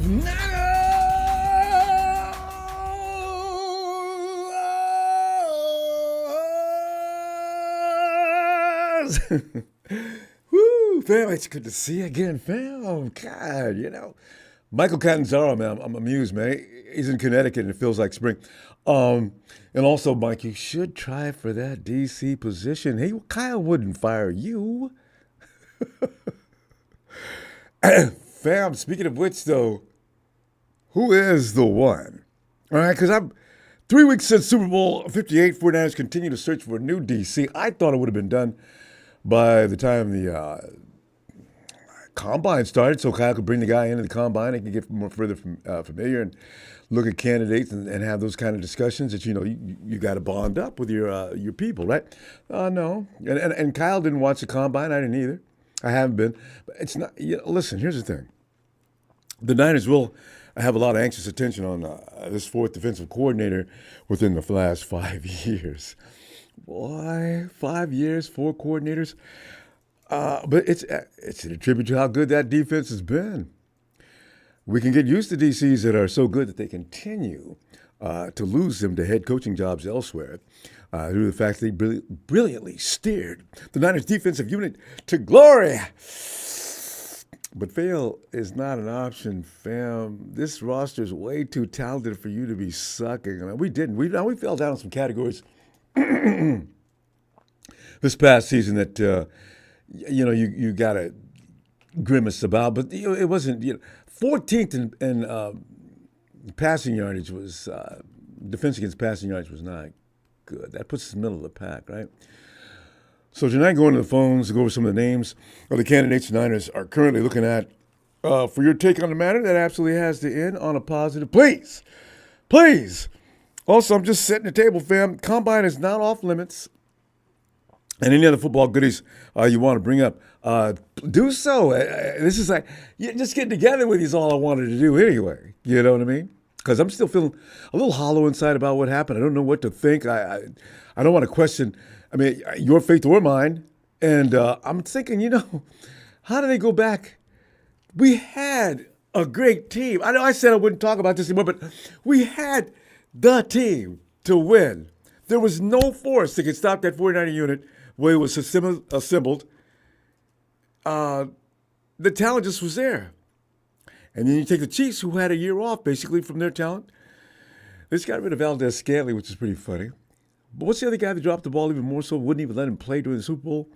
Woo, fam, it's good to see you again, fam. God, Michael Catanzaro, man, I'm amused, man. He's in Connecticut and it feels like spring. And also, Mike, you should try for that DC position. Hey, Kyle wouldn't fire you. Fam, speaking of which, though, who is the one? All right, because I'm 3 weeks since Super Bowl 58, 49ers continue to search for a new DC. I thought it would have been done by the time the combine started, so Kyle could bring the guy into the combine and can get more further familiar and look at candidates and have those kind of discussions that you got to bond up with your people, right? No, and Kyle didn't watch the combine. I didn't either. I haven't been. But it's not. Listen, here's the thing. The Niners will have a lot of anxious attention on this fourth defensive coordinator within the last 5 years. Boy, 5 years, 4 coordinators. But it's a tribute to how good that defense has been. We can get used to DCs that are so good that they continue to lose them to head coaching jobs elsewhere due to the fact they brilliantly steered the Niners defensive unit to glory. But fail is not an option, fam. This roster is way too talented for you to be sucking. I mean, we didn't. We fell down in some categories this past season that you got to grimace about, but it wasn't. 14th in passing yardage was defense against passing yardage was not good. That puts us in the middle of the pack, right? So tonight, going to the phones to go over some of the names of the candidates the Niners are currently looking at for your take on the matter. That absolutely has to end on a positive. Please. Also, I'm just setting the table, fam. Combine is not off limits. And any other football goodies you want to bring up, do so. This is like, just getting together with you is all I wanted to do anyway. You know what I mean? Because I'm still feeling a little hollow inside about what happened. I don't know what to think. I don't want to question, your faith or mine. And I'm thinking, how do they go back? We had a great team. I know I said I wouldn't talk about this anymore, but we had the team to win. There was no force that could stop that 49er unit where it was assembled. The talent just was there. And then you take the Chiefs, who had a year off, basically, from their talent. They just got rid of Valdez-Scantling, which is pretty funny. But what's the other guy that dropped the ball even more so, wouldn't even let him play during the Super Bowl?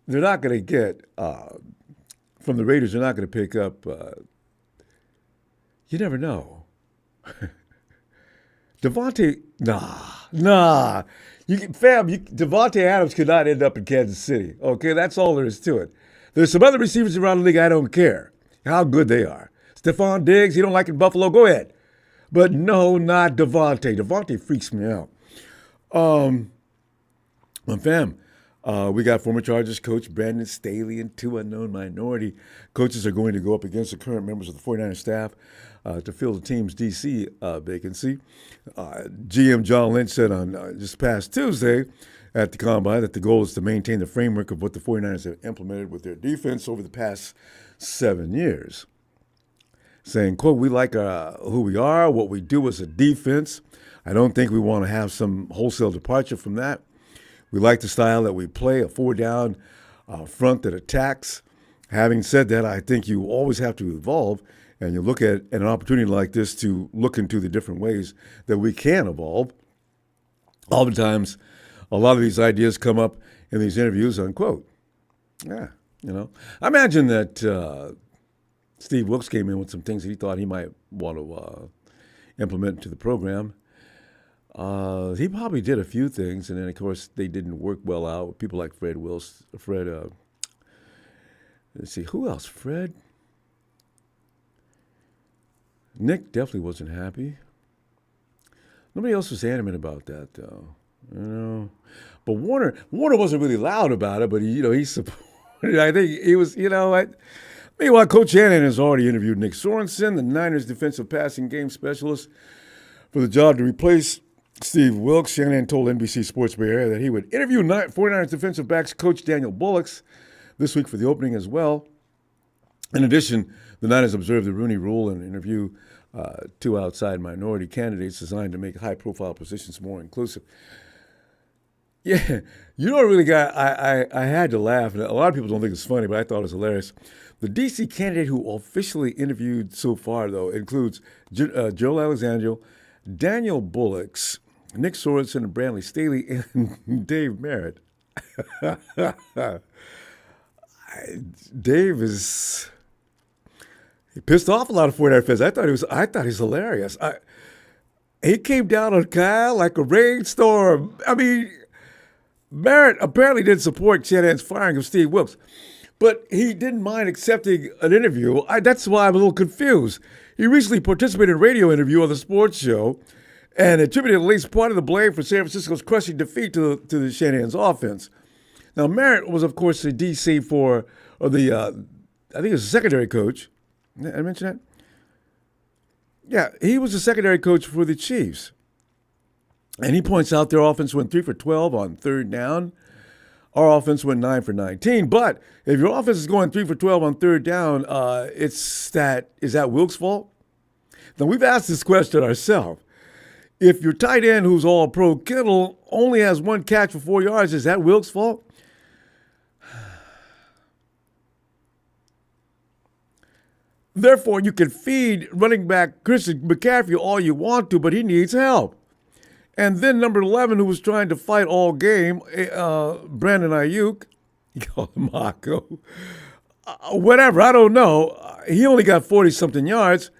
They're not going to get, from the Raiders, they're not going to pick up, you never know. Devontae, nah. Devontae Adams could not end up in Kansas City. Okay, that's all there is to it. There's some other receivers around the league I don't care how good they are. Stephon Diggs, you don't like in Buffalo, go ahead. But no, not Devontae. Devontae freaks me out. We got former Chargers coach Brandon Staley and 2 unknown minority coaches are going to go up against the current members of the 49ers staff to fill the team's DC vacancy. GM John Lynch said on just past Tuesday at the Combine that the goal is to maintain the framework of what the 49ers have implemented with their defense over the past 7 years. Saying, quote, we like who we are, what we do as a defense. I don't think we want to have some wholesale departure from that. We like the style that we play, a 4-down front that attacks. Having said that, I think you always have to evolve, and you look at an opportunity like this to look into the different ways that we can evolve. Oftentimes, a lot of these ideas come up in these interviews, unquote. Yeah, I imagine that Steve Wilkes came in with some things that he thought he might want to implement into the program. He probably did a few things, and then, of course, they didn't work well out with people like Fred Wilson. Let's see, who else? Fred? Nick definitely wasn't happy. Nobody else was adamant about that, though. But Warner wasn't really loud about it, but he supported. I think he was, Meanwhile, Coach Shanahan has already interviewed Nick Sorensen, the Niners defensive passing game specialist, for the job to replace Steve Wilkes. Shanahan told NBC Sports Bay Area that he would interview 49ers defensive backs coach Daniel Bullocks this week for the opening as well. In addition, the Niners observed the Rooney Rule and interview two outside minority candidates designed to make high-profile positions more inclusive. Yeah, you know what really got, I had to laugh, and a lot of people don't think it's funny, but I thought it was hilarious. The D.C. candidate who officially interviewed so far, though, includes Joel Alexander, Daniel Bullocks, Nick Sorensen, and Brandley Staley, and Dave Merritt. Dave is he pissed off a lot of 49er fans. I thought he was hilarious. He came down on Kyle like a rainstorm. I mean, Merritt apparently didn't support Shanahan's firing of Steve Wilkes, but he didn't mind accepting an interview. That's why I'm a little confused. He recently participated in a radio interview on the sports show and attributed at least part of the blame for San Francisco's crushing defeat to the Shanahan's offense. Now, Merritt was, of course, the DC I think he was a secondary coach. Did I mention that? Yeah, he was the secondary coach for the Chiefs. And he points out their offense went 3 for 12 on third down. Our offense went 9 for 19. But if your offense is going 3 for 12 on third down, is that Wilkes' fault? Now, we've asked this question ourselves. If your tight end, who's all pro, Kittle, only has one catch for 4 yards, is that Wilkes' fault? Therefore, you can feed running back Christian McCaffrey all you want to, but he needs help. And then number 11, who was trying to fight all game, Brandon Ayuk, you call him Mako, whatever, I don't know. He only got 40-something yards.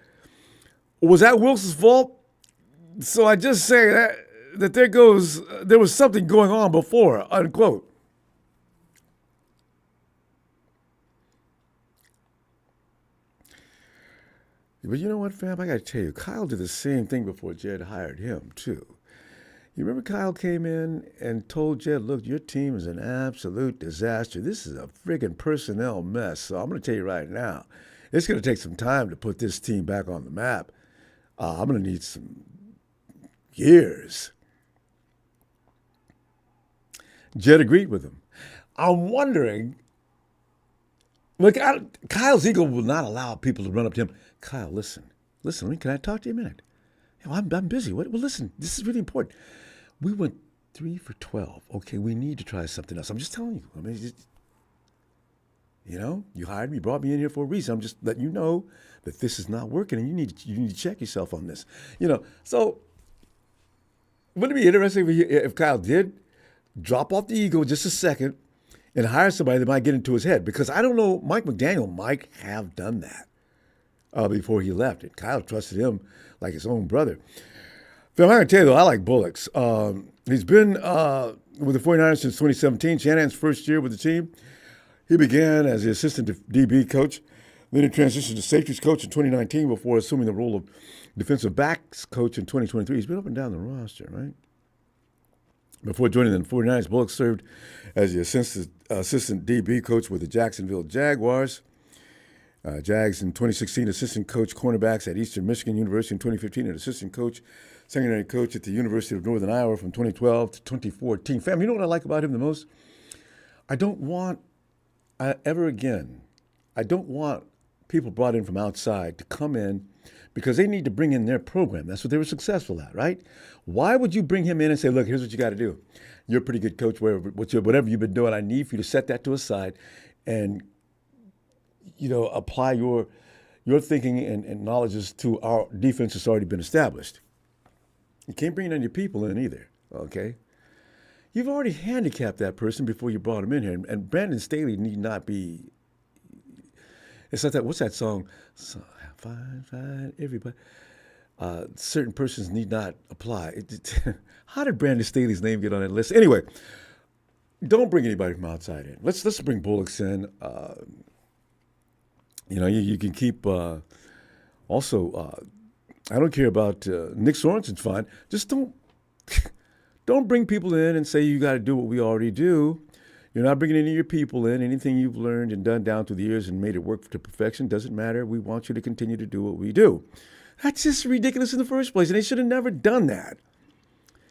Was that Wilkes' fault? So I just say that there was something going on before, unquote. But you know what, fam? I got to tell you, Kyle did the same thing before Jed hired him, too. You remember Kyle came in and told Jed, look, your team is an absolute disaster. This is a friggin' personnel mess. So I'm going to tell you right now, it's going to take some time to put this team back on the map. I'm going to need some years. Jed agreed with him. I'm wondering, look, Kyle's ego will not allow people to run up to him. Kyle, listen, can I talk to you a minute? I'm busy. Well, listen, this is really important. We went 3 for 12. Okay, we need to try something else. I'm just telling you. I mean, you hired me, brought me in here for a reason. I'm just letting you know that this is not working, and you need to check yourself on this. So wouldn't it be interesting if Kyle did drop off the ego just a second and hire somebody that might get into his head? Because I don't know, Mike McDaniel might have done that before he left. And Kyle trusted him like his own brother. Phil, I'm going to tell you, though, I like Bullocks. He's been with the 49ers since 2017, Shanahan's first year with the team. He began as the assistant DB coach. Then he transitioned to safeties coach in 2019 before assuming the role of defensive backs coach in 2023. He's been up and down the roster, right? Before joining the 49ers, Bullocks served as the assistant DB coach with the Jacksonville Jaguars. Jags in 2016, assistant coach cornerbacks at Eastern Michigan University in 2015, and assistant coach, secondary coach at the University of Northern Iowa from 2012 to 2014. Fam, you know what I like about him the most? I don't want people brought in from outside to come in because they need to bring in their program. That's what they were successful at, right? Why would you bring him in and say, look, here's what you got to do. You're a pretty good coach, whatever you've been doing, I need for you to set that to a side and apply your thinking and knowledge to our defense that's already been established. You can't bring any people in either, okay? You've already handicapped that person before you brought him in here. And Brandon Staley need not be, it's like that, what's that song? Fine, everybody. Certain persons need not apply. How did Brandon Staley's name get on that list? Anyway, don't bring anybody from outside in. Let's bring Bullocks in. You can keep, also, I don't care about Nick Sorensen's fine. Just don't bring people in and say you got to do what we already do. You're not bringing any of your people in. Anything you've learned and done down through the years and made it work to perfection doesn't matter. We want you to continue to do what we do. That's just ridiculous in the first place, and they should have never done that.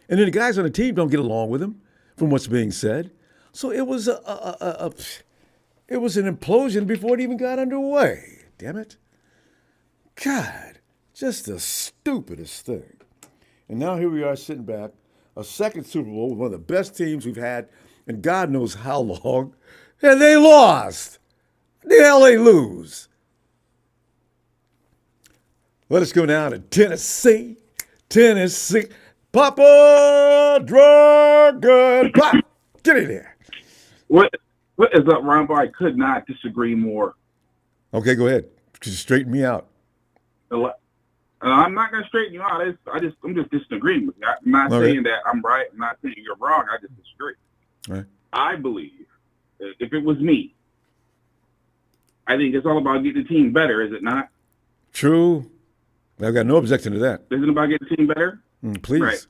And then the guys on the team don't get along with him, from what's being said. So it was It was an implosion before it even got underway. Damn it. God, just the stupidest thing. And now here we are sitting back, a second Super Bowl with one of the best teams we've had in God knows how long, and they lost. The hell they lose. Let us go now to Tennessee. Tennessee. Papa Dragon. Pop. Get in there. What is up, Ronbo? I could not disagree more. Okay, go ahead. Just straighten me out. I'm not going to straighten you out. I'm just disagreeing with you. I'm not saying that I'm right. I'm not saying you're wrong. I just disagree. All right. I believe if it was me, I think it's all about getting the team better, is it not? True. I've got no objection to that. Isn't it about getting the team better? Please. Right.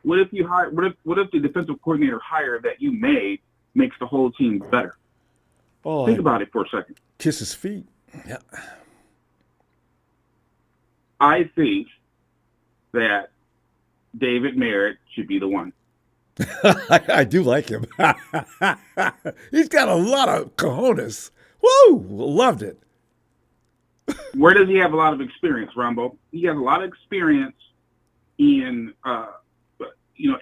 What if you hire? What if the defensive coordinator hire that you made makes the whole team better? Oh, think about it for a second. Kiss his feet. Yeah. I think that David Merritt should be the one. I do like him. He's got a lot of cojones. Woo! Loved it. Where does he have a lot of experience, Ronbo? He has a lot of experience in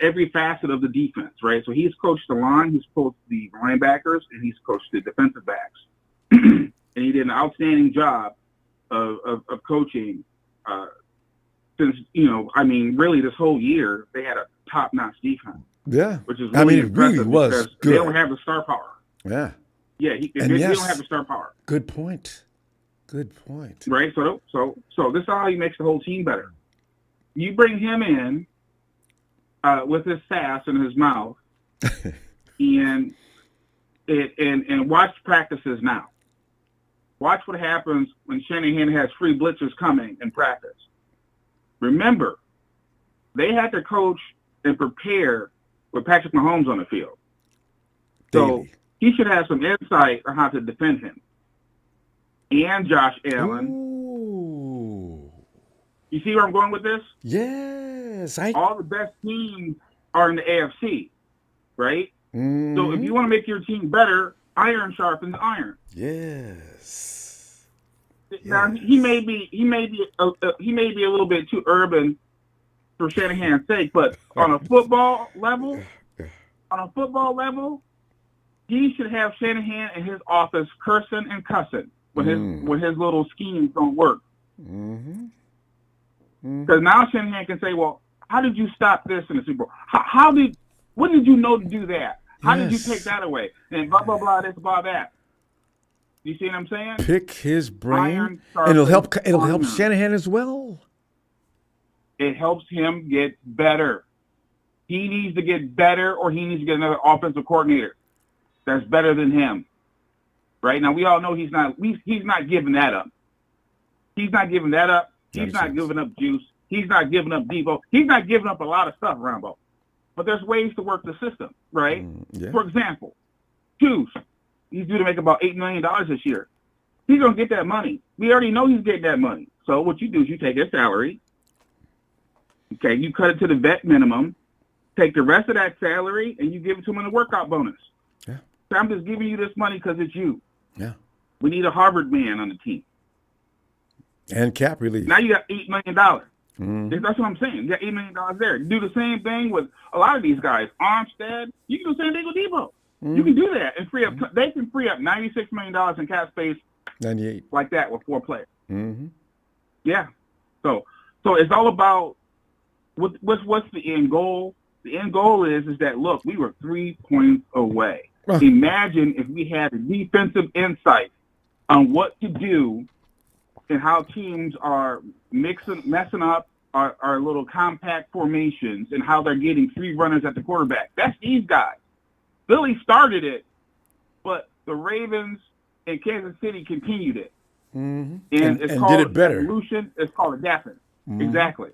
every facet of the defense, right? So he's coached the line, he's coached the linebackers, and he's coached the defensive backs. And he did an outstanding job of coaching since, really this whole year they had a top-notch defense. Yeah. Which is really impressive, really was because good. They don't have the star power. Yeah. Yeah, they don't have the star power. Good point. Good point. Right? So this is how he makes the whole team better. You bring him in with his sass in his mouth and watch practices now. Watch what happens when Shanahan has free blitzers coming in practice. Remember, they had to coach and prepare with Patrick Mahomes on the field. So he should have some insight on how to defend him. And Josh Allen. Ooh. You see where I'm going with this? Yes. All the best teams are in the AFC, right? Mm-hmm. So if you want to make your team better, iron sharpens iron. Yes. Now he may be a little bit too urban for Shanahan's sake, but on a football level, he should have Shanahan in his office cursing and cussing when his little schemes don't work. Mm-hmm. Because now Shanahan can say, "Well, how did you stop this in the Super Bowl? When did you know to do that? How did you take that away? And blah blah blah this blah that." You see what I'm saying? Pick his brain, and it'll help Shanahan as well. It helps him get better. He needs to get better, or he needs to get another offensive coordinator that's better than him. Right now, we all know he's not giving that up. He's not giving that up. He's not giving up Juice. He's not giving up Debo. He's not giving up a lot of stuff, Ronbo. But there's ways to work the system, right? Yeah. For example, Juice, he's due to make about $8 million this year. He's going to get that money. We already know he's getting that money. So what you do is you take his salary, okay, you cut it to the vet minimum, take the rest of that salary, and you give it to him in a workout bonus. Yeah. So I'm just giving you this money because it's you. Yeah. We need a Harvard man on the team. And cap relief. Now you got $8 million. That's what I'm saying. You got $8 million there. Do the same thing with a lot of these guys. Armstead, you can do the same thing with Debo. You can do that and free up. They can free up $96 million in cap space. 98. Like that with 4 players. Mm-hmm. Yeah. So it's all about what's the end goal. The end goal is that, look, we were 3 points away. Imagine if we had a defensive insight on what to do and how teams are messing up our little compact formations and how they're getting 3 runners at the quarterback. That's these guys. Philly started it, but the Ravens and Kansas City continued it. Mm-hmm. And it's called did it better. Evolution. It's called adapting. Mm-hmm. Exactly.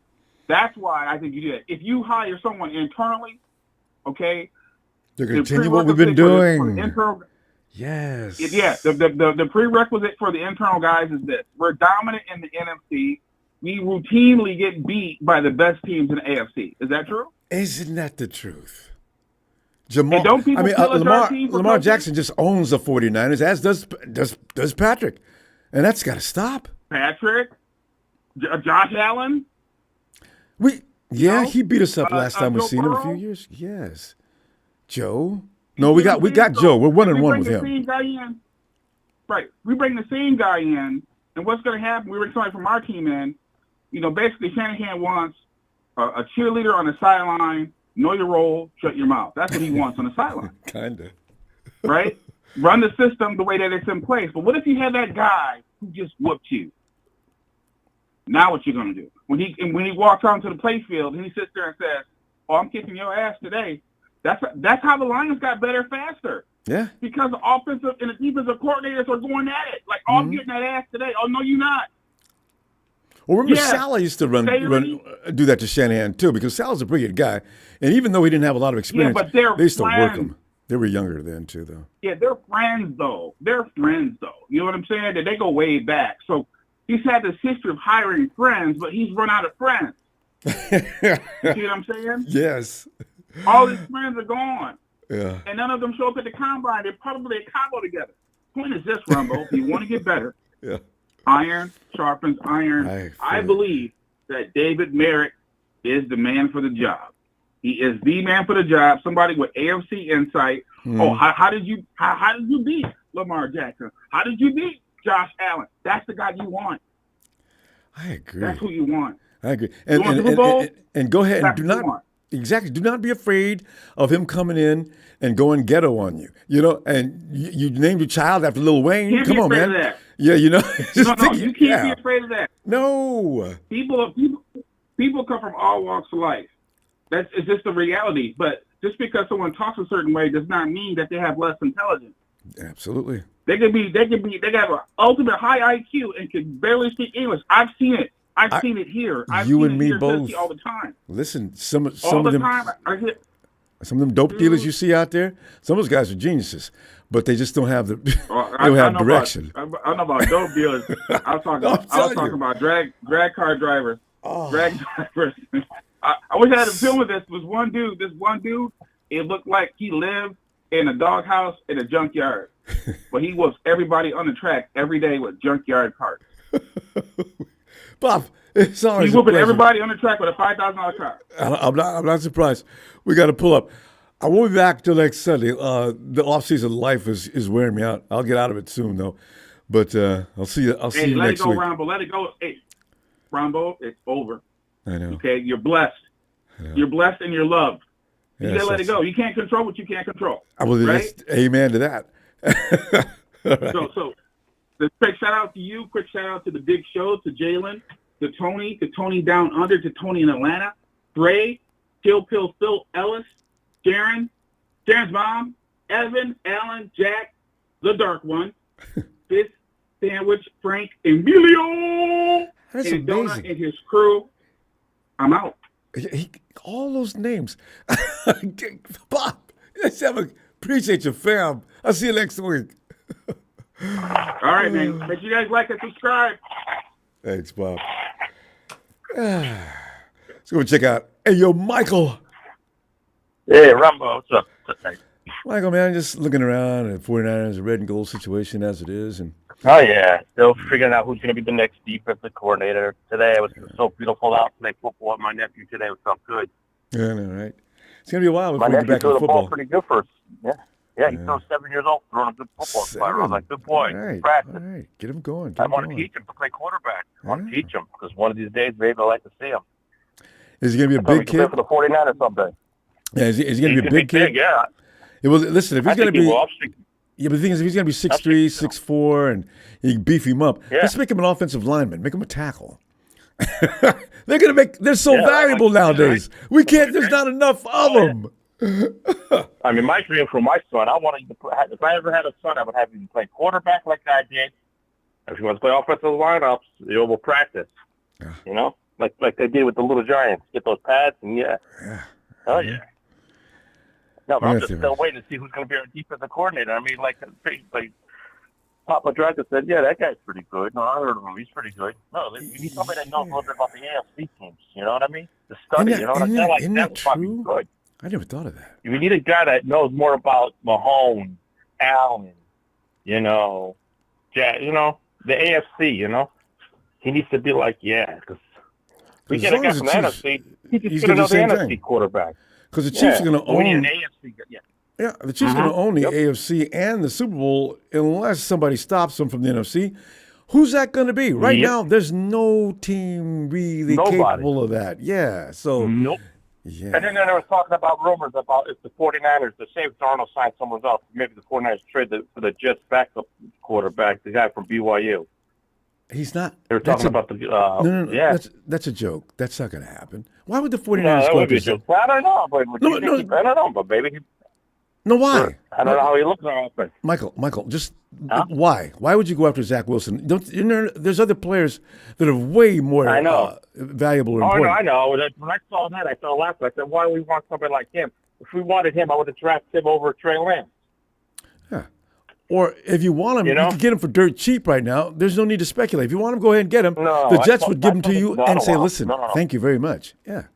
That's why I think you do that. If you hire someone internally, okay, to continue what we've been doing. Yes. Yeah. The prerequisite for the internal guys is this: we're dominant in the NFC. We routinely get beat by the best teams in the AFC. Is that true? Isn't that the truth? Jamal. And don't people pillage our team for Lamar coaches? Jackson just owns the 49ers, as does Patrick. And that's got to stop. Patrick, Josh Allen. He beat us up last time we Joe seen him a few Burrow? years. Yes. Joe. No, we got Joe. We're 1-1 with him. Same guy in. Right. We bring the same guy in, and what's going to happen? We bring somebody from our team in. Basically Shanahan wants a cheerleader on the sideline. Know your role, shut your mouth. That's what he wants on the sideline. Kinda. Right? Run the system the way that it's in place. But what if you had that guy who just whooped you? Now what you gonna do? When he walks onto the play field and he sits there and says, "Oh, I'm kicking your ass today." That's how the Lions got better faster. Yeah. Because the offensive and the defensive coordinators are going at it. Like, I'm getting that ass today. Oh no, you're not. Well, remember Saleh used to do that to Shanahan too, because Saleh's a brilliant guy, and even though he didn't have a lot of experience, but they used to work him. They were younger then too, though. Yeah, they're friends though. You know what I'm saying? That they go way back. So he's had this history of hiring friends, but he's run out of friends. You see what I'm saying? Yes. All his friends are gone. Yeah. And none of them show up at the combine. They're probably a combo together. Point is this, Ronbo. If you want to get better, yeah. Iron sharpens iron. I believe that David Merritt is the man for the job. He is the man for the job. Somebody with AFC insight. Oh, how did you beat Lamar Jackson? How did you beat Josh Allen? That's the guy you want. I agree. That's who you want. I agree. And go ahead and do not be afraid of him coming in and going ghetto on you. And you named your child after Lil Wayne. Come on, man. That. Yeah, No, you can't be afraid of that. No. People come from all walks of life. It's just the reality. But just because someone talks a certain way does not mean that they have less intelligence. Absolutely. They have an ultimate high IQ and can barely speak English. I've seen it. I've seen it here. I've you seen and it me here both. all the time. Listen, some of the them. Time, some of them dope dealers you see out there. Some of those guys are geniuses, but they just don't have direction. I don't know about dope dealers. I was talking about drag car drivers. Oh. Drag drivers. I wish I had a film of this. This one dude, it looked like he lived in a doghouse in a junkyard. But he was everybody on the track every day with junkyard parts. Bob, it's always he's whooping everybody on the track with a $5,000 car. I'm not surprised. We got to pull up. I won't be back till next Sunday. The off-season life is wearing me out. I'll get out of it soon, though. But I'll see you next week. Let it go, Ronbo. Let it go. Hey, Ronbo, it's over. I know. Okay, you're blessed. You're blessed and you're loved. You gotta let it go. You can't control what you can't control. Right? Amen to that. Right. So the quick shout out to you, quick shout out to the Big Show, to Jalen, to Tony Down Under, to Tony in Atlanta, Dre, Kill Pill Phil Ellis, Sharon's mom, Evan, Alan, Jack, the Dark One, Fist, Sandwich, Frank, Emilio, That's and amazing. Donut and his crew. I'm out. All those names. Bob, appreciate your fam. I'll see you next week. All right, man. Make sure you guys like and subscribe. Thanks, Bob. Let's go check out. Hey, yo, Michael. Hey, Ronbo. What's up? Michael, man, just looking around at 49ers, a red and gold situation as it is. Oh, yeah. Still figuring out who's going to be the next defensive coordinator. Today, it was so beautiful out to play football with my nephew today. It felt good. Yeah, I know, right? It's going to be a while before we get my nephew back threw to the football. ball pretty good for us. Yeah, he's still 7 years old, throwing a good football player. I was like, good boy. All Practice. right. Get him going. I want to teach him to play quarterback. I want to teach him because one of these days, maybe I'd like to see him. Is he going to be a big kid? For the 49ers someday. Yeah, is he going to be a big kid? Yeah. Well, listen, if he's going to be... Yeah, but the thing is, if he's going to be 6'3", 6'4", and you can beef him up, let's make him an offensive lineman. Make him a tackle. They're so valuable nowadays. We can't, there's not enough of them. I mean, my dream for my son, I want to, if I ever had a son, I would have him play quarterback like I did. If he wants to play offensive lineups, will practice. Yeah. You know, like they did with the Little Giants. Get those pads and Oh, yeah. No, but I'm just still waiting to see who's going to be our defensive coordinator. I mean, like Papa Draga said, yeah, that guy's pretty good. No, I heard of him. He's pretty good. No, we need somebody that knows a little bit about the AFC teams. You know what I mean? The study, you know what I mean? Like, isn't that true? Good. I never thought of that. We need a guy that knows more about Mahomes, Allen, you know, the AFC, He needs to be like, because we get a guy from the NFC, he just get another NFC quarterback. Because the Chiefs are going to own an AFC. Yeah, the Chiefs are going to own the AFC and the Super Bowl unless somebody stops them from the NFC. Who's that going to be? Right now, there's no team really capable of that. Yeah, so. Nope. Yeah. And then there was talking about rumors about if the 49ers, the same Darnold signed someone else, maybe the 49ers trade for the Jets backup quarterback, the guy from BYU. He's not. They were talking about the. No. Yeah. That's a joke. That's not going to happen. Why would the 49ers go after Zach? I don't know, but I don't know, but maybe. No, why? Sure. I don't know how he looks on offense. Michael, just why? Why would you go after Zach Wilson? There's other players that are way more valuable or important. I know. When I saw that, I fell laughing. I said, why do we want somebody like him? If we wanted him, I would have drafted him over Trey Lance. Yeah. Or if you want him, you could get him for dirt cheap right now. There's no need to speculate. If you want him, go ahead and get him. The Jets would give him to you and say, listen, thank you very much. Yeah.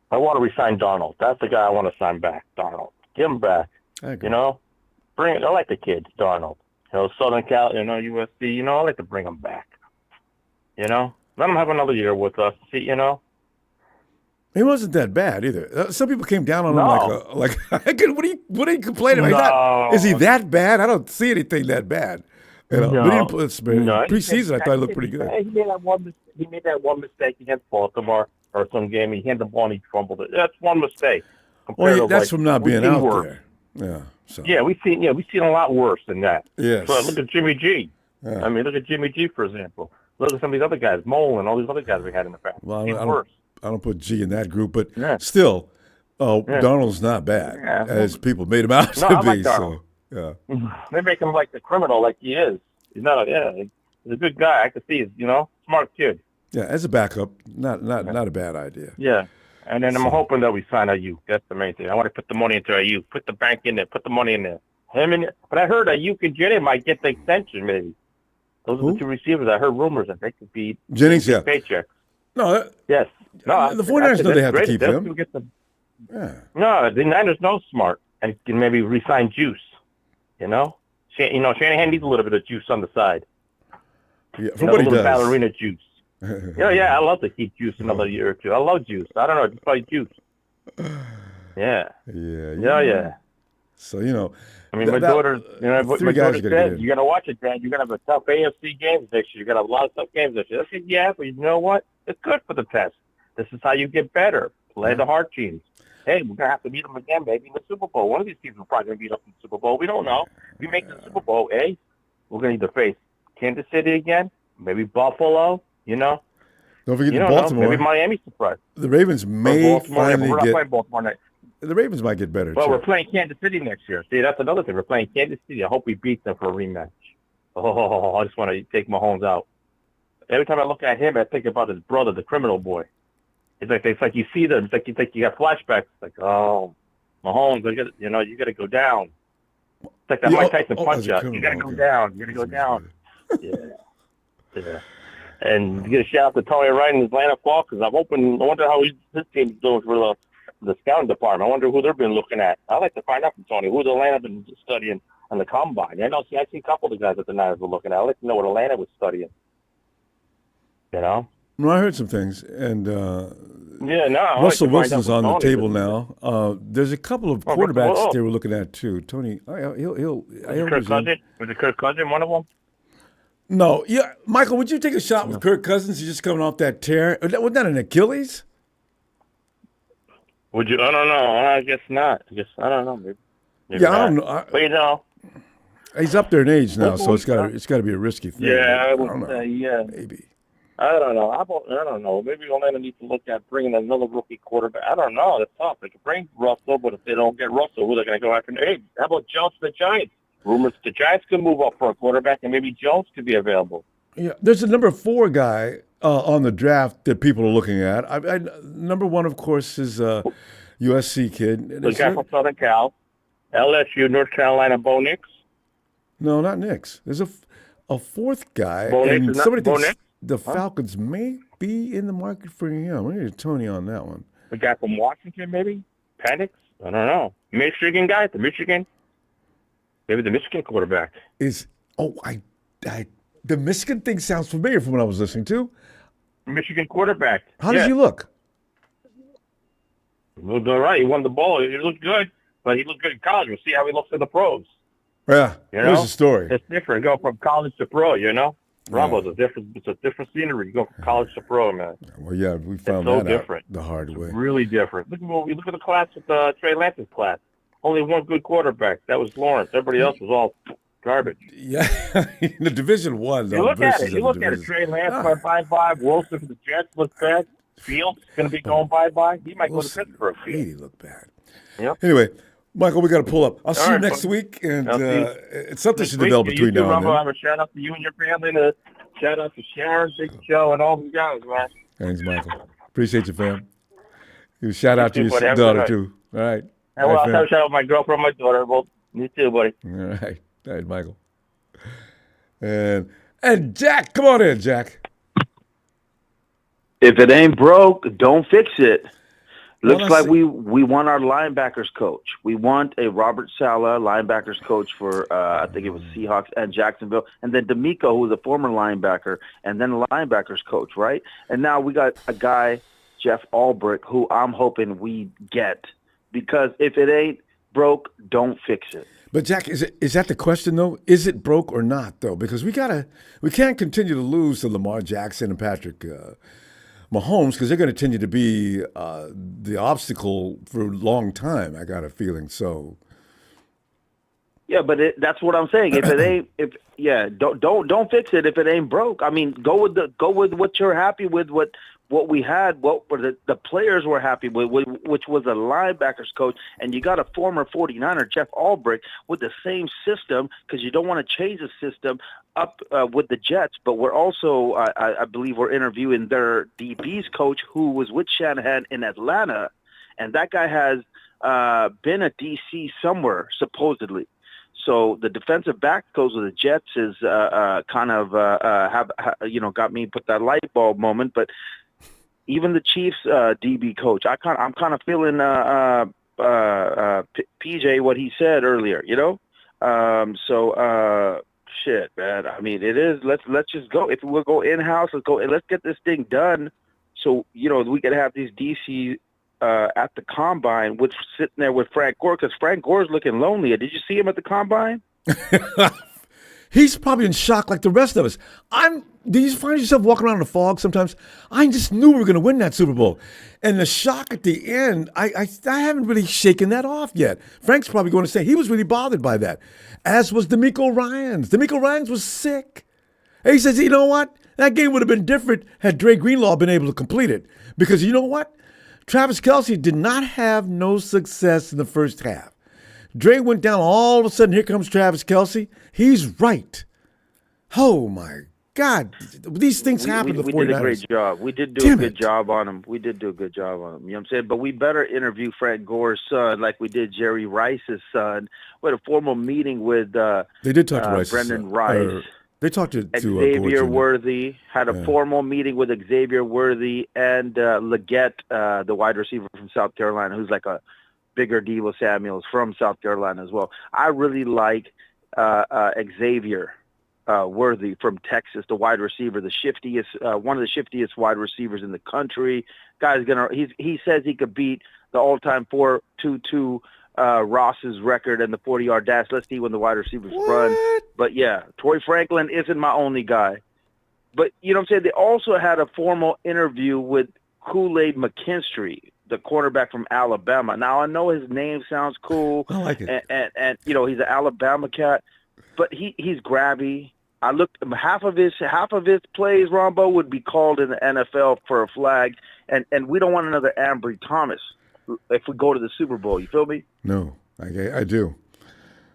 I want to re-sign Darnold. That's the guy I want to sign back, Darnold. Give him back. Bring it. I like the kid, Darnold. Southern Cal, USC. I like to bring him back. Let him have another year with us. See, He wasn't that bad either. Some people came down on him like what are you complaining about? Is he that bad? I don't see anything that bad. Preseason, I thought he looked pretty good. He made that one mistake against Baltimore or some game. He handed the ball and he fumbled it. That's one mistake. Well, that's from not being out there. Yeah. So. Yeah, we've seen a lot worse than that. Yes. So look at Jimmy G. Yeah. I mean, look at Jimmy G, for example. Look at some of these other guys, Mole and all these other guys we had in the past. Well, I don't put G in that group, but still, Darnold's not bad as people made him out to be. So, they make him like the criminal, like he is. He's not. He's a good guy. I can see he's smart kid. Yeah, as a backup, not a bad idea. Yeah. And then I'm hoping that we sign Ayuk. That's the main thing. I want to put the money into Ayuk. Put the bank in there. Put the money in there. But I heard Ayuk and Jennings might get the extension, maybe. Those are the two receivers. I heard rumors that they could be Jennings, paychecks. No. Yes. No. The 49ers know they have to keep him. No, the Niners know smart and can maybe re-sign Juice. Shanahan needs a little bit of juice on the side. Yeah, from what he does. Ballerina juice. I love to keep Juice another year or two. I love Juice. I don't know, just play Juice. Yeah. So I mean, my daughter, my daughter said, "You got to watch it, Dad. You're gonna have a tough AFC games next year. You're gonna have a lot of tough games next year." I said, "Yeah, but you know what? It's good for the test. This is how you get better. Play the hard teams. Hey, we're gonna have to beat them again, maybe in the Super Bowl. One of these teams will probably beat up in the Super Bowl. We don't know. If we make the Super Bowl, we're gonna either face Kansas City again, maybe Buffalo." Don't forget Baltimore. Maybe Miami surprise. The Ravens may finally we're not playing Baltimore next. The Ravens might get better. Well, we're playing Kansas City next year. See, that's another thing. We're playing Kansas City. I hope we beat them for a rematch. I just want to take Mahomes out. Every time I look at him, I think about his brother, the criminal boy. It's like you see them. It's like you got flashbacks. It's like, oh, Mahomes, you got to go down. It's like that Mike Tyson punch out. You got to go down. You got to go down. Yeah. And you get a shout out to Tony Wright and Atlanta Falcons. I wonder how his team's doing for the scouting department. I wonder who they've been looking at. I'd like to find out from Tony who Atlanta been studying on the combine. I see a couple of the guys that the Niners were looking at. I'd like to know what Atlanta was studying. Well, I heard some things, and Russell Wilson's on the table now. There's a couple of quarterbacks they were looking at too. Tony, he'll. Was it Kirk Cousins one of them? No, Michael, would you take a shot with Kirk Cousins? He's just coming off that tear. Wasn't that an Achilles? Would you? I don't know. I guess not. I don't know. Maybe I don't know. But he's up there in age now, so it's got to be a risky thing. Yeah, I would say, maybe. I don't know. I don't know. Maybe Atlanta needs to look at bringing another rookie quarterback. I don't know. That's tough. They could bring Russell, but if they don't get Russell, who are they going to go after? Hey, how about Jones to the Giants? Rumors the Giants could move up for a quarterback, and maybe Jones could be available. Yeah, there's a number 4 guy on the draft that people are looking at. Number 1, of course, is USC kid. The guy from Southern Cal, LSU, North Carolina, Bo Nix. No, not Nix. There's a 4th guy, Bo and Nix, somebody thinks the Falcons may be in the market for him. We need Tony on that one. The guy from Washington, maybe Penix? I don't know. Michigan guy? The Michigan? Maybe the Michigan quarterback. The Michigan thing sounds familiar from what I was listening to. Michigan quarterback. How does he look? He looked all right. He won the ball. He looked good, but he looked good in college. We'll see how he looks in the pros. Yeah, you know? There's a story. It's different. Go from college to pro, Ronbo's It's a different scenery. You go from college to pro, man. Well, yeah, we found that out the hard way. Really different. Look at the class with Trey Lance's class. Only one good quarterback. That was Lawrence. Everybody else was all garbage. Yeah, the Division I. You look at it. You look at it. Trey Lance went bye-bye. Wilson for the Jets looked bad. Fields going to be going bye-bye. He might go to Pittsburgh. He looked bad. Yep. Anyway, Michael, we got to pull up. I'll see you next week, and it's something should develop between now and then. I'm a shout out to you and your family, and a shout out to Sharon, Big Joe, and all the guys, man. Thanks, Michael. Appreciate you, fam. Shout out to your daughter too. All right. And I'll shout out my girlfriend, my daughter. Well, you too, buddy. All right, Michael. And Jack, come on in, Jack. If it ain't broke, don't fix it. Looks like we want our linebackers coach. We want a Robert Saleh linebackers coach for I think it was Seahawks and Jacksonville, and then D'Amico, who was a former linebacker, and then a linebackers coach, right? And now we got a guy, Jeff Albrecht, who I'm hoping we get, because if it ain't broke, don't fix it. But Jack, is that the question though? Is it broke or not though? Because we can't continue to lose to Lamar Jackson and Patrick Mahomes, because they're going to continue to be the obstacle for a long time. I got a feeling so. Yeah, but that's what I'm saying. If it ain't, don't fix it if it ain't broke. I mean, go with what you're happy with, what we had, what the players were happy with, which was a linebackers coach, and you got a former 49er, Jeff Albrecht, with the same system, because you don't want to change the system up with the Jets. But we're also, I believe, we're interviewing their DBs coach, who was with Shanahan in Atlanta, and that guy has been a DC somewhere, supposedly. So the defensive back coach of the Jets is kind of got me put that light bulb moment. But even the Chiefs DB coach, I'm kind of feeling PJ what he said earlier. Shit, man. I mean, it is. Let's just go. If we'll go in house, let's go and let's get this thing done. So we could have these DC. At the combine, with sitting there with Frank Gore, because Frank Gore's looking lonely. Did you see him at the combine? He's probably in shock like the rest of us. Do you find yourself walking around in the fog sometimes? I just knew we were going to win that Super Bowl. And the shock at the end, I haven't really shaken that off yet. Frank's probably going to say he was really bothered by that, as was DeMeco Ryans. DeMeco Ryans was sick. And he says, you know what? That game would have been different had Dre Greenlaw been able to complete it. Because you know what? Travis Kelce did not have no success in the first half. Dre went down. All of a sudden, here comes Travis Kelce. He's right. Oh, my God. These things happen to the 49ers. We did a great job. We did do a good job on him. You know what I'm saying? But we better interview Frank Gore's son like we did Jerry Rice's son. We had a formal meeting with they did talk to Rice's Brendan son. Rice. They talked to Xavier Worthy, had a formal meeting with Xavier Worthy and Leggett, the wide receiver from South Carolina, who's like a bigger Deebo Samuels from South Carolina as well. I really like Xavier Worthy from Texas, the wide receiver, the shiftiest, one of the shiftiest wide receivers in the country. He says he could beat the all-time 4.22 Ross's record and the 40-yard dash. Let's see when the wide receivers run. But yeah, Troy Franklin isn't my only guy. But you know what I'm saying? They also had a formal interview with Kool-Aid McKinstry, the cornerback from Alabama. Now I know his name sounds cool. I like it. And he's an Alabama cat, but he's grabby. I looked, half of his plays, Ronbo, would be called in the NFL for a flag, and we don't want another Ambry Thomas if we go to the Super Bowl. You feel me? No, I do.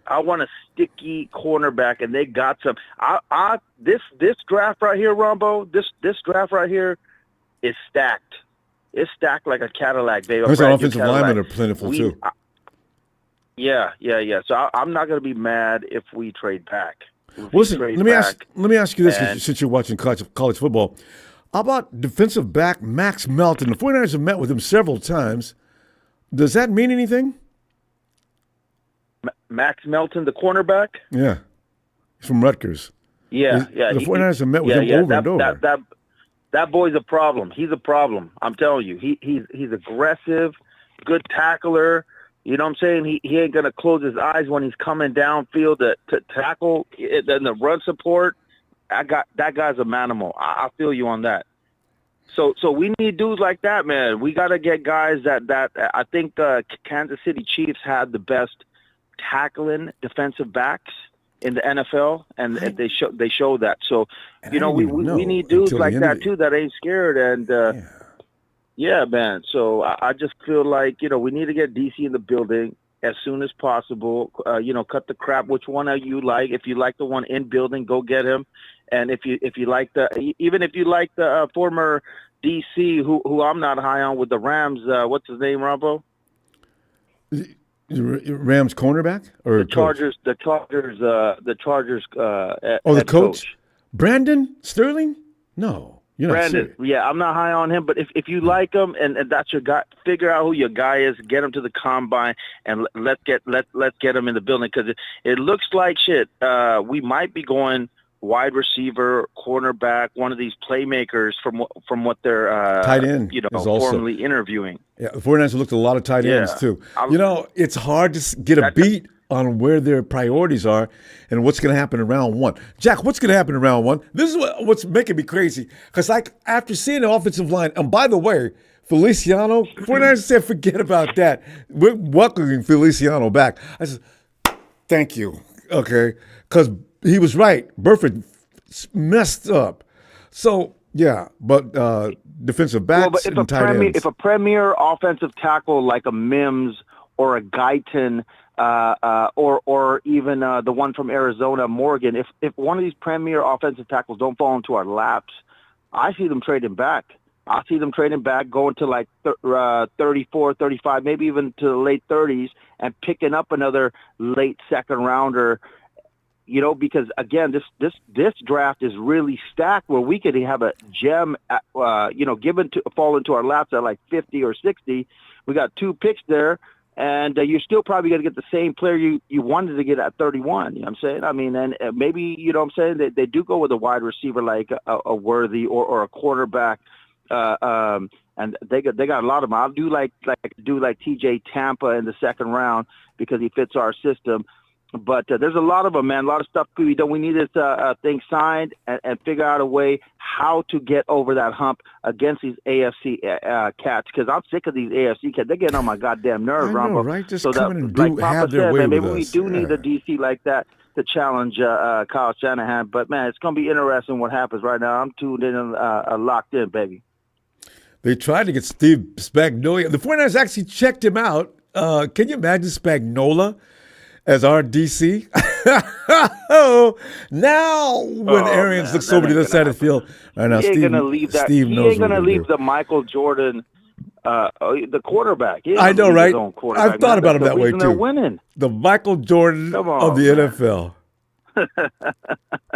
I want a sticky cornerback, and they got some. This draft right here, Ronbo, this draft right here is stacked. It's stacked like a Cadillac, baby. Those offensive linemen are plentiful too. Yeah. So I'm not going to be mad if we trade back. Listen, let me ask you this, since you're watching college football. How about defensive back Max Melton? The 49ers have met with him several times. Does that mean anything? Max Melton, the cornerback. Yeah, he's from Rutgers. Yeah. The 49ers have met with him over and over. That boy's a problem. He's a problem. I'm telling you. He's aggressive, good tackler. You know what I'm saying? He ain't gonna close his eyes when he's coming downfield to tackle and the run support. That guy's a manimal. I feel you on that. So we need dudes like that, man. We got to get guys that I think the Kansas City Chiefs had the best tackling defensive backs in the NFL, and they show that. So, you know, we need dudes like that too that ain't scared. And yeah, man. So I just feel like, you know, we need to get DC in the building as soon as possible. You know, cut the crap. Which one are you like? If you like the one in building, go get him. And if you like the former DC who I'm not high on with the Rams, what's his name, Ronbo? Rams cornerback or the Chargers? The Chargers. The coach, Brandon Sterling. No, you're not Brandon. serious. Yeah, I'm not high on him. But if you like him and that's your guy, figure out who your guy is. Get him to the combine and let's get him in the building because it looks like shit. We might be going wide receiver, cornerback, one of these playmakers from what they're tight end, formally interviewing. Yeah, the 49ers looked at a lot of tight ends too. You know, it's hard to get a beat on where their priorities are and what's going to happen in round one. Jack, what's going to happen in round one? This is what's making me crazy because after seeing the offensive line, and by the way, Feliciano, 49ers said forget about that. We're welcoming Feliciano back. I said, thank you, okay, because he was right. Burford messed up. So, yeah, but defensive backs and tight ends. If a premier offensive tackle like a Mims or a Guyton or even the one from Arizona, Morgan, if one of these premier offensive tackles don't fall into our laps, I see them trading back. I see them trading back, going to like 34, 35, maybe even to the late 30s and picking up another late second rounder. You know, because again, this draft is really stacked where we could have a gem, fall into our laps at like 50 or 60. We got 2 picks there, and you're still probably going to get the same player you wanted to get at 31. You know what I'm saying? I mean, and maybe, you know what I'm saying, they do go with a wide receiver like a Worthy or a quarterback, and they got a lot of them. I'll do like TJ Tampa in the second round because he fits our system. But there's a lot of them, man. A lot of stuff we don't. We need this thing signed and figure out a way how to get over that hump against these AFC cats. Because I'm sick of these AFC cats. They're getting on my goddamn nerves, I know, Ronbo. right? Just so come in and like have Papa their said, way man, with maybe us. we do need a DC like that to challenge Kyle Shanahan. But man, it's gonna be interesting what happens right now. I'm tuned in and locked in, baby. They tried to get Steve Spagnuolo. The 49ers actually checked him out. Can you imagine Spagnuolo as our DC? Now, when Arians looks over to the other side of the field, right now, Steve knows going to leave the Michael Jordan, the quarterback. I know, right? I've thought about him that way, too. They're winning. The Michael Jordan of the NFL.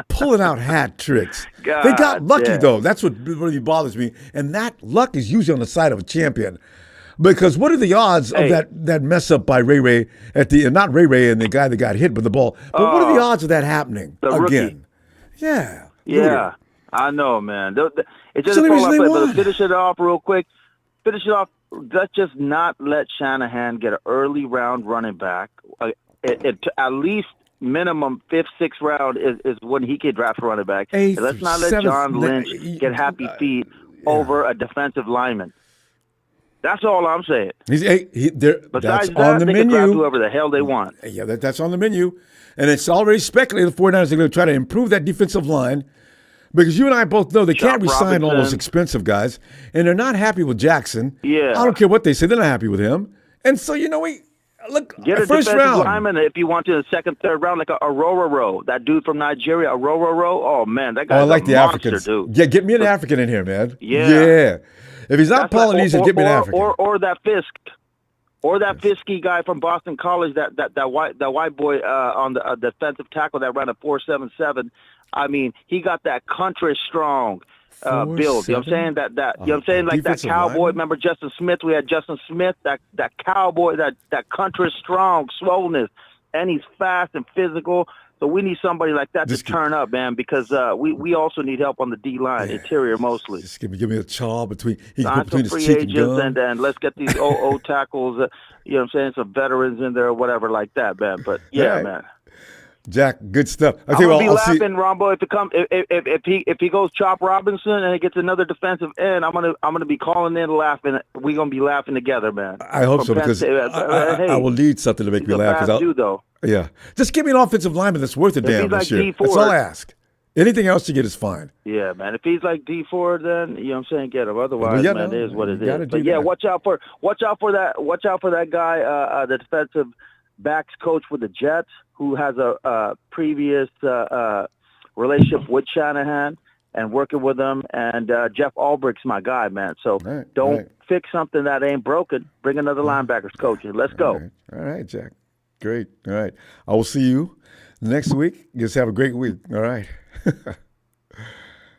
Pulling out hat tricks. They got lucky, though. That's what really bothers me. And that luck is usually on the side of a champion. Because what are the odds of that mess up by Ray at the not Ray and the guy that got hit with the ball? But what are the odds of that happening again? Rookie. Yeah. Yeah, I know, man. It just but finish it off real quick. Finish it off. Let's just not let Shanahan get an early round running back. At least minimum 5th, 6th round is when he can draft a running back. And let's not let John Lynch get happy feet over a defensive lineman. That's all I'm saying. Besides that, they can draft whoever the hell they want. Yeah, that's on the menu. And it's already speculated the 49ers are going to try to improve that defensive line because you and I both know they can't re-sign all those expensive guys, and they're not happy with Jackson. Yeah. I don't care what they say. They're not happy with him. And so, you know, get a first defensive round. lineman if you want to in the second, third round, like a Aurora, that dude from Nigeria, Aurora. Oh, man, that guy's I like a the monster, Africans. dude. Yeah, get me an African in here, man. Yeah. If he's not Polynesian, get me an African. Or that Fisk. Or that Fisky guy from Boston College, that white boy on the defensive tackle that ran a 4.77. I mean, he got that country strong. build. You know what I'm saying? That you know what I'm saying? Like that cowboy. Lineman? Remember Justin Smith? We had Justin Smith. That cowboy. That country strong, swollenness, and he's fast and physical. So we need somebody like that to turn up, man, because we also need help on the D line, interior mostly. Just give me a chaw between his free cheek and then let's get these old tackles. You know what I'm saying? Some veterans in there or whatever like that, man. But man. Jack, good stuff. I'm gonna be laughing, Ronbo, if he goes Chop Robinson and he gets another defensive end. I'm gonna be calling in laughing. We're gonna be laughing together, man. I hope so because I will need something to make me laugh. Yeah, just give me an offensive lineman that's worth a damn this year. That's all I ask. Anything else you get is fine. Yeah, man. If he's like D4, then you know what I'm saying, get him. Otherwise, man, it is what it is. But yeah, watch out for that. Watch out for that guy, the defensive backs coach with the Jets, who has a previous relationship with Shanahan and working with them. And Jeff Albrecht's my guy, man. So don't fix something that ain't broken. Bring another linebackers coach in. Let's go. All right, Jack. Great. All right. I will see you next week. Just have a great week. All right.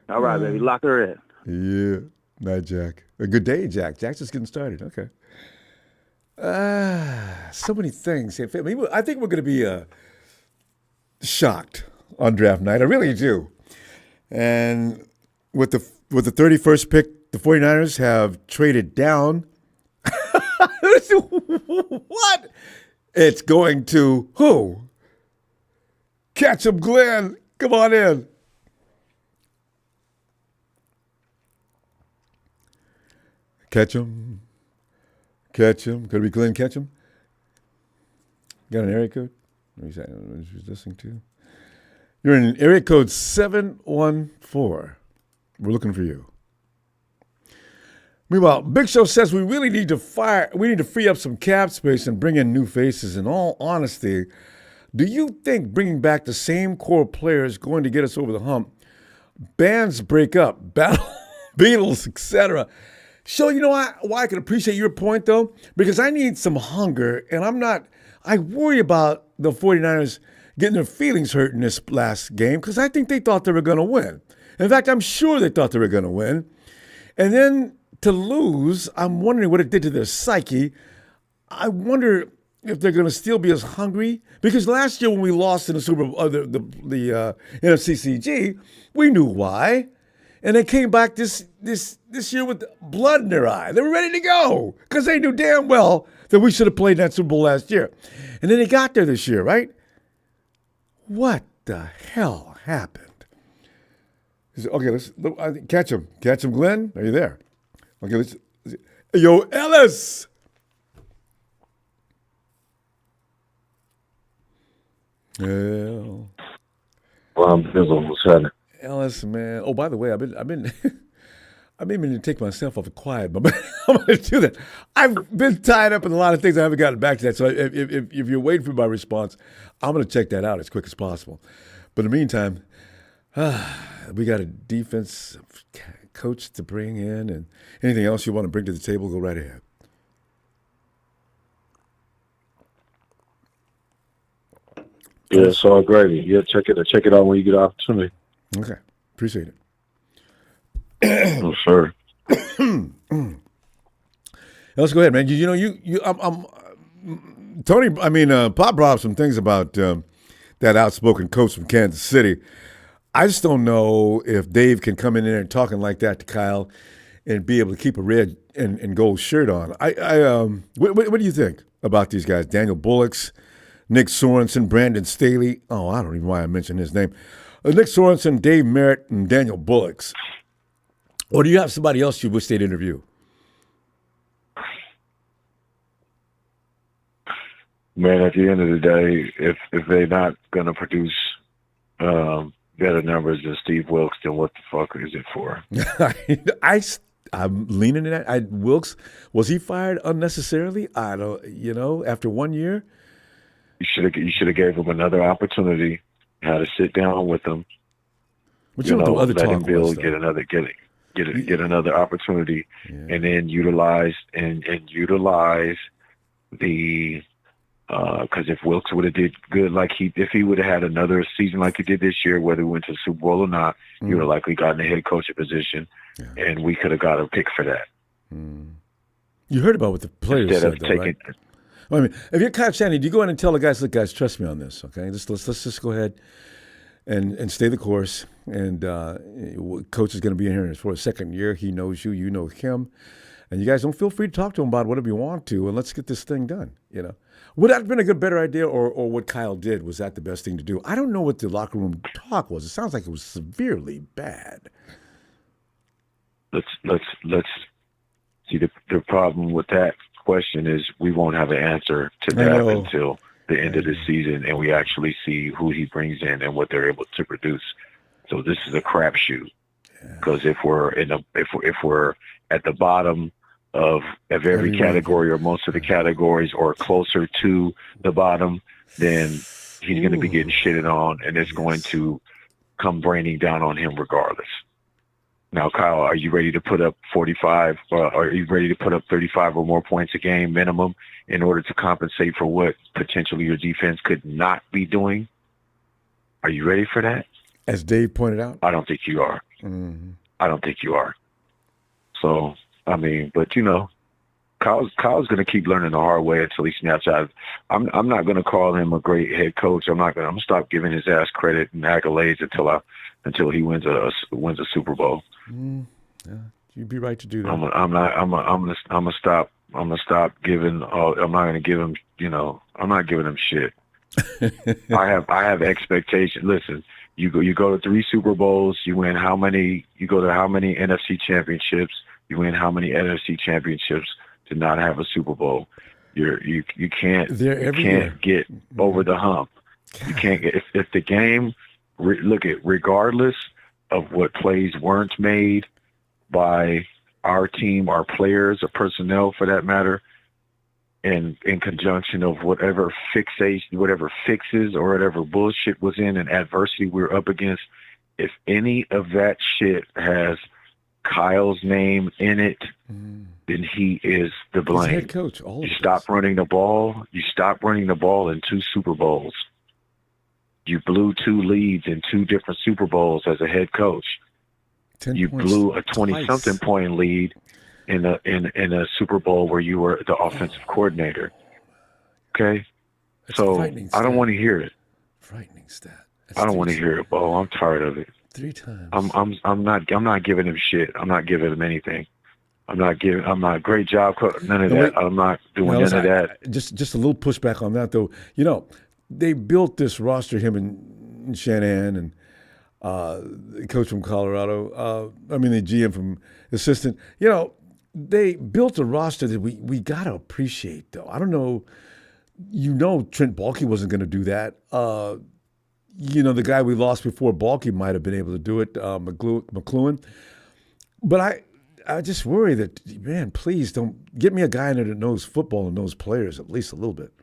All right, baby. Lock her in. Yeah. Night, Jack. A good day, Jack. Jack's just getting started. Okay. So many things. I think we're going to be shocked on draft night. I really do. And with the 31st pick, the 49ers have traded down. What? It's going to who? Ketchum Glenn. Come on in. Ketchum. Could it be Glenn Ketchum? Got an area code? What is that? What she's listening to? You're in area code 714. We're looking for you. Meanwhile, Big Show says we really need to free up some cap space and bring in new faces. In all honesty, do you think bringing back the same core players is going to get us over the hump? Bands break up, battle, Beatles, etc. So you know why I can appreciate your point, though? Because I need some hunger, and I worry about the 49ers getting their feelings hurt in this last game because I think they thought they were going to win. In fact, I'm sure they thought they were going to win. And then to lose, I'm wondering what it did to their psyche. I wonder if they're going to still be as hungry. Because last year when we lost in the Super Bowl, the NFCCG, we knew why. And they came back this year with blood in their eye. They were ready to go because they knew damn well that we should have played that Super Bowl last year. And then they got there this year, right? What the hell happened? Okay, let's catch him. Catch him, Glenn. Are you there? Okay, let's. Yo, Ellis. Well, I'm fizzled. What's happening? Ellis, man. Oh, by the way, I've been meaning to take myself off the quiet, but I'm going to do that. I've been tied up in a lot of things. I haven't gotten back to that. So if you're waiting for my response, I'm going to check that out as quick as possible. But in the meantime, we got a defense coach to bring in, and anything else you want to bring to the table, go right ahead. Yeah, it's all gravy. Yeah, check it out when you get an opportunity. Okay, appreciate it. Oh, sure. Let's go ahead, man. Tony. I mean, Pop brought up some things about that outspoken coach from Kansas City. I just don't know if Dave can come in there and talking like that to Kyle and be able to keep a red and gold shirt on. What do you think about these guys? Daniel Bullocks, Nick Sorensen, Brandon Staley. Oh, I don't even know why I mentioned his name. Nick Sorensen, Dave Merritt, and Daniel Bullocks. Or do you have somebody else you wish they'd interview? Man, at the end of the day, if they're not going to produce better numbers than Steve Wilkes, then what the fuck is it for? I'm leaning in that. Wilkes, was he fired unnecessarily? I don't, after 1 year? You should have gave him another opportunity. Had to sit down with him. But you know what the other let talk him build, was, get another opportunity, and then utilize the Because if Wilkes would have did good, if he would have had another season like he did this year, whether we went to the Super Bowl or not, he would have likely gotten a head coaching position, and we could have got a pick for that. You heard about what the players Instead said, of though, taking, right? Well, I mean, if you're Kyle Shanahan, do you go in and tell the guys, look, guys, trust me on this, okay? Let's just go ahead and stay the course. And coach is going to be in here for a second year. He knows you, you know him, and you guys don't feel free to talk to him about whatever you want to, and let's get this thing done. You know, would that have been a better idea, or what Kyle did, was that the best thing to do? I don't know what the locker room talk was. It sounds like it was severely bad. Let's see the problem with that question is we won't have an answer to that until the end of the season, and we actually see who he brings in and what they're able to produce. So this is a crapshoot, because if we're at the bottom of every category or most of the categories, or closer to the bottom, then he's going to be getting shitted on, and it's going to come raining down on him regardless. Now, Kyle, are you ready to put up 45? Or are you ready to put up 35 or more points a game minimum in order to compensate for what potentially your defense could not be doing? Are you ready for that? As Dave pointed out? I don't think you are. Mm-hmm. I don't think you are. So, I mean, but you know, Kyle's going to keep learning the hard way until he snaps out. I'm not going to call him a great head coach. I'm going to stop giving his ass credit and accolades until he wins a Super Bowl. Yeah, you'd be right to do that. I'm gonna stop giving. I'm not gonna give him. You know, I'm not giving him shit. I have expectations. Listen, you go to 3 Super Bowls. You win how many? You go to how many NFC championships? You win how many NFC championships to not have a Super Bowl? You can't get over the hump. You can't get if the game. Regardless of what plays weren't made by our team, our players, or personnel for that matter, and in conjunction of whatever fixes or whatever bullshit was in and adversity we were up against, if any of that shit has Kyle's name in it, then he is the blame. He's head coach. You stop running the ball. You stop running the ball in 2 Super Bowls. You blew 2 leads in 2 different Super Bowls as a head coach. You blew a 20-something point lead in a Super Bowl where you were the offensive coordinator. Okay, so I don't want to hear it. Frightening stat. I don't want to hear it, Bo. I'm tired of it. 3 times. I'm not giving him shit. I'm not giving him anything. I'm not great job. None of that. I'm not doing none of that. Just a little pushback on that, though. You know, they built this roster, him and Shanahan and the coach from Colorado. The GM from assistant. You know, they built a roster that we got to appreciate, though. I don't know. You know, Trent Baalke wasn't going to do that. You know, the guy we lost before Baalke might have been able to do it, McLuhan. But I just worry that, man, please don't get me a guy in there that knows football and knows players at least a little bit.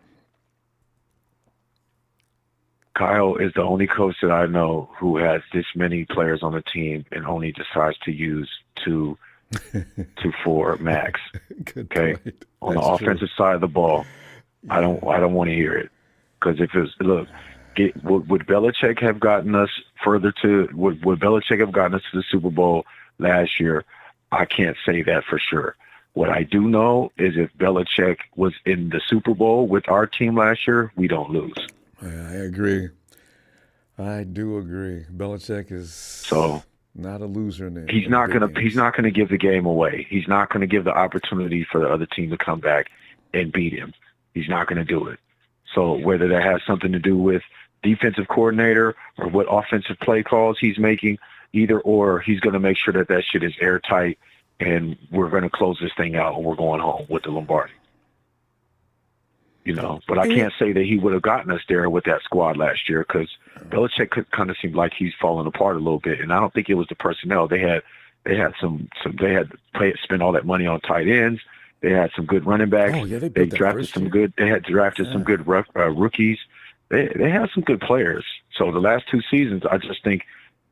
Kyle is the only coach that I know who has this many players on the team and only decides to use 2 to 4 max. Okay, on the offensive side of the ball, I don't want to hear it, because if it's would Belichick have gotten us further to would Belichick have gotten us to the Super Bowl last year? I can't say that for sure. What I do know is if Belichick was in the Super Bowl with our team last year, we don't lose. I agree. I do agree. Belichick is not a loser in there. He's not gonna give the game away. He's not gonna give the opportunity for the other team to come back and beat him. He's not gonna do it. So whether that has something to do with defensive coordinator or what offensive play calls he's making, either or, he's gonna make sure that shit is airtight, and we're gonna close this thing out and we're going home with the Lombardi. You know, but I can't say that he would have gotten us there with that squad last year, because Belichick kind of seemed like he's falling apart a little bit, and I don't think it was the personnel. They had spent all that money on tight ends. They had some good running backs. Oh, yeah, they drafted some good. They had drafted some good rookies. They had some good players. So the last 2 seasons, I just think,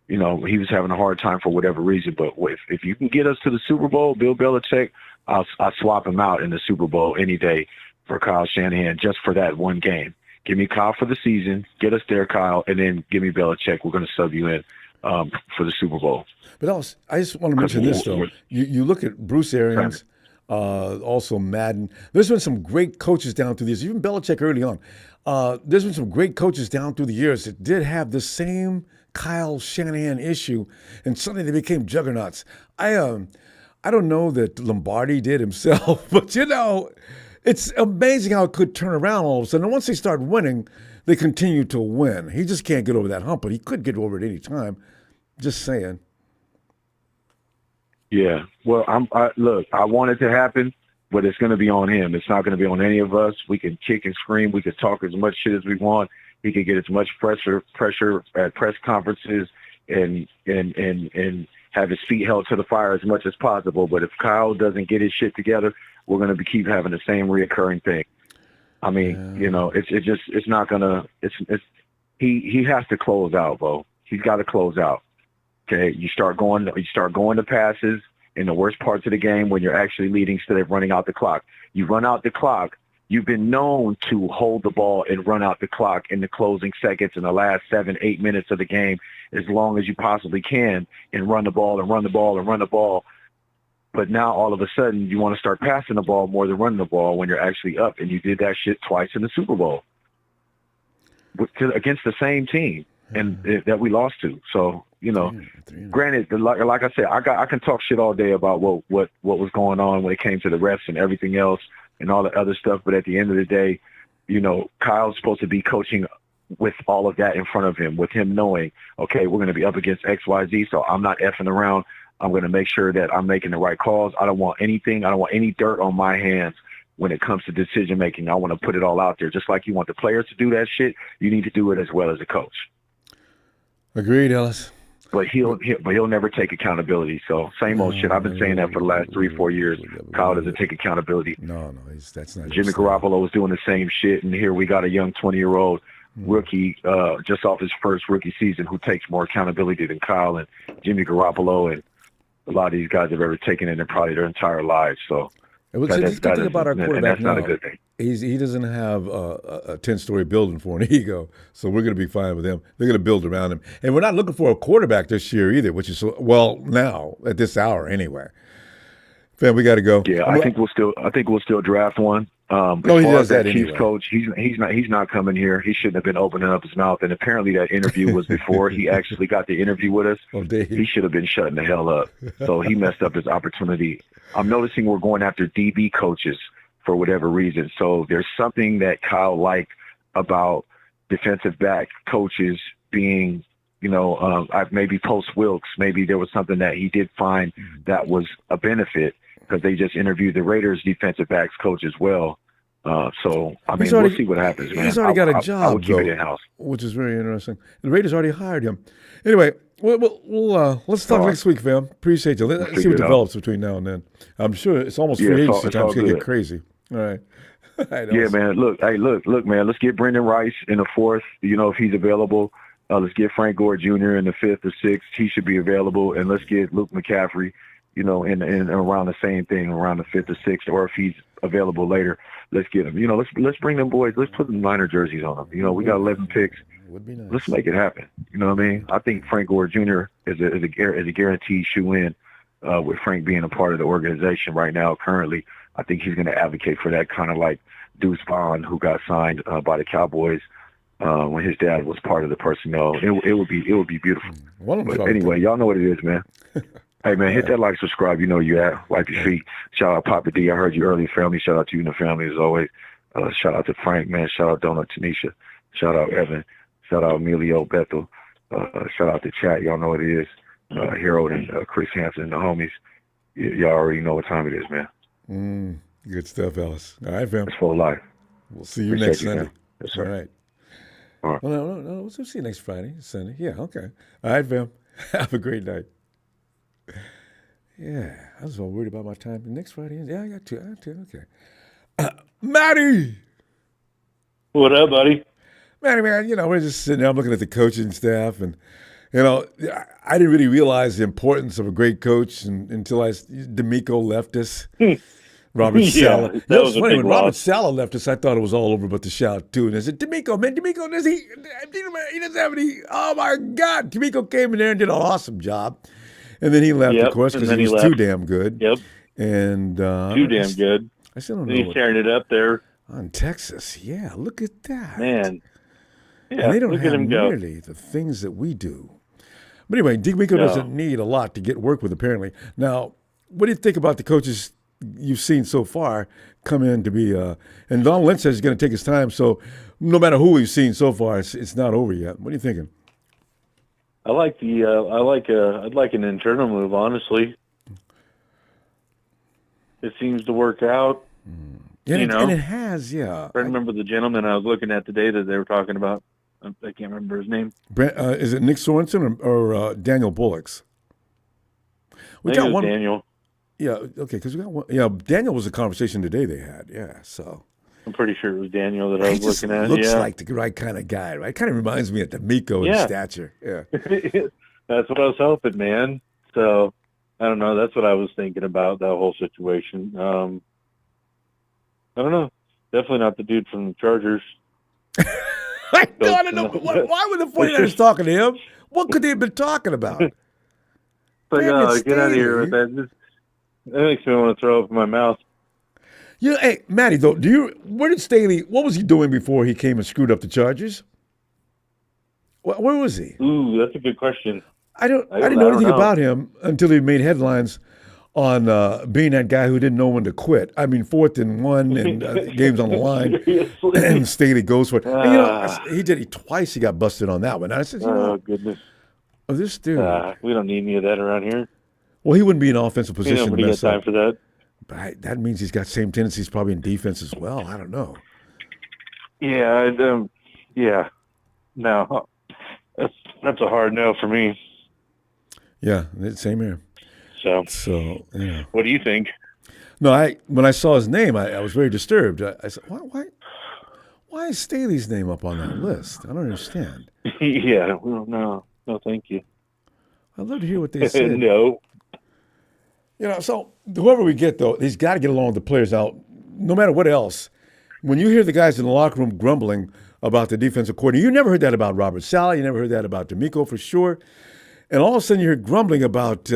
you know, he was having a hard time for whatever reason. But if you can get us to the Super Bowl, Bill Belichick, I'll swap him out in the Super Bowl any day for Kyle Shanahan just for that one game. Give me Kyle for the season, get us there, Kyle, and then give me Belichick. We're going to sub you in for the Super Bowl. But I just want to mention this, though. You look at Bruce Arians, also Madden. There's been some great coaches down through the years, even Belichick early on. There's been some great coaches down through the years that did have the same Kyle Shanahan issue, and suddenly they became juggernauts. I don't know that Lombardi did himself, but it's amazing how it could turn around all of a sudden. And once they start winning, they continue to win. He just can't get over that hump, but he could get over it any time. Just saying. Yeah. Well, look, I want it to happen, but it's going to be on him. It's not going to be on any of us. We can kick and scream. We can talk as much shit as we want. He can get as much pressure at press conferences and have his feet held to the fire as much as possible. But if Kyle doesn't get his shit together, we're going to keep having the same reoccurring thing. I mean, it's not going to. He has to close out, Bo. He's got to close out. Okay, you start going to passes in the worst parts of the game when you're actually leading instead of running out the clock. You run out the clock. You've been known to hold the ball and run out the clock in the closing seconds in the last 7-8 minutes of the game as long as you possibly can and run the ball and run the ball and run the ball. But now all of a sudden you want to start passing the ball more than running the ball when you're actually up, and you did that shit twice in the Super Bowl against the same team and that we lost to. So, granted, like I said, I can talk shit all day about what was going on when it came to the refs and everything else and all the other stuff. But at the end of the day, Kyle's supposed to be coaching with all of that in front of him, with him knowing, okay, we're going to be up against X, Y, Z. So I'm not effing around. I'm going to make sure that I'm making the right calls. I don't want anything. I don't want any dirt on my hands when it comes to decision making. I want to put it all out there. Just like you want the players to do that shit, you need to do it as well as a coach. Agreed, Ellis. But he'll never take accountability. So same old shit. I've been saying that for the last 3-4 years. Kyle doesn't take accountability. No, that's not. Jimmy Garoppolo was doing the same shit, and here we got a young 20-year-old rookie just off his first rookie season who takes more accountability than Kyle and Jimmy Garoppolo and a lot of these guys have ever taken in probably their entire lives. So that's good thing about our quarterback now. Not a good thing. He doesn't have a 10-story building for an ego, so we're going to be fine with him. They're going to build around him, and we're not looking for a quarterback this year either, which is now at this hour anyway. Fam, we got to go. Yeah, I think we'll still draft one. He does that Chiefs anyway. Coach, he's not coming here. He shouldn't have been opening up his mouth. And apparently that interview was before he actually got the interview with us. Oh, he should have been shutting the hell up. So he messed up his opportunity. I'm noticing we're going after DB coaches for whatever reason. So there's something that Kyle liked about defensive back coaches being, maybe post Wilkes. Maybe there was something that he did find that was a benefit because they just interviewed the Raiders defensive backs coach as well. So, we'll see what happens, man. He's already got a job, I would keep it in-house. Which is very interesting. The Raiders already hired him. Anyway, let's talk next week, fam. Appreciate you. Let's see what develops between now and then. I'm sure it's almost free agency time. It's going to get crazy. All right. Yeah, man. Look, man. Let's get Brendan Rice in the 4th, if he's available. Let's get Frank Gore Jr. in the 5th or 6th. He should be available. And let's get Luke McCaffrey, in around the same thing, around the 5th or 6th, or if he's available later, let's get him. Let's bring them boys. Let's put the Niner jerseys on them. We got 11 picks. Would be nice. Let's make it happen. You know what I mean? I think Frank Gore Jr. is a guaranteed shoe-in with Frank being a part of the organization right now currently. I think he's going to advocate for that, kind of like Deuce Vaughn, who got signed by the Cowboys when his dad was part of the personnel. It would be beautiful. But anyway, y'all know what it is, man. Hey, man, hit that like, subscribe. You know you at. Wipe your feet. Shout out Papa D. I heard you early, family. Shout out to you and the family as always. Shout out to Frank, man. Shout out Donut Tanisha. Shout out Evan. Shout out Emilio Bethel. Shout out to chat. Y'all know what it is. Harold and Chris Hansen and the homies. Y'all already know what time it is, man. Good stuff, Ellis. All right, fam. It's full life. We'll see you next Sunday. Yes, sir. All right. All right. No, we'll see you next Friday, Sunday. Yeah, okay. All right, fam. Have a great night. Yeah, I was all worried about my time. Next Friday, yeah, I got two. Okay. Matty! What up, buddy? Matty, man, we're just sitting there. I'm looking at the coaching staff, and, I didn't really realize the importance of a great coach until D'Amico left us. Robert Yeah, Saleh. that That was was a funny. big When Robert loss. Saleh left us, I thought it was all over but the shout, too. And I said, D'Amico, man, D'Amico, he doesn't have any. Oh, my God. D'Amico came in there and did an awesome job. And then he left, of Yep, course, and because then he he was too left. damn good. Yep, And too damn good. I still don't And know he's tearing it up there. on Texas. Yeah, look at that. Man. Yeah, And they don't look have at him go. nearly the things that we do. But anyway, D'Amico No. doesn't need a lot to get work with, apparently. Now, what do you think about the coaches you've seen so far come in to be? And Don Lynch says he's going to take his time. So no matter who we've seen so far, it's not over yet. What are you thinking? I'd like an internal move, honestly. It seems to work out. And it has, yeah. I remember the gentleman I was looking at today that they were talking about. I can't remember his name. Is it Nick Sorensen or Daniel Bullocks? We I think got it was one. Daniel. Yeah, okay, because we got one. Yeah, Daniel was a conversation today they had. Yeah, so. I'm pretty sure it was Daniel that I He was just looking at. looks Yeah. like the right kind of guy, right? Kind of reminds me of D'Amico in Yeah. stature. Yeah. That's what I was hoping, man. So, I don't know. That's what I was thinking about, that whole situation. I don't know. Definitely not the dude from the Chargers. I don't know. Why were the 49ers talking to him? What could they have been talking about? Like, Damn it, get out of here with Staley. that. That makes me want to throw up in my mouth. You know, hey, Matty, though, where did Staley, what was he doing before he came and screwed up the Chargers? Where was he? Ooh, that's a good question. I didn't know anything about him until he made headlines on being that guy who didn't know when to quit. I mean, 4th and 1 and games on the line, and Staley goes for it. And, he did it twice. He got busted on that one. And I said, Oh, goodness. This dude. We don't need any of that around here. Well, he wouldn't be in offensive position. Nobody got time for that. But that means he's got same tendencies probably in defense as well. I don't know. Yeah, yeah. No, that's a hard no for me. Yeah, same here. So yeah. What do you think? No, when I saw his name, I was very disturbed. I said, why is Staley's name up on that list? I don't understand. Yeah, well, no, thank you. I'd love to hear what they said. No. So whoever we get, though, he's got to get along with the players. Now, no matter what else, when you hear the guys in the locker room grumbling about the defensive coordinator, you never heard that about Robert Saleh. You never heard that about D'Amico for sure. And all of a sudden you hear grumbling about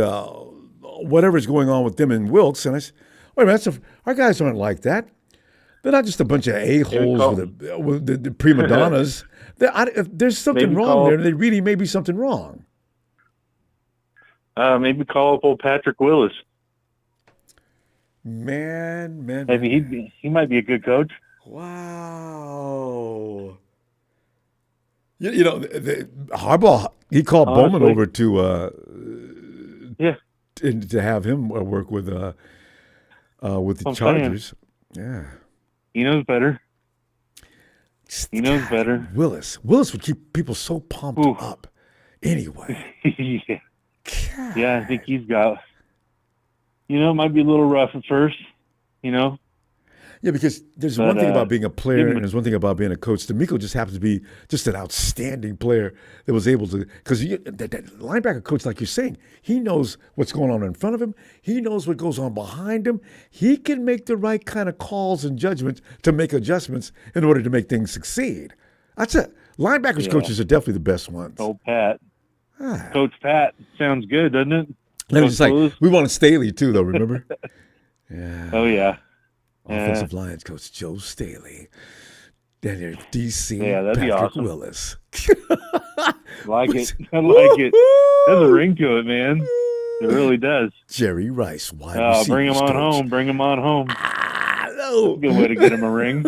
whatever's going on with them and Wilkes. And I said, wait a minute, our guys aren't like that. They're not just a bunch of a-holes with the prima donnas. If there's something wrong there, there really may be something wrong. Maybe call up old Patrick Willis. Man. Maybe he might be a good coach. Wow. Harbaugh, he called Bowman over to have him work with the Chargers. Yeah. He knows better. Willis would keep people so pumped up. Anyway. Yeah. Yeah, I think he's got. It might be a little rough at first. Yeah, because there's one thing about being a player and there's one thing about being a coach. D'Amico just happens to be just an outstanding player that was able to, because that linebacker coach, like you're saying, he knows what's going on in front of him. He knows what goes on behind him. He can make the right kind of calls and judgments to make adjustments in order to make things succeed. That's it. Linebackers coaches are definitely the best ones. Old Pat. Coach Pat. Sounds good, doesn't it? Let me just like, we wanted Staley too, though, remember? Yeah. Oh, yeah. Offensive lines coach Joe Staley. Then there's DC that'd be Patrick awesome. Willis. Like it. I like it. There's a ring to it, man. It really does. Jerry Rice, wide receivers bring him on coach. home. Bring him on home. No. Good way to get him a ring.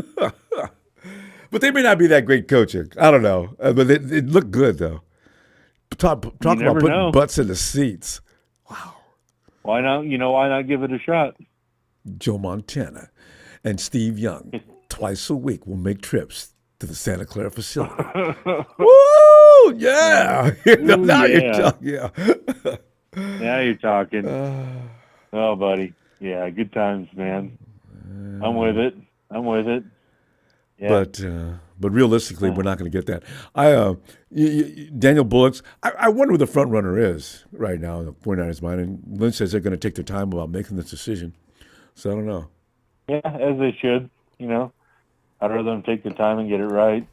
But they may not be that great coaching. I don't know. But it looked good, though. Talk about putting butts in the seats. Wow. Why not? Why not give it a shot? Joe Montana and Steve Young, twice a week, will make trips to the Santa Clara facility. Woo! Yeah. Now you're talking. Yeah. Now you're talking. Oh, buddy. Yeah, good times, man. I'm with it. Yeah. But realistically, we're not going to get that. Daniel Bullocks, I wonder who the front runner is right now in the 49ers' mind. And Lynch says they're going to take their time about making this decision. So I don't know. Yeah, as they should. I'd rather them take the time and get it right.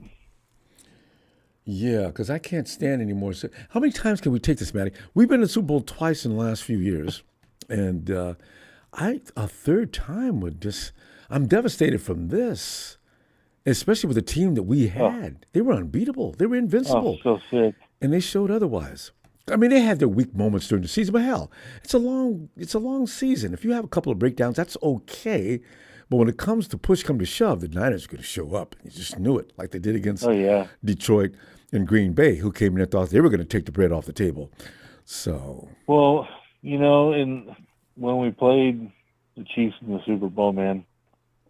Yeah, because I can't stand anymore. So how many times can we take this, Matty? We've been to the Super Bowl twice in the last few years, and a third time would just. I'm devastated from this, especially with the team that we had. They were unbeatable. They were invincible, So sick. and they showed otherwise. I mean, they had their weak moments during the season, but hell, it's a long season. If you have a couple of breakdowns, that's okay. But when it comes to push come to shove, the Niners are going to show up. You just knew it, like they did against Detroit and Green Bay, who came in and thought they were going to take the bread off the table. So, well, and when we played the Chiefs in the Super Bowl, man,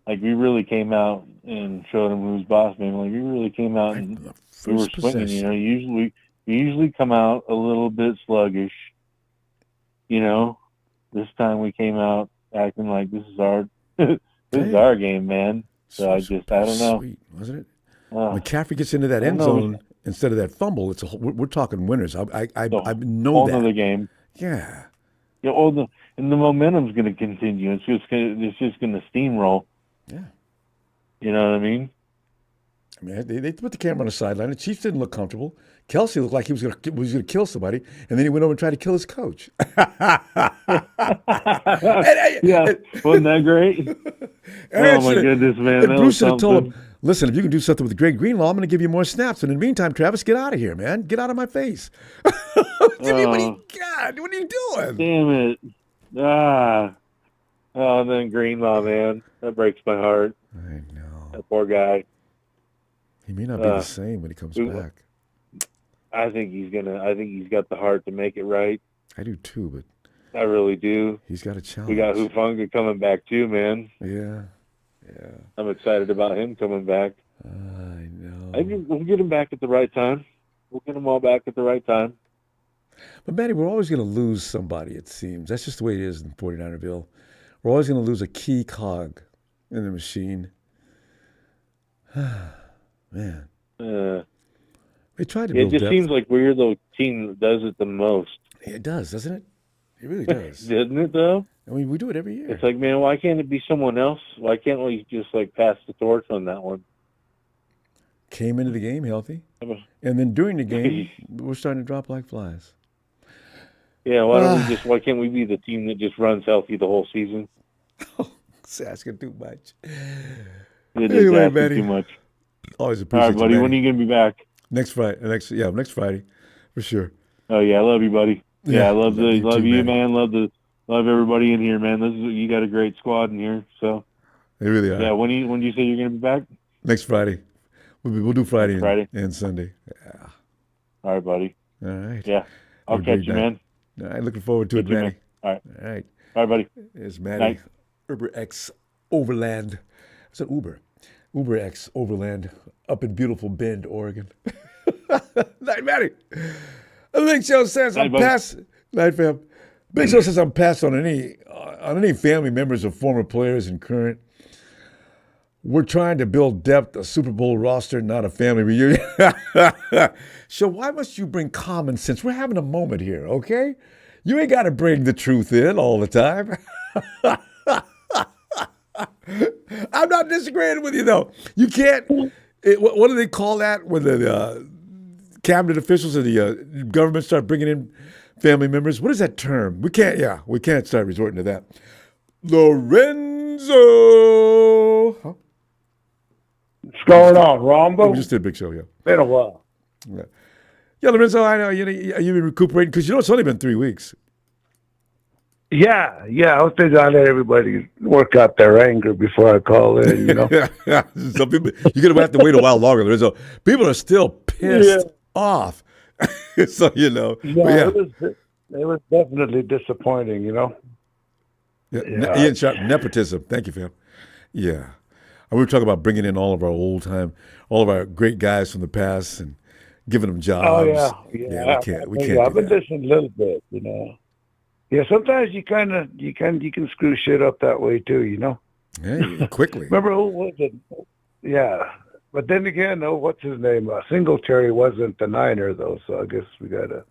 like we really came out and showed them who's boss, man. Like we really came out and we were swinging. We usually come out a little bit sluggish. This time we came out acting like this is our this is our game, man. So I don't know. Sweet, wasn't it? McCaffrey gets into that end zone instead of that fumble. We're talking winners. I know whole that. Another game. Yeah. Yeah. And the momentum's going to continue. It's just going to steamroll. Yeah. You know what I mean? I mean, they put the camera on the sideline. The Chiefs didn't look comfortable. Kelsey looked like he was going to kill somebody, and then he went over and tried to kill his coach. Yeah, wasn't that great? Oh my goodness, man! And Bruce should have told him, "Listen, if you can do something with Greg Greenlaw, I'm going to give you more snaps. And in the meantime, Travis, get out of here, man. Get out of my face. Give me what you got. What are you doing? Damn it! And then Greenlaw, man, that breaks my heart. I know. That poor guy. He may not be the same when he comes back. I think he's got the heart to make it right. I do too, but I really do. He's got a challenge. We got Hufanga coming back too, man. Yeah. I'm excited about him coming back. I know. I think we'll get him back at the right time. We'll get them all back at the right time. But Manny, we're always going to lose somebody, it seems. That's just the way it is in 49erville. We're always going to lose a key cog in the machine. Man. They tried to build It just depth. seems like we're the team that does it the most. It does, doesn't it? It really does. Doesn't it, though? I mean, we do it every year. It's like, man, why can't it be someone else? Why can't we just, pass the torch on that one? Came into the game healthy. And then during the game, we're starting to drop like flies. Yeah, why can't we be the team that just runs healthy the whole season? It's asking too much. It is asking too much. Always appreciate All right, buddy. You, when are you going to be back? Next Friday. Next Friday, for sure. Oh yeah, I love you, buddy. Yeah, I love you, man. Love everybody in here, man. You got a great squad in here. So they really are. Yeah. When do you say you're going to be back? Next Friday. We'll do Friday and Sunday. Yeah. All right, buddy. All right. Yeah. I'll catch you, man. All right. Looking forward to it, Matty. All right. All right. All right, buddy. It's Matty. Uber X Overland. I said Uber. Uber X Overland up in beautiful Bend, Oregon. Night, Matty. Big Show says I'm past. Night, fam. Big Show says I'm past on any family members of former players and current. We're trying to build depth, a Super Bowl roster, not a family reunion. So why must you bring common sense? We're having a moment here, okay? You ain't got to bring the truth in all the time. I'm not disagreeing with you, though. You can't. What do they call that when the cabinet officials of the government start bringing in family members? What is that term? We can't start resorting to that. Lorenzo. Huh? What's going on, Ronbo? We just did a big show, yeah. Been a while. Yeah, Lorenzo, I know you've been recuperating because it's only been 3 weeks. Yeah. I was thinking I'd let everybody work out their anger before I call in, Some people, you're going to have to wait a while longer, Lorenzo. People are still pissed off. So, Yeah, it was definitely disappointing, Ian Sharp, nepotism. Thank you, fam. Yeah. And we were talking about bringing in all of our great guys from the past and giving them jobs. Oh, yeah. We can't. I've been listening a little bit, Yeah, sometimes you can screw shit up that way too, Yeah, quickly. Remember who was it? Yeah, but then again, what's his name? Singletary wasn't the Niner though, so I guess we gotta.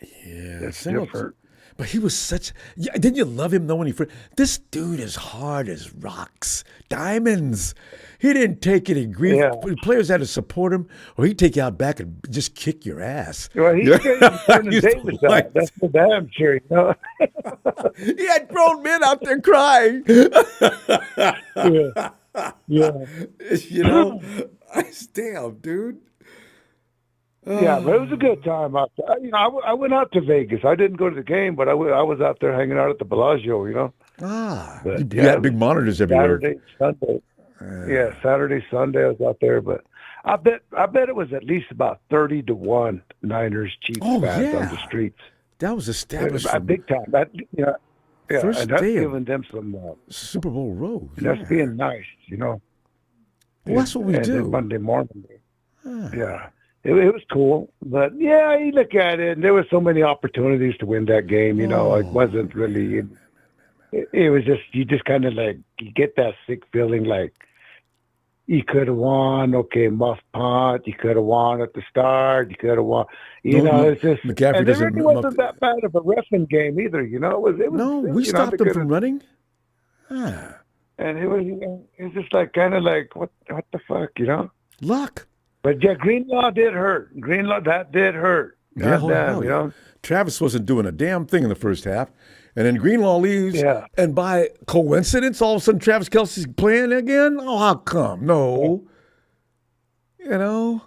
Yeah, it's different. But he was such. Yeah, didn't you love him though when he first? This dude is hard as rocks, diamonds. He didn't take any grief. Yeah. Players had to support him, or he'd take you out back and just kick your ass. Well, he Yeah. turned Used to Davis like- out. That's for damn sure. You know? He had grown men out there crying. Yeah. Yeah. You know, damn, dude. Yeah, but it was a good time out there. You know, I went out to Vegas. I didn't go to the game, but I was out there hanging out at the Bellagio, you know. But, You had big monitors everywhere. Saturday, Sunday. Yeah, Saturday, Sunday I was out there, but I bet it was at least about 30-1 Niners Chiefs fans on the streets. That was It established was from big time. That, you know, yeah, First and that's day of giving them some Super Bowl road. and that's being nice, you know. Well, that's what we and do. then Monday morning. Yeah. It was cool, but yeah, you look at it, and there were so many opportunities to win that game. You know, it wasn't really. It was just you just kind of like you get that sick feeling like you could have won. Okay, muff punt. You could have won at the start. You could have won. You know, it's just McCaffrey and it doesn't really wasn't that bad of a reffing game either. You know, it was. No, we you know, stopped them from running. Ah, and it was just like kind of like what the fuck, you know. luck. But yeah, Greenlaw did hurt. That did hurt. Yeah, Goddamn, you know. Travis wasn't doing a damn thing in the first half. And then Greenlaw leaves. Yeah. And by coincidence, all of a sudden Travis Kelce's playing again? Oh, how come? No. You know?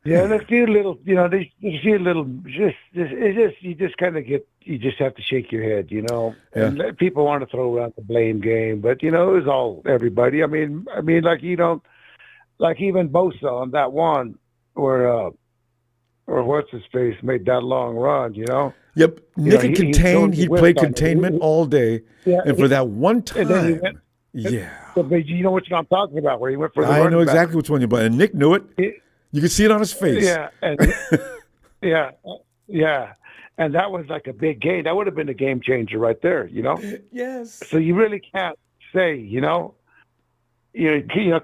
Yeah, and a few little, you know, there's a few little, you just kind of you just have to shake your head, you know. And people want to throw around the blame game, but, you know, it was all everybody. I mean, like, you don't, like even Bosa on that one or what's his face made that long run, you know. Yep. Nick know, contained. He played containment it. all day. Yeah, and for that one time. And then he went, yeah. But you know what I'm talking about, where he went for the I know running back. exactly which one you're about. And Nick knew it. You could see it on his face. Yeah. And, yeah. And that was like a big game. That would have been a game changer right there, you know. Yes. So you really can't say, you know,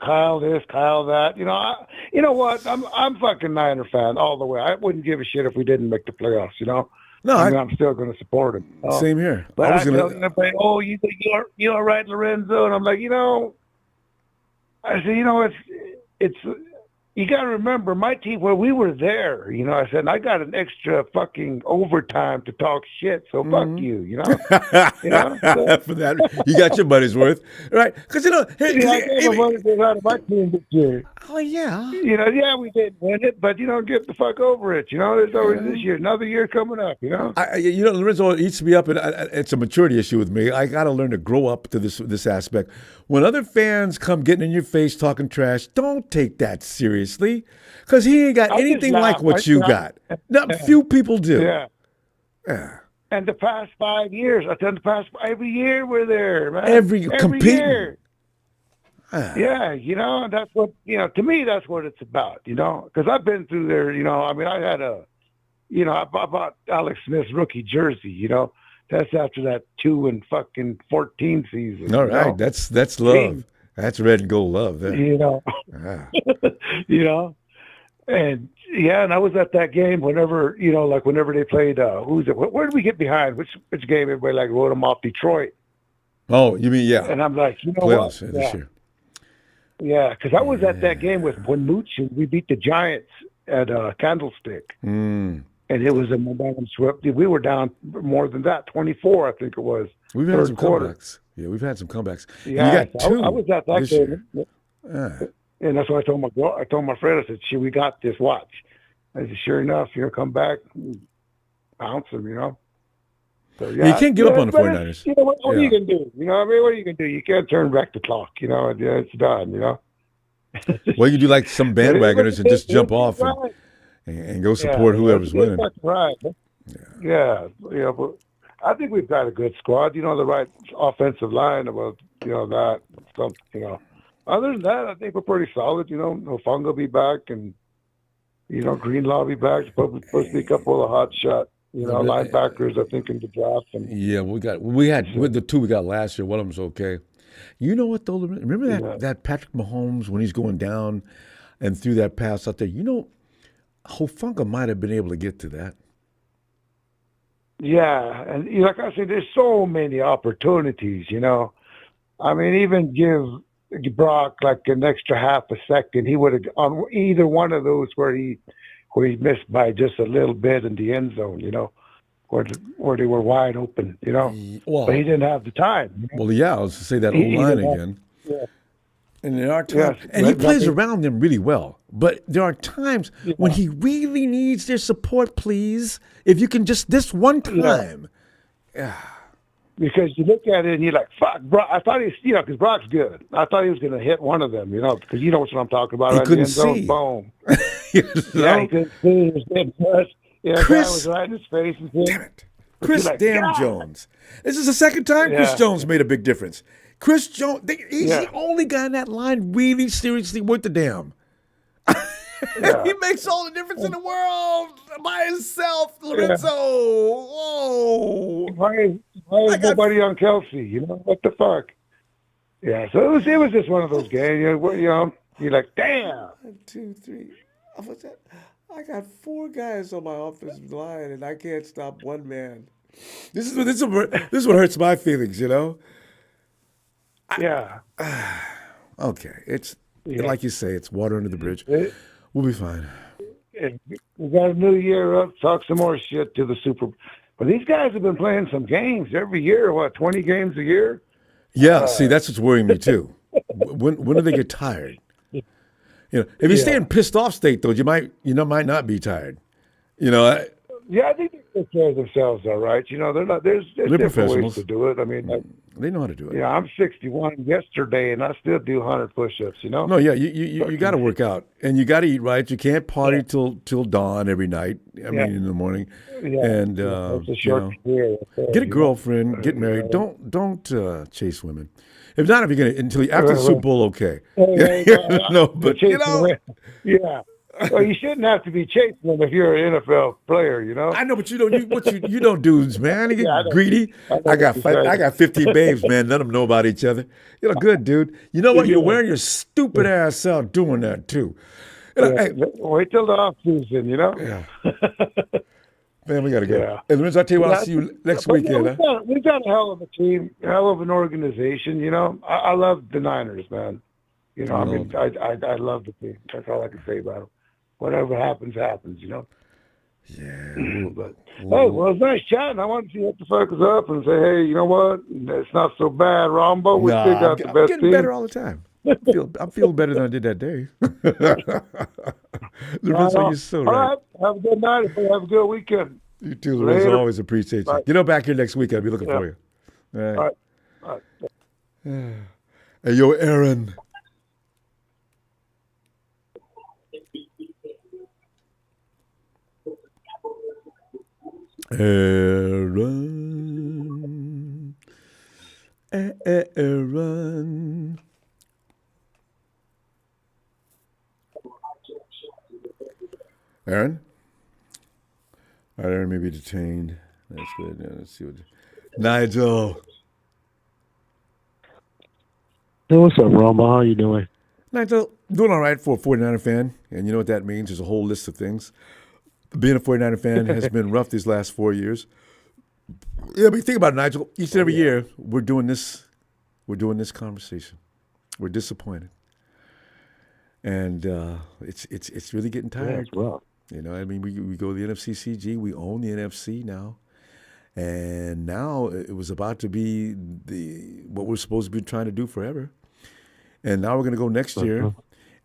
Kyle this, Kyle that. You know, you know what? I'm fucking Niner fan all the way. I wouldn't give a shit if we didn't make the playoffs. You know. No, I'm still going to support him. Same here. But I was tell everybody, oh, you're right, Lorenzo, and I'm like, you know, I said, you know, it's. You got to remember, my team, where we were there, you know, I said, I got an extra fucking overtime to talk shit, so fuck you, you know? You know? So, for that, you got your money's worth, right? Because, you know, I gave my money out of my team this year. Oh, yeah. You know, yeah, we didn't win it, but, you know, get the fuck over it. You know, there's always this year, another year coming up, you know? You know, Lorenzo eats me up, and it's a maturity issue with me. I got to learn to grow up to this aspect. When other fans come getting in your face talking trash, don't take that seriously, because he ain't got anything like what you got. Not few people do. Yeah. And the past 5 years, I tell you, every year we're there, man. Every competing. year. Yeah, you know, that's what, you know, to me, that's what it's about, you know, because I've been through there, you know, I mean, I had I bought Alex Smith's rookie jersey, you know, that's after that 2-14 season. All right, that's love. That's red and gold love. There. You know, you know, and yeah, and I was at that game whenever, you know, like whenever they played, where did we get behind? Which game everybody like wrote them off Detroit? Oh, you mean, yeah. And I'm like, you know playoffs what? this year. Yeah, because I was at that game with when Mooch and we beat the Giants at Candlestick. And it was a momentum swept. We were down more than that, 24, I think it was. We've had some comebacks. Yeah, we've had some comebacks. Yeah, you got two. I was at that game. And that's what I told my girl. I told my friend, I said, "We got this. Watch." I said, "Sure enough, you know, come back, bounce them, you know." So, yeah, you can't give up on the 49ers. You know, what are you going to do? You know, I mean, what are you going to do? You can't turn back the clock. You know, it's done, you know. Well, you do like some bandwagoners and just jump off and go support whoever's winning. That's right. Yeah. But I think we've got a good squad. You know, the right offensive line about, you know, that. Some, you know, other than that, I think we're pretty solid. You know, Ofunga will be back, and you know, Greenlaw will be back. Supposed to be a couple of hot shot, you know, linebackers. I think in the draft. And yeah, we had with the two we got last year. One of them's okay. You know what though? Remember that Patrick Mahomes when he's going down and threw that pass out there. You know, Ofunga might have been able to get to that. Yeah, and like I said, there's so many opportunities. I mean, even give Brock like an extra half a second, he would have on either one of those where he missed by just a little bit in the end zone. Where they were wide open. Well, but he didn't have the time. Well, yeah, I was to say that He O-line didn't have- again. yeah. And there are times, Yes, and he but plays he- around them really well. But there are times when he really needs their support. Please, if you can just this one time. Because you look at it and you're like, fuck, Brock. I thought because Brock's good. I thought he was going to hit one of them, because you know what I'm talking about. He right? couldn't The end zone, see. Boom. You Yeah, know? he couldn't see. He was dead fresh. Yeah, the guy Chris- was right in his face. And shit. Damn it, But Chris you're like, damn God. Jones. This is the second time Chris Yeah. Jones made a big difference. Chris Jones, he's Yeah. the only guy in that line really seriously worth the damn. Yeah. He makes all the difference in the world by himself, Lorenzo. Whoa. Why is I got- nobody on Kelsey? What the fuck? Yeah, so it was just one of those games. You're like, damn. 1, 2, 3. What's that? I got 4 guys on my offensive line, and I can't stop one man. This is what hurts my feelings, Yeah. Okay, it's Yeah. like you say, it's water under the bridge. It- We'll be fine. We got a new year up. Talk some more shit to the Super. But these guys have been playing some games every year. 20 games a year? Yeah, see, that's what's worrying me too. When do they get tired? If you stay in pissed off state though, you might not be tired. Yeah, I think they take care of themselves all right. They're not. There's different professionals. ways to do it. I mean, They know how to do it. I'm 61 yesterday, and I still do 100 push-ups. No, yeah, you got to work out and you got to eat right. You can't party till dawn every night. I mean, in the morning. Yeah. And It's a short career. get a girlfriend, get married. Don't chase women. If not, if you're gonna until after the Super Bowl, okay. No, but Yeah. Well, you shouldn't have to be chasing them if you're an NFL player. I know, but you don't dudes, man. You get I know. greedy. I got 15 babes, man. None of them know about each other. Good, dude. You know what? You're wearing your stupid ass out doing that too. Hey, Wait till the off season. yeah. Man, we gotta go. Yeah. And Lorenzo, I'll tell you what, I'll see you next But, weekend. Huh? we've got a hell of a team, a hell of an organization. I love the Niners, man. I mean, I love the team. That's all I can say about them. Whatever happens, happens. Yeah. But hey, well, it's nice chatting. I wanted to hit the fuckers up and say, hey, you know what? It's not so bad, Ronbo. We still got the I'm best getting team. better all the time. I'm feeling better than I did that day. Lorenzo, you're so All right. right. Have a good night. Have a good weekend. You too, Lorenzo. Later. Always appreciate you. Bye. Back here next week. I'll be looking for you. All right. All right. Hey, yo, Aaron. Aaron. Aaron. Aaron? All right, Aaron may be detained. That's good. Yeah, let's see what. Nigel. Hey, what's up, Ronbo? How you doing? Nigel, doing all right for a 49er fan. And you know what that means? There's a whole list of things. Being a 49er fan has been rough these last 4 years. Yeah, but think about it, Nigel. Each and every year, we're doing this conversation. We're disappointed. And it's really getting Yeah, tired. it's rough. I mean, we go to the NFC CG. We own the NFC now. And now it was about to be what we're supposed to be trying to do forever. And now we're going to go next year.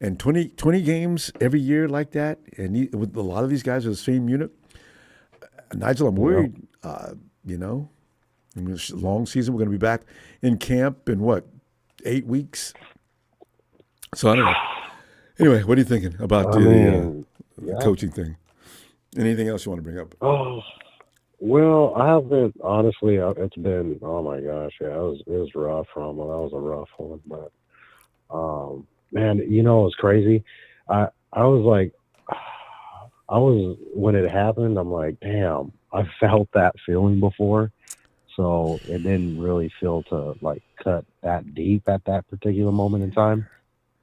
And 20 games every year like that. And with a lot of these guys are the same unit. Nigel, I'm worried, I mean, it's a long season. We're going to be back in camp in 8 weeks? So I don't know. Anyway, what are you thinking about the coaching thing? Anything else you want to bring up? Oh, well, I haven't, honestly, it's been, oh my gosh, yeah, it was rough, Ronbo. That was a rough one. But, man, it was crazy. I was like, when it happened, I'm like, damn, I felt that feeling before. So it didn't really feel to cut that deep at that particular moment in time.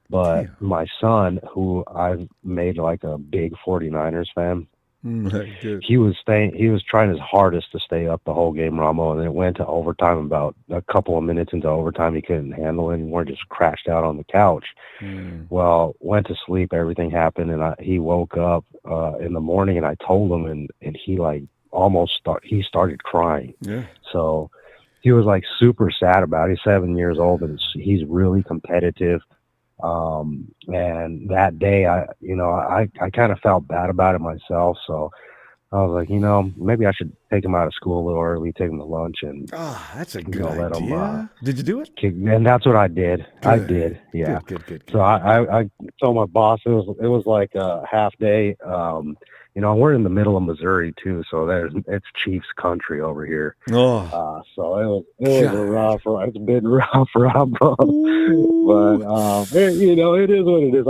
But my son, who I've made a big 49ers fan, Good. He was trying his hardest to stay up the whole game, Ronbo, and then it went to overtime. About a couple of minutes into overtime, he couldn't handle it anymore, just crashed out on the couch. Well, went to sleep, everything happened, and he woke up in the morning, and I told him, and he like he started crying. Yeah. So he was like super sad about it. He's 7 years old, and he's really competitive. And that day I kind of felt bad about it myself. So I was like, maybe I should take him out of school a little early, take him to lunch, and that's a good let him. Did you do it? And that's what I did. Good. I did. Yeah. Good. So I told my boss it was like a half day. We're in the middle of Missouri too, so it's Chiefs country over here. Oh, so it was a rough. It's been rough, Ronbo. But it is what it is.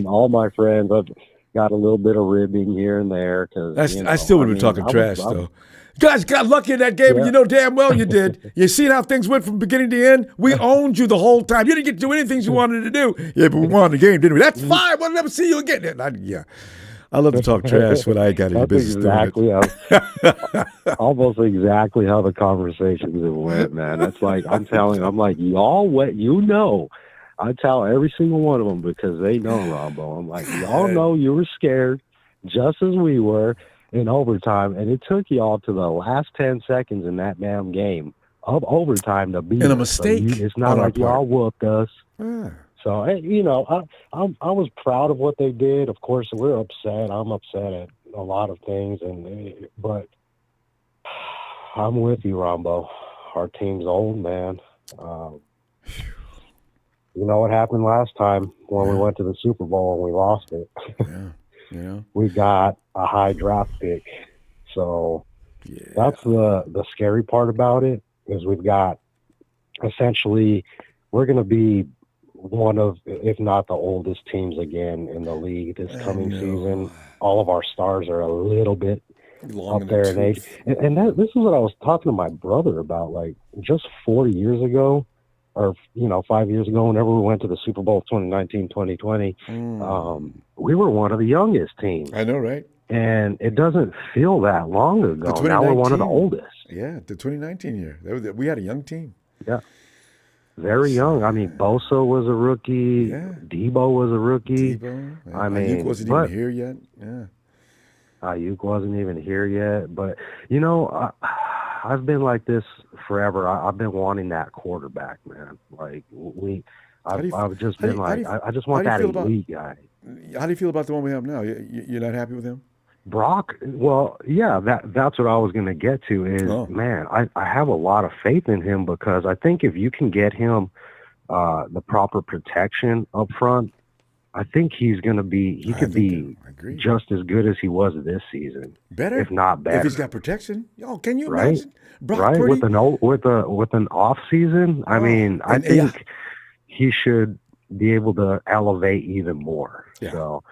All my friends. I've got a little bit of ribbing here and there because I still would have been talking trash though. Guys got lucky in that game, and you know damn well you did. You seen how things went from beginning to end? We owned you the whole time. You didn't get to do anything you wanted to do. Yeah, but we won the game, didn't we? That's fine. We'll never see you again. I love to talk trash when I got in your business. Almost exactly how the conversations went, man. That's like I'm like, y'all I tell every single one of them because they know, Ronbo. I'm like, y'all know you were scared just as we were in overtime, and it took y'all to the last 10 seconds in that damn game of overtime to beat us. And a mistake. So it's not like y'all whooped us. Yeah. So, I was proud of what they did. Of course, we're upset. I'm upset at a lot of things, but I'm with you, Ronbo. Our team's old, man. You know what happened last time when we went to the Super Bowl and we lost it? Yeah. We got a high draft pick. So that's the scary part about it is we've got essentially we're going to be one of, if not the oldest teams again in the league this coming season. All of our stars are a little bit up there in age. And this is what I was talking to my brother about, like just 4 years ago, or 5 years ago, whenever we went to the Super Bowl 2019, 2020, we were one of the youngest teams. I know, right? And it doesn't feel that long ago. Now we're one of the oldest. Yeah, the 2019 year. We had a young team. Yeah. Very young. I mean, Bosa was a rookie. Yeah. Debo was a rookie. Ayuk wasn't even here yet. Yeah. Ayuk wasn't even here yet. But, I've been like this forever. I've been wanting that quarterback, man. Like, I've just been like, I just want that elite guy. How do you feel about the one we have now? You're not happy with him? Brock, well, yeah, that's what I was going to get to is, man, I have a lot of faith in him because I think if you can get him the proper protection up front, I think he's going to be, he could be just as good as he was this season. Better? If not better. If he's got protection? Can you right? imagine? Brock Purdy? With an off season, I mean, I think he should be able to elevate even more. Yeah. So,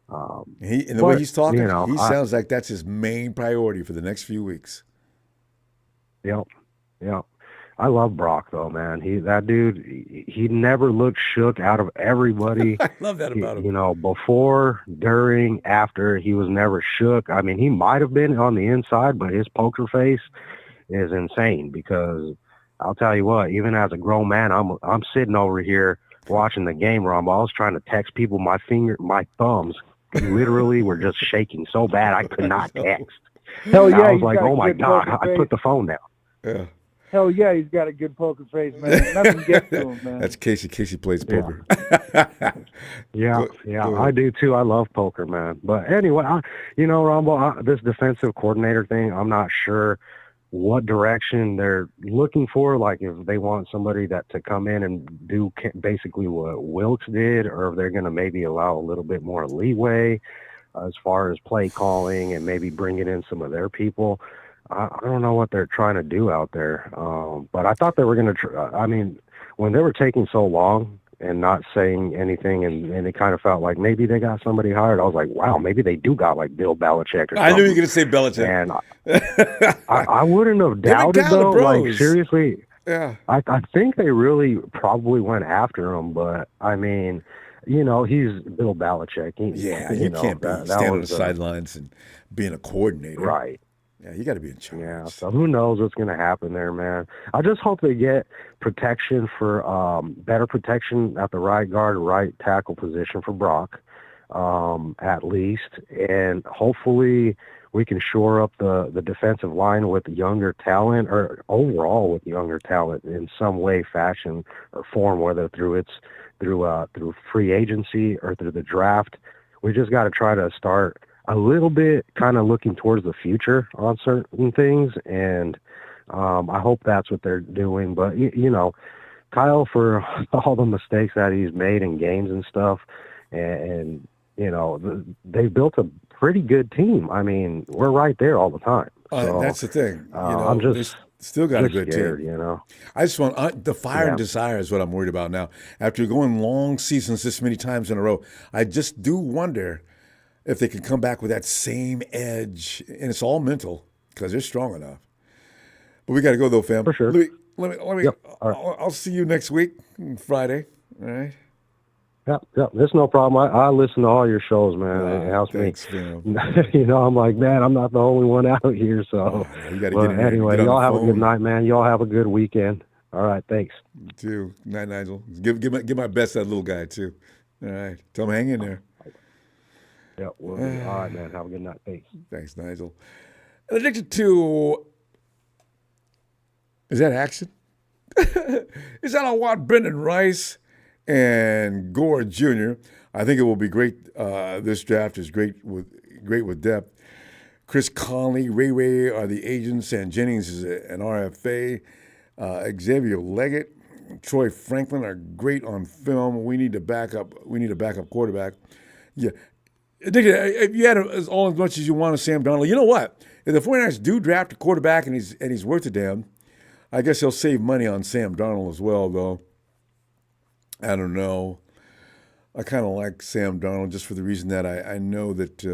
the way he's talking, he sounds like that's his main priority for the next few weeks. Yeah. I love Brock though, man. That dude, he never looked shook out of everybody. I love that about him. Before, during, after, he was never shook. I mean, he might have been on the inside, but his poker face is insane because I'll tell you what, even as a grown man, I'm sitting over here watching the game, Ronbo. I was trying to text people. My thumbs literally were just shaking so bad I could not text. Hell yeah! I was like, oh my God, I put the phone down. Yeah. Hell yeah, he's got a good poker face, man. Nothing gets to him, man. That's Casey. Casey plays poker. Yeah, I do too. I love poker, man. But anyway, Ronbo, this defensive coordinator thing, I'm not sure what direction they're looking for. Like if they want somebody to come in and do basically what Wilkes did, or if they're going to maybe allow a little bit more leeway as far as play calling and maybe bringing in some of their people. I don't know what they're trying to do out there. But I thought they were going to when they were taking so long and not saying anything and it kind of felt like maybe they got somebody hired, I was like, wow, maybe they do got like Bill Belichick or something. I knew you were going to say Belichick. And I wouldn't have doubted though. Like seriously, yeah. I think they really probably went after him, but I mean, you know, he's Bill Belichick. Yeah, you can't be standing on the sidelines and being a coordinator. Right. Yeah, you got to be in charge. Yeah, so who knows what's going to happen there, man. I just hope they get protection for better protection at the right guard, right tackle position for Brock, at least. And hopefully we can shore up the defensive line with younger talent, or overall with younger talent in some way, fashion, or form, whether through free agency or through the draft. We just got to try to start a little bit kind of looking towards the future on certain things. And I hope that's what they're doing. But, you know, Kyle, for all the mistakes that he's made in games and stuff, and you know, they built a pretty good team. I mean, we're right there all the time. So, that's the thing. You know, I'm just still got a good scared, team. You know, I just want the fire and desire is what I'm worried about now. After going long seasons this many times in a row, I just do wonder if they can come back with that same edge, and it's all mental because they're strong enough. But we got to go though, fam. For sure. Let me. Yep. All right. I'll see you next week, Friday. All right. Yeah, there's no problem. I listen to all your shows, man. It helps me. You know, I'm like, man, I'm not the only one out here. So, you got to get in anyway, y'all have a good night, man. Y'all have a good weekend. All right, thanks. You too. Night, Nigel. Give my best to that little guy too. All right, tell him hang in there. Yeah, well, all right, man. Have a good night. Thanks. Thanks, Nigel. Addicted to, is that action? Is that on what Brendan Rice and Gore Jr.? I think it will be great. This draft is great with depth. Chris Conley, Ray are the agents, and Jennings is an RFA. Xavier Leggett, Troy Franklin are great on film. We need a backup quarterback. Yeah. If you had all as much as you want of Sam Darnold, you know what? If the 49ers do draft a quarterback and he's worth a damn, I guess they'll save money on Sam Darnold as well, though. I don't know. I kind of like Sam Darnold just for the reason that I know that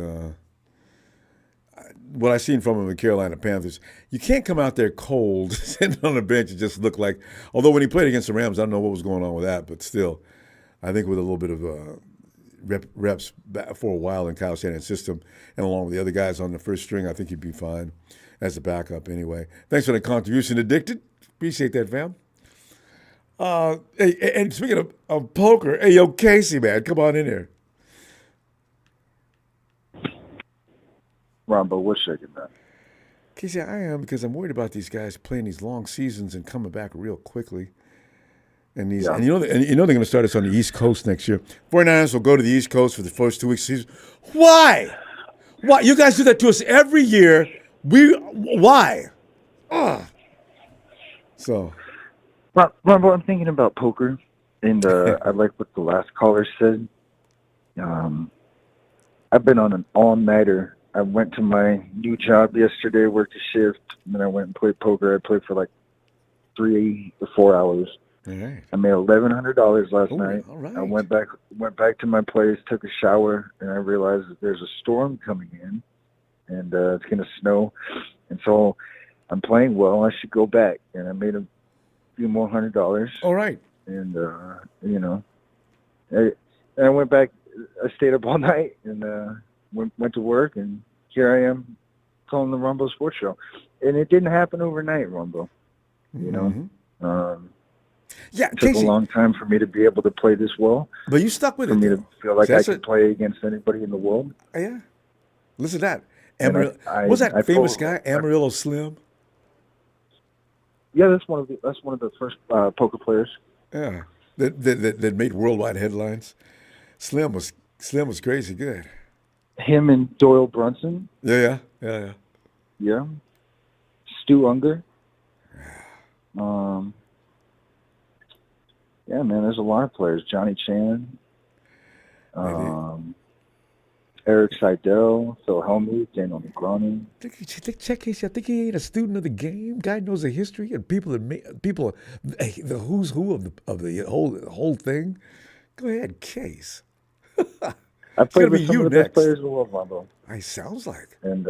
what I've seen from him in the Carolina Panthers, you can't come out there cold, sitting on the bench and just look like, although when he played against the Rams, I don't know what was going on with that, but still, I think with a little bit of reps for a while in Kyle Shanahan's system, and along with the other guys on the first string, I think he'd be fine as a backup anyway. Thanks for the contribution, Addicted. Appreciate that, fam. Hey, and speaking of poker, hey, yo, Casey, man, come on in here. Ronbo, what's shaking that? Casey, I am, because I'm worried about these guys playing these long seasons and coming back real quickly. And these, and you know they're going to start us on the East Coast next year. 49ers will go to the East Coast for the first 2 weeks of the season. Why? You guys do that to us every year. Why? So, Ronbo, I'm thinking about poker, and I like what the last caller said. I've been on an all-nighter. I went to my new job yesterday, worked a shift, and then I went and played poker. I played for like 3 to 4 hours. All right. I made $1,100 last night. All right. I went back to my place, took a shower, and I realized that there's a storm coming in, and it's going to snow. And so I'm playing well. I should go back, and I made a few more $100. All right. And you know, I went back. I stayed up all night and went to work, and here I am calling the Ronbo Sports Show. And it didn't happen overnight, Ronbo. You know. Yeah, it took a long time for me to be able to play this well. But you stuck with for it. For me though. to feel like I could play against anybody in the world. Yeah. Listen to that. What was that famous guy, Amarillo Slim? Yeah, that's one of the first poker players. Yeah, that made worldwide headlines. Slim was crazy good. Him and Doyle Brunson. Yeah. Yeah. Stu Unger. Yeah, man, there's a lot of players. Johnny Chan, Eric Seidel, Phil Hellmuth, Daniel Negreanu. Check Casey. I think he ain't a student of the game. Guy knows the history and people, the who's who of the whole thing. Go ahead, Case. I played with some of the best players in the world, Ronbo. It sounds like. And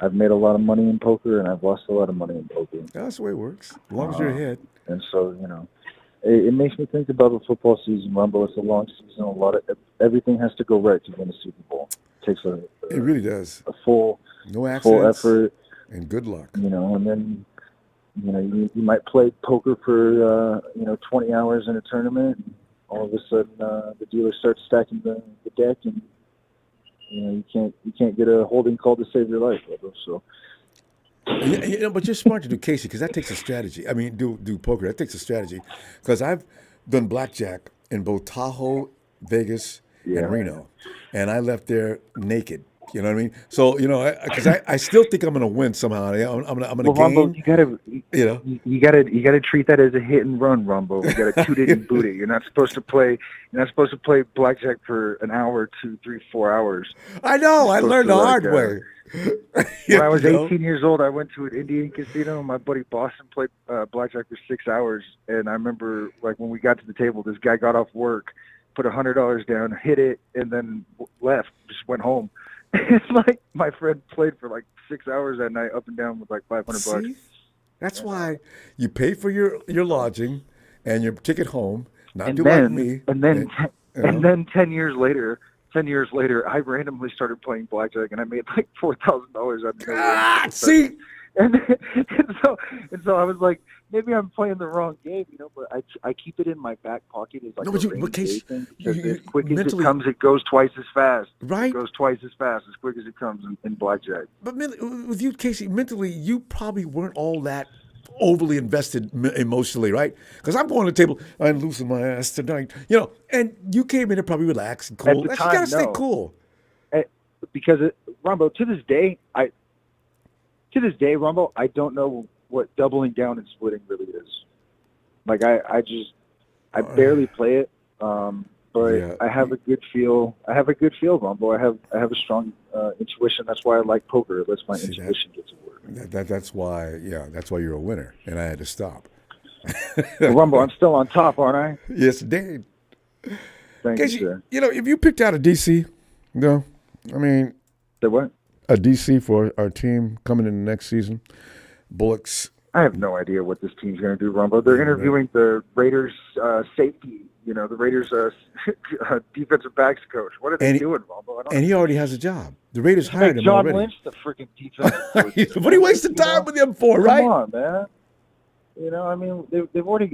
I've made a lot of money in poker, and I've lost a lot of money in poker. That's the way it works. As long as you're ahead. And so, you know, it makes me think about the football season, Ronbo. It's a long season. Everything has to go right to win a Super Bowl. It takes it really does. A full effort and good luck. And then you might play poker for 20 hours in a tournament, and all of a sudden the dealer starts stacking the deck, and you can't get a holding call to save your life. So. But you're smart to do Casey, because that takes a strategy. I mean, do poker. That takes a strategy, because I've done blackjack in both Tahoe, Vegas, and Reno, and I left there naked. You know what I mean? So because I still think I'm going to win somehow. I'm going to gain. Ronbo, you gotta treat that as a hit and run, Ronbo. You gotta toot it and boot it. You're not supposed to play blackjack for an hour, 2, 3, 4 hours. I know. I learned the hard way. When I was 18 years old, I went to an Indian casino, and my buddy Boston played blackjack for 6 hours. And I remember, when we got to the table, this guy got off work, put $100 down, hit it, and then left, just went home. It's like my friend played for 6 hours that night, up and down with $500. That's why you pay for your lodging and your ticket home. Like me. And then 10 years later, I randomly started playing blackjack, and I made $4,000 out of it. See. And so I was like, maybe I'm playing the wrong game, but I keep it in my back pocket as a rainy day thing, because as quick as it comes, it goes twice as fast. Right. It goes twice as fast, as quick as it comes in blackjack. But with you, Casey, mentally, you probably weren't all that overly invested emotionally, right? Because I'm going to the table, I'm losing my ass tonight, and you came in and probably relaxed and cool. You got to stay cool. Because, Ronbo, to this day, Ronbo, I don't know what doubling down and splitting really is. I barely play it, but I have a good feel. Ronbo. I have a strong intuition. That's why I like poker. It lets my intuition get to work. That's why you're a winner, and I had to stop. Well, Ronbo, I'm still on top, aren't I? Yes, indeed. Thank you, sir. If you picked out a DC, The what? A DC for our team coming in the next season, Bullocks. I have no idea what this team's going to do, Ronbo. They're interviewing the Raiders safety, the Raiders defensive backs coach. What are they doing, Ronbo? And he already has a job. The Raiders hired him John already. Lynch, the freaking defensive coach. What are you wasting time with him for, right? Come on, man. They've already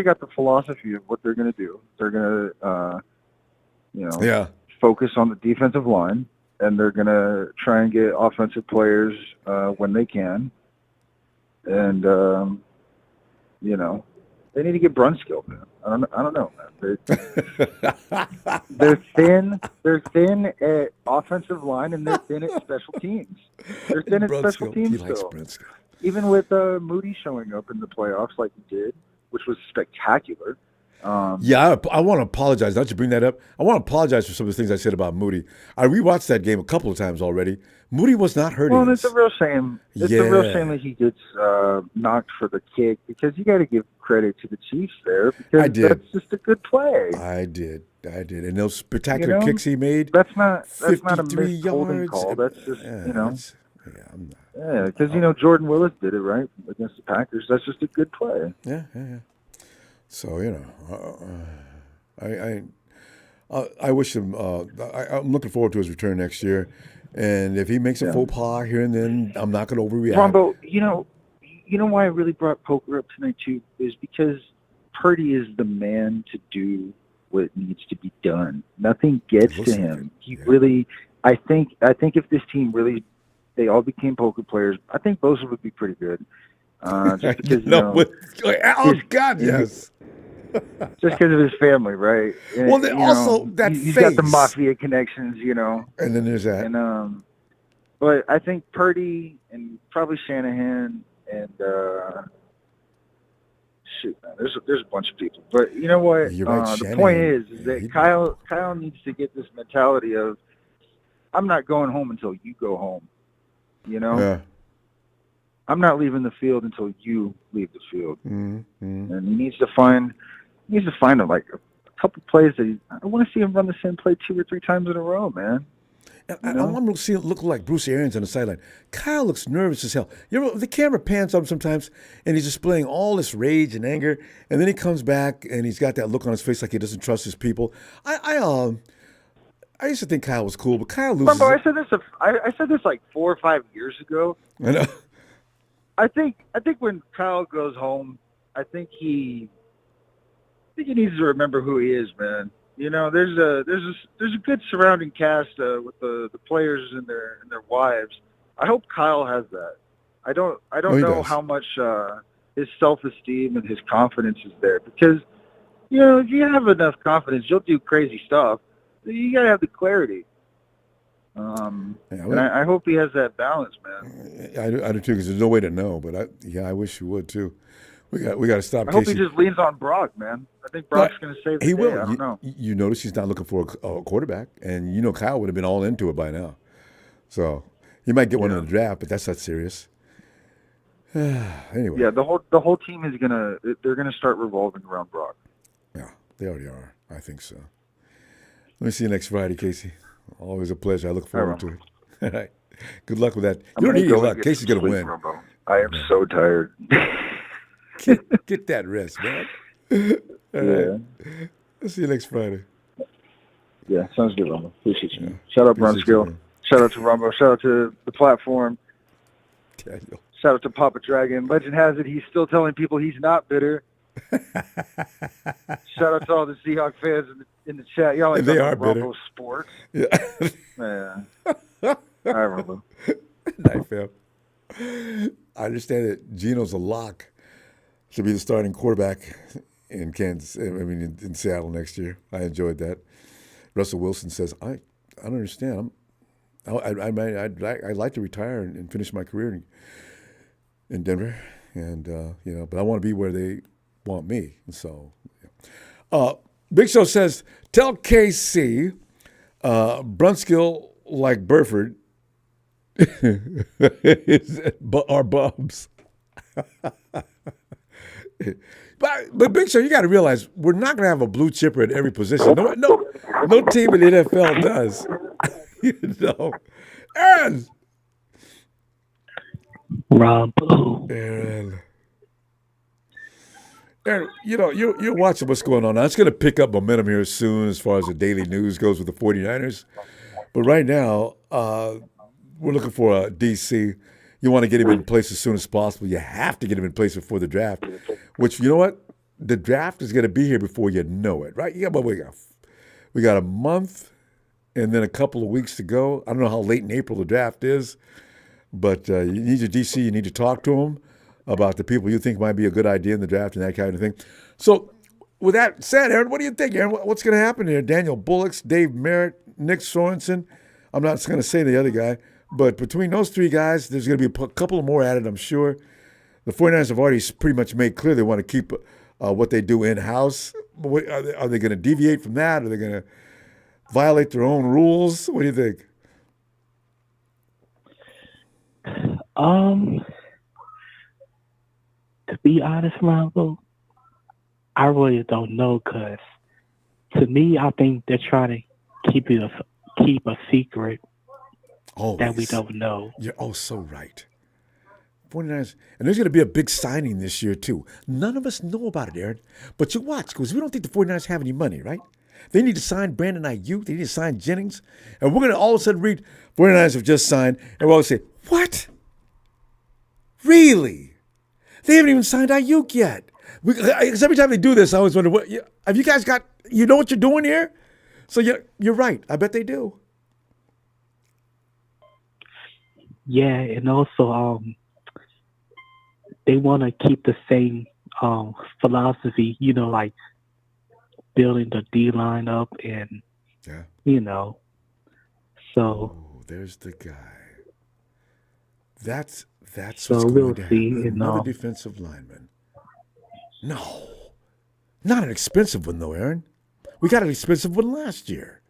got the philosophy of what they're going to do. They're going to, focus on the defensive line, and they're going to try and get offensive players when they can. And, they need to get Brunskill, man. I don't know, man. They're thin. They're thin at offensive line, and they're thin at special teams. They're thin at special teams still. Even with Moody showing up in the playoffs like he did, which was spectacular. I want to apologize. Now that you bring that up, I want to apologize for some of the things I said about Moody. I rewatched that game a couple of times already. Moody was not hurting. Well, it's a real shame. It's a real shame that he gets knocked for the kick, because you got to give credit to the Chiefs there, because that's just a good play. I did. And those spectacular kicks he made. That's not a missed holding call. That's just because Jordan Willis did it right against the Packers. That's just a good play. Yeah. So I wish him. I'm looking forward to his return next year, and if he makes a faux pas here and then, I'm not going to overreact. Ronbo, you know why I really brought poker up tonight too is because Purdy is the man to do what needs to be done. Nothing gets to him. He really. I think if this team really, they all became poker players, I think Bosa would be pretty good. Just because yes. Just because of his family, right? And, well, he's got the mafia connections, And then there's that. And but I think Purdy and probably Shanahan and man, there's a bunch of people. But you know what? You're right, the point is that Kyle needs to get this mentality of, I'm not going home until you go home. Yeah. I'm not leaving the field until you leave the field. Mm-hmm. And he needs to find a couple plays that I want to see him run the same play 2 or 3 times in a row, man. I want to see it look like Bruce Arians on the sideline. Kyle looks nervous as hell. The camera pans up sometimes, and he's displaying all this rage and anger, and then he comes back, and he's got that look on his face like he doesn't trust his people. I used to think Kyle was cool, but Kyle loses. Remember, I said this like 4 or 5 years ago. I know. I think when Kyle goes home, I think he needs to remember who he is, man. There's a good surrounding cast with the players and their wives. I hope Kyle has that. I don't know how much his self-esteem and his confidence is there, because if you have enough confidence, you'll do crazy stuff. You gotta have the clarity. And I hope he has that balance, man. I do too, because there's no way to know. But I wish you would too. We got to stop. I hope he just leans on Brock, man. I think Brock's going to save the day. He will. I don't know. You notice he's not looking for a quarterback, and Kyle would have been all into it by now. So he might get one in the draft, but that's not serious. Anyway. Yeah, the whole team is they're gonna start revolving around Brock. Yeah, they already are. I think so. Let me see you next Friday, Casey. Always a pleasure. I look forward to it. All right. Good luck with that. You don't need your luck. Casey's going to win. Ronbo. I am so tired. Get that rest, man. All right. I'll see you next Friday. Yeah, sounds good, Ronbo. Appreciate you. Man. Shout out Brunskill. Shout out to Ronbo. Shout out to the platform. Daniel. Shout out to Papa Dragon. Legend has it he's still telling people he's not bitter. Shout out to all the Seahawks fans in the chat. Y'all like they are bitter. Ronbo sports. Yeah. Yeah. All right, Ronbo. Night, fam. I understand that Geno's a lock to be the starting quarterback in in Seattle next year. I enjoyed that. Russell Wilson says, I don't understand. I'd like to retire and finish my career in Denver, and but I want to be where they want me. And so, Big Show says, tell KC, Brunskill like Burford are bums. But Big Show, you got to realize we're not going to have a blue chipper at every position. No team in the NFL does. Aaron. Ronbo. Aaron, you're watching what's going on now. It's going to pick up momentum here soon as far as the daily news goes with the 49ers. But right now, we're looking for a DC. You want to get him in place as soon as possible. You have to get him in place before the draft, which, you know what? The draft is going to be here before you know it, right? Yeah, but we got a month and then a couple of weeks to go. I don't know how late in April the draft is, but you need your DC. You need to talk to him about the people you think might be a good idea in the draft and that kind of thing. So with that said, Aaron, what do you think, Aaron? What's going to happen here? Daniel Bullocks, Dave Merritt, Nick Sorensen. I'm not going to say the other guy, but between those three guys, there's going to be a couple of more added, I'm sure. The 49ers have already pretty much made clear they want to keep what they do in-house. Are they going to deviate from that? Are they going to violate their own rules? What do you think? To be honest, Ronbo, I really don't know, because to me, I think they're trying to keep a secret that we don't know. You're so right. 49ers, and there's going to be a big signing this year, too. None of us know about it, Aaron, but you watch, because we don't think the 49ers have any money, right? They need to sign Brandon Ayuk. They need to sign Jennings. And we're going to all of a sudden read 49ers have just signed, and we'll all say, what? Really? They haven't even signed Ayuk yet. Because every time they do this, I always wonder, have you guys got, you know what you're doing here? So you're right. I bet they do. Yeah, and also they want to keep the same philosophy, like building the D line up and, so. Oh, there's the guy. That's so what's we'll going to see. happen. Another defensive lineman. No, not an expensive one though, Aaron. We got an expensive one last year.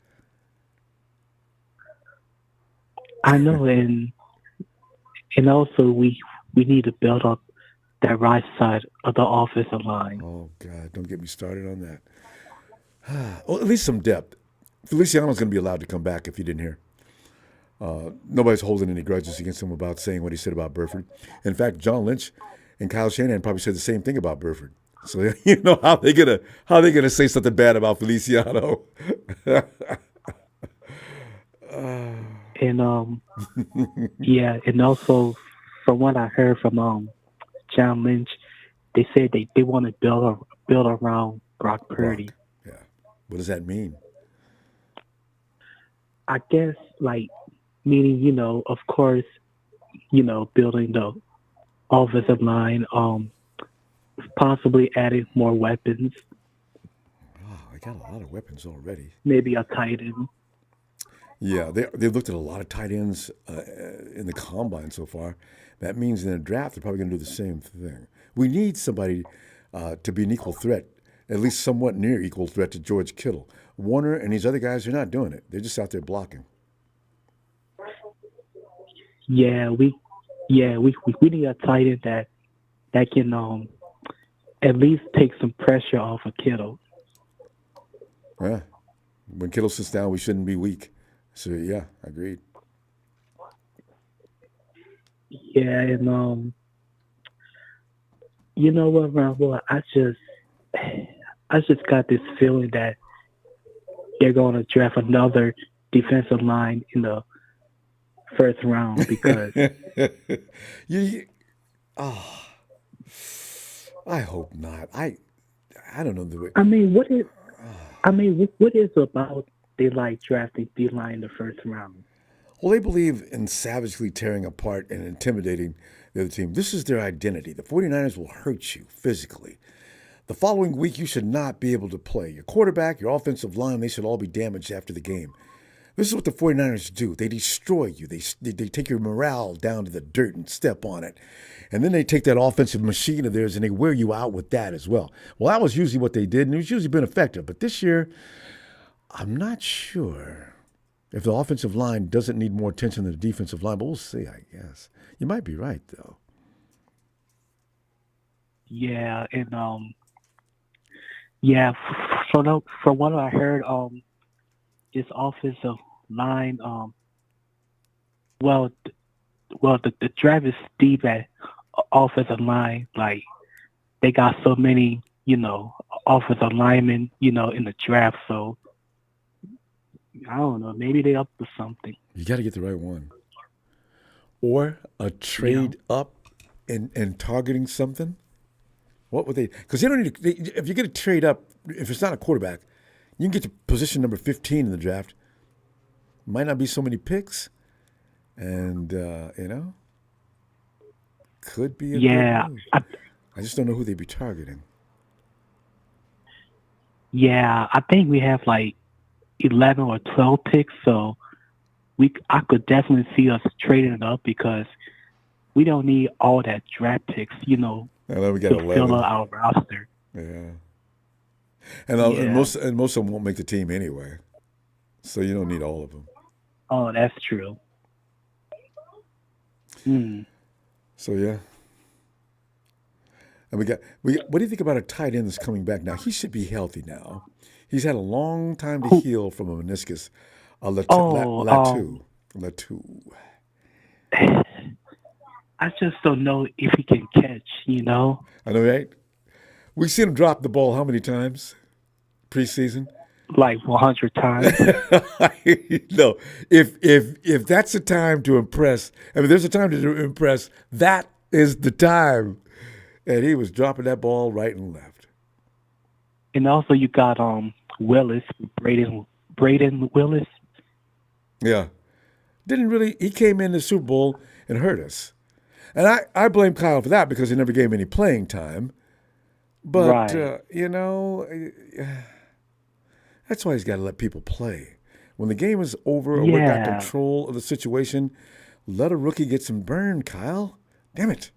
I know, and also we need to build up that right side of the offensive line. Oh God, don't get me started on that. Well, at least some depth. Feliciano's going to be allowed to come back if you didn't hear. Nobody's holding any grudges against him about saying what he said about Burford. In fact, John Lynch and Kyle Shanahan probably said the same thing about Burford. So you know how they gonna say something bad about Feliciano? And yeah, and also from what I heard from John Lynch, they said they want to build around Brock Purdy. Yeah. What does that mean? I guess like meaning, of course, building the offensive line, possibly adding more weapons. Oh, I got a lot of weapons already. Maybe a tight end. Yeah, they looked at a lot of tight ends in the combine so far. That means in the draft they're probably going to do the same thing. We need somebody to be an equal threat, at least somewhat near equal threat to George Kittle. Warner and these other guys are not doing it. They're just out there blocking. Yeah, we need a tight end that can at least take some pressure off of Kittle. Yeah, when Kittle sits down, we shouldn't be weak. So yeah, agreed. Yeah, and you know what, Ronbo? I just got this feeling that they're going to draft another defensive line in the first round because I hope not. I don't know the way. I mean, what is about they like drafting D-line in the first round? Well, they believe in savagely tearing apart and intimidating the other team. This is their identity. The 49ers will hurt you physically. The following week, you should not be able to play. Your quarterback, your offensive line, they should all be damaged after the game. This is what the 49ers do. They destroy you. They take your morale down to the dirt and step on it. And then they take that offensive machine of theirs and they wear you out with that as well. Well, that was usually what they did, and it's usually been effective. But this year, I'm not sure if the offensive line doesn't need more attention than the defensive line, but we'll see, I guess. You might be right, though. Yeah, and from what I heard, this offensive line, the draft is deep at offensive line. Like they got so many, offensive linemen, in the draft. So I don't know. Maybe they up to something. You got to get the right one, or a trade up and targeting something. What would they? Because they don't need. If you get a trade up, if it's not a quarterback, you can get to position number 15 in the draft. Might not be so many picks, and could be a good move. I just don't know who they'd be targeting. Yeah, I think we have like 11 or 12 picks, so I could definitely see us trading it up because we don't need all that draft picks, I know we got to 11. fill out our roster. Yeah. And most of them won't make the team anyway, so you don't need all of them. Oh, that's true. So yeah. And we got. What do you think about a tight end that's coming back now? He should be healthy now. He's had a long time to heal from a meniscus. Latu. I just don't know if he can catch. I know, right? We've seen him drop the ball how many times preseason? Like 100 times. No, if that's a time to impress, there's a time to impress. That is the time, and he was dropping that ball right and left. And also, you got Willis, Braden Willis. Yeah, didn't really. He came in the Super Bowl and hurt us, and I blame Kyle for that because he never gave him any playing time. But right. That's why he's got to let people play. When the game is over or we got control of the situation, let a rookie get some burn, Kyle. Damn it.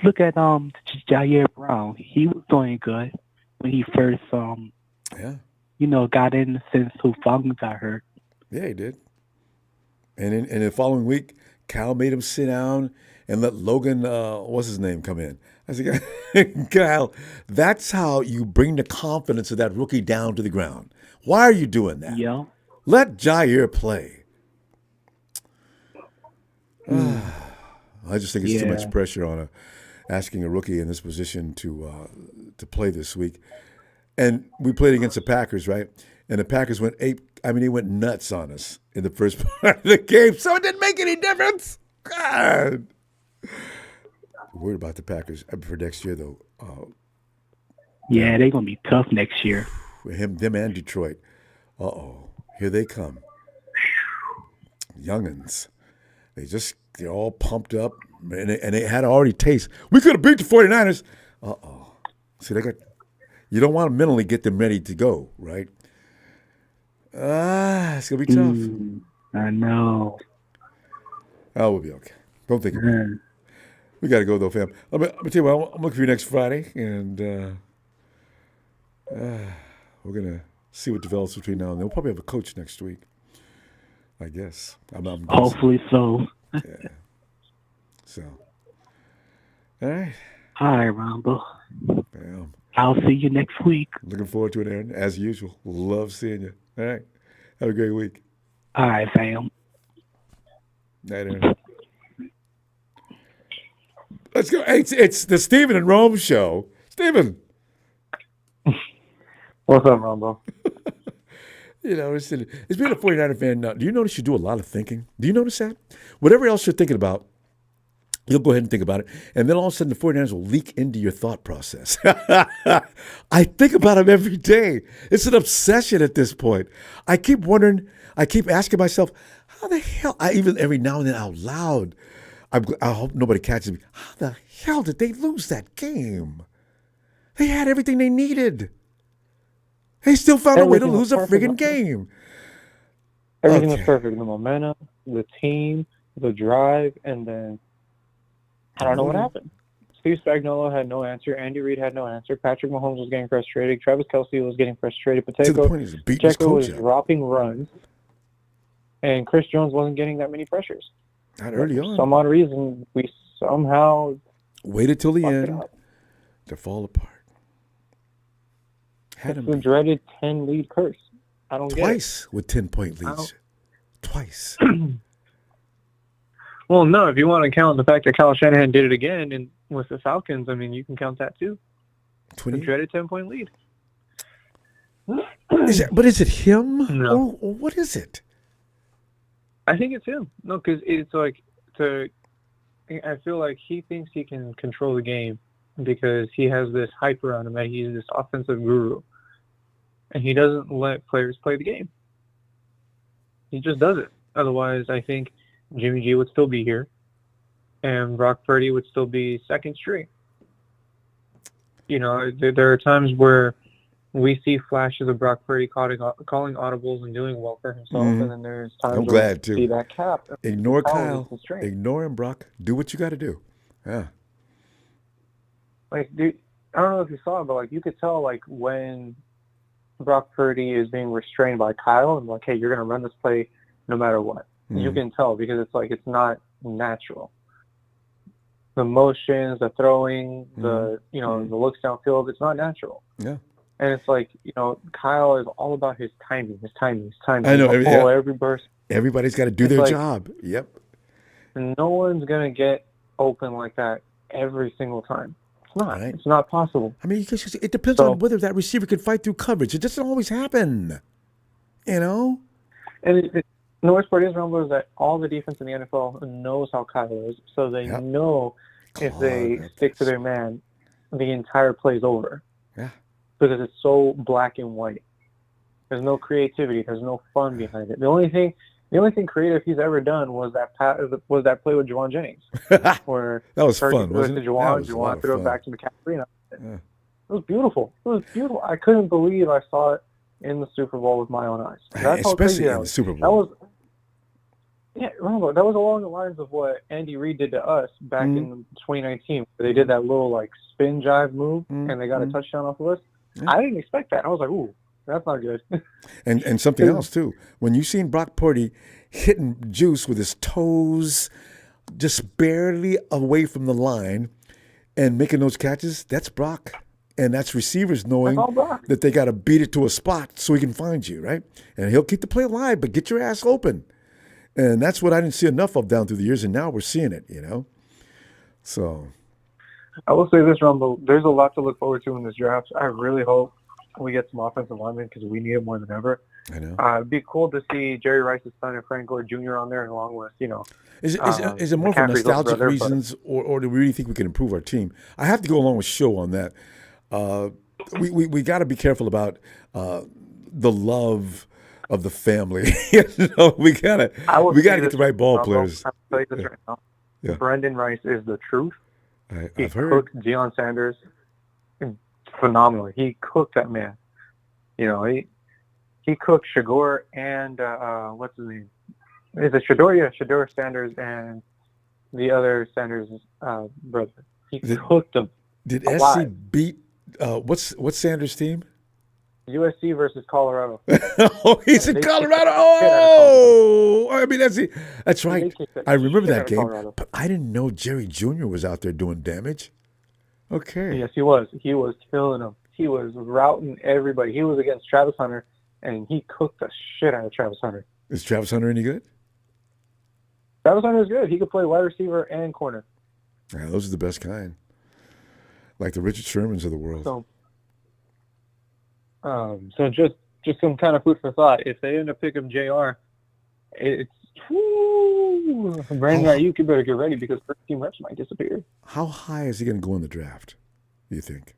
Look at Jair Brown. He was doing good when he first got in since Hufanga got hurt. Yeah, he did. And in the following week, Kyle made him sit down and let Logan, what's his name, come in. I said, Kyle, that's how you bring the confidence of that rookie down to the ground. Why are you doing that? Yeah. Let Jair play. I just think it's too much pressure on asking a rookie in this position to play this week. And we played against the Packers, right? And the Packers went they went nuts on us in the first part of the game, so it didn't make any difference. God. I'm worried about the Packers for next year, though. Yeah, they're going to be tough next year. Them and Detroit. Uh-oh. Here they come. Youngins. They're all pumped up, and they had already taste. We could have beat the 49ers. Uh-oh. See, you don't want to mentally get them ready to go, right? It's going to be tough. I know. Oh, we'll be okay. Don't think about it. We got to go, though, fam. I'm going to tell you what, I'm looking for you next Friday, and we're going to see what develops between now and then. We'll probably have a coach next week, I guess. I'm Hopefully so. Yeah. So, all right. All right, Ronbo. Bam. I'll see you next week. Looking forward to it, Aaron. As usual. Love seeing you. All right. Have a great week. All right, fam. Night, Aaron. Let's go. Hey, it's the Stephen and Rome show. Stephen. What's up, Ronbo? It's being a 49er fan now. Do you notice you do a lot of thinking? Do you notice that? Whatever else you're thinking about, you'll go ahead and think about it. And then all of a sudden the 49ers will leak into your thought process. I think about them every day. It's an obsession at this point. I keep wondering, I keep asking myself, how the hell, even every now and then out loud, I hope nobody catches me. How the hell did they lose that game? They had everything they needed. They still found a way to lose a friggin' game. Everything was perfect. The momentum, the team, the drive, and then I don't know what happened. Steve Spagnuolo had no answer. Andy Reid had no answer. Patrick Mahomes was getting frustrated. Travis Kelce was getting frustrated. Pacheco was dropping runs. And Chris Jones wasn't getting that many pressures. Not early on. For some odd reason, we somehow waited till the end to fall apart. It's the dreaded 10-lead curse. I don't get it. Twice with 10-point leads. Twice. Well, no, if you want to count the fact that Kyle Shanahan did it again and with the Falcons, I mean, you can count that too. 20? The dreaded 10-point lead. Is it him? No. Or what is it? I think it's him. No, because it's like I feel like he thinks he can control the game because he has this hype around him that he's this offensive guru. And he doesn't let players play the game. He just does it. Otherwise, I think Jimmy G would still be here, and Brock Purdy would still be second string. There are times where we see flashes of Brock Purdy calling audibles and doing well for himself, and then there's times where we see that cap. Ignore Kyle. Ignore him, Brock. Do what you got to do. Yeah. Dude, I don't know if you saw it, but you could tell when Brock Purdy is being restrained by Kyle and hey, you're going to run this play no matter what. You can tell because it's not natural. The motions, the throwing, the looks downfield, it's not natural. Yeah. And it's Kyle is all about his timing. I know. Every burst. Everybody's got to do their job. Yep. No one's going to get open like that every single time. It's not. Right. It's not possible. I mean, it depends on whether that receiver can fight through coverage. It doesn't always happen. And the worst part is, Ronbo, is that all the defense in the NFL knows how Kyle is, so they know if they stick to their man, the entire play is over. Yeah. Because it's so black and white. There's no creativity. There's no fun behind it. The only thing creative he's ever done was that play with Juwan Jennings, where that was fun. Wasn't it? Juwan threw it back to McCaffrey. It was beautiful. I couldn't believe I saw it in the Super Bowl with my own eyes. That's especially in the Super Bowl. Remember, that was along the lines of what Andy Reid did to us back in 2019. Where they did that little spin jive move and they got a touchdown off of us. Yeah. I didn't expect that. I was like, ooh, that's not good. and something else too. When you seen Brock Purdy hitting Juice with his toes just barely away from the line and making those catches, that's Brock. And that's receivers knowing that they got to beat it to a spot so he can find you, right? And he'll keep the play alive, but get your ass open. And that's what I didn't see enough of down through the years, and now we're seeing it, So I will say this, Rumble. There's a lot to look forward to in this draft. I really hope we get some offensive linemen because we need it more than ever. I know. It'd be cool to see Jerry Rice's son and Frank Gore Jr. on there, and along with Is it more for McCaffrey's little nostalgic brother, reasons, or do we really think we can improve our team? I have to go along with Show on that. We got to be careful about the love of the family. We gotta get the right ball players. I'll tell you this right now. Yeah. Brendan Rice is the truth. He I've heard. cooked Deion Sanders phenomenally. He cooked that man. He cooked Shador and what's his name? Is it Shador? Yeah, Shador Sanders and the other Sanders brother. He cooked them. Did alive. SC beat what's Sanders' team? USC versus Colorado. Oh, he's in Colorado. Oh, I mean that's right. I remember that game, but I didn't know Jerry Jr. was out there doing damage. Okay. Yes, he was. He was killing them. He was routing everybody. He was against Travis Hunter, and he cooked the shit out of Travis Hunter. Is Travis Hunter any good? Travis Hunter is good. He could play wide receiver and corner. Yeah, those are the best kind. Like the Richard Shermans of the world. So just some kind of food for thought. If they end up picking JR, it's Brandon, you better get ready because first team reps might disappear. How high is he going to go in the draft, do you think?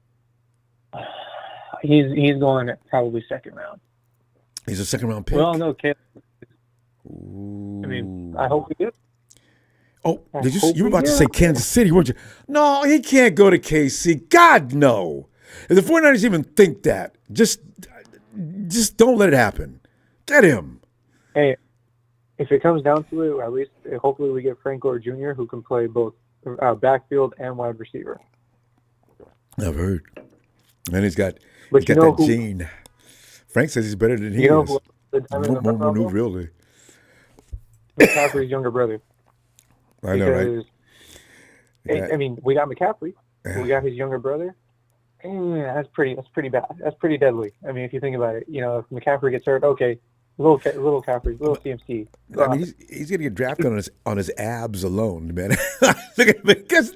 He's going at probably second round. He's a second round pick? Well, no, Caleb. I mean, I hope we do. Oh, you were about to say Kansas City, weren't you? No, he can't go to KC. God, no. If the 49ers even think that, just don't let it happen. Get him. Hey, if it comes down to it, at least hopefully we get Frank Gore Jr., who can play both backfield and wide receiver. I've heard. And he's got that gene. Frank says he's better than he is. More maneuverability. McCaffrey's younger brother. I know, right? Yeah. I mean, we got McCaffrey. Yeah. We got his younger brother. That's pretty bad. That's pretty deadly. I mean, if you think about it, if McCaffrey gets hurt, okay, little CaFrey, little CMC. I mean, he's gonna get drafted on his abs alone, man. Look at this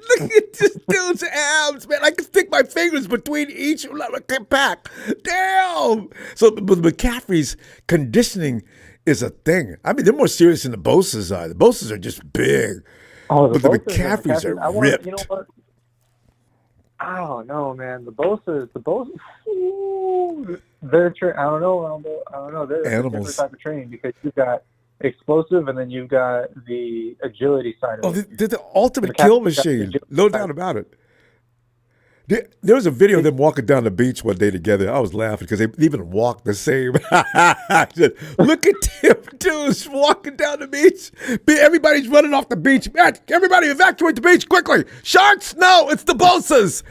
dude's abs, man. I can stick my fingers between each pack. Damn. So, but McCaffrey's conditioning is a thing. I mean, they're more serious than the Bosa's are. The Bosa's are just big, but the McCaffreys are ripped. You know what? I don't know, man. The Bosa's, they're I don't know. They're a different type of training because you've got explosive and then you've got the agility side of it. They're the ultimate kill machine. No doubt about it. There was a video of them walking down the beach one day together. I was laughing because they even walked the same. Look at them dudes walking down the beach. Everybody's running off the beach. Man, everybody evacuate the beach quickly. Sharks? No, it's the Bosas.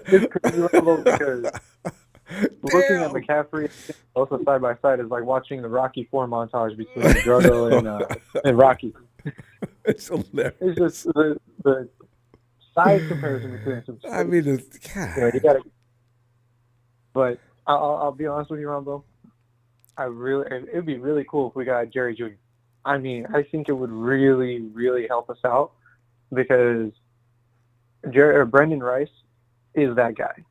It's crazy because looking at McCaffrey also side by side is like watching the Rocky IV montage between Drago and Rocky. It's hilarious. It's just the size comparison between them. I mean, you gotta. But I'll be honest with you, Ronbo. It'd be really cool if we got Jerry Jr. I mean, I think it would really, really help us out because Brendan Rice is that guy.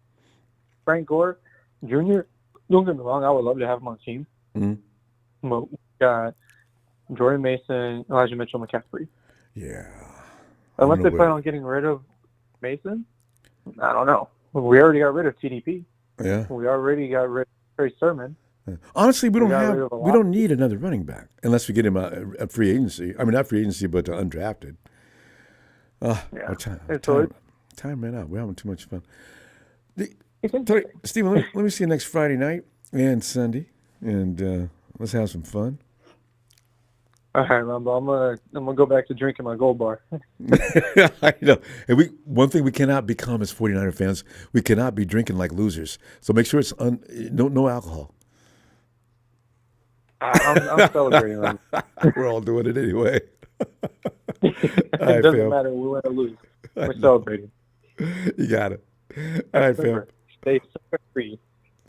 Frank Gore Jr. Don't get me wrong, I would love to have him on the team. Mm-hmm. But we got Jordan Mason, Elijah Mitchell, McCaffrey. Yeah. Unless they plan on getting rid of Mason, I don't know. We already got rid of TDP. Yeah. We already got rid of Trey Sermon. Honestly, we don't need another running back unless we get him a free agency. I mean, not free agency, but undrafted. Time ran out. We're having too much fun. Stephen, let me see you next Friday night and Sunday, and let's have some fun. All right, Ronbo. I'm gonna go back to drinking my Gold Bar. I know. And one thing we cannot become as 49er fans, we cannot be drinking like losers. So make sure it's no alcohol. I'm celebrating. We're all doing it anyway. It doesn't matter. We win or lose. We're celebrating. You got it. All right, fam. Stay free.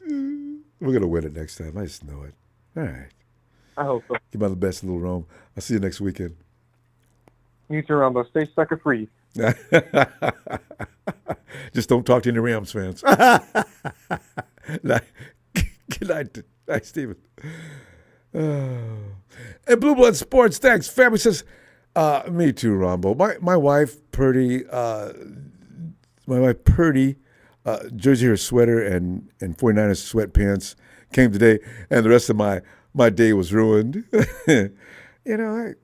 We're gonna win it next time. I just know it. All right. I hope so. Keep on the best, little Rome. I'll see you next weekend. You too, Ronbo. Stay sucker free. Just don't talk to any Rams fans. Good night, Stephen. And Blue Blood Sports, thanks. Family says, me too, Ronbo. My wife, Purdy, jersey her sweater and 49ers sweatpants came today, and the rest of my day was ruined. You know,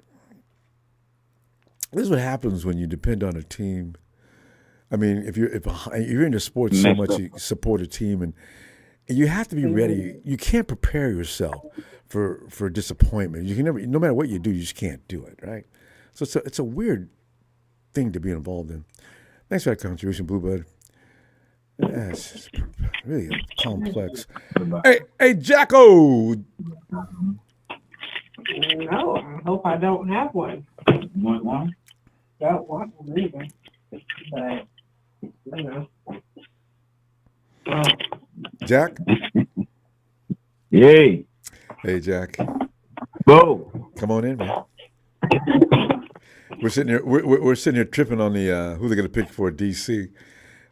this is what happens when you depend on a team. I mean, if you're into sports so much, you support a team, and you have to be ready. You can't prepare yourself for disappointment. You can never, no matter what you do, you just can't do it, right? So it's a weird thing to be involved in. Thanks for that contribution, Blue Bud. Yeah, it's really complex. Hey, Jacko. No, I hope I don't have one. Want one? Don't want one either. But, you know. Jack? Yay. Hey, Jack. Bo. Come on in, man. We're sitting here. We're sitting here tripping on the who they're going to pick for DC.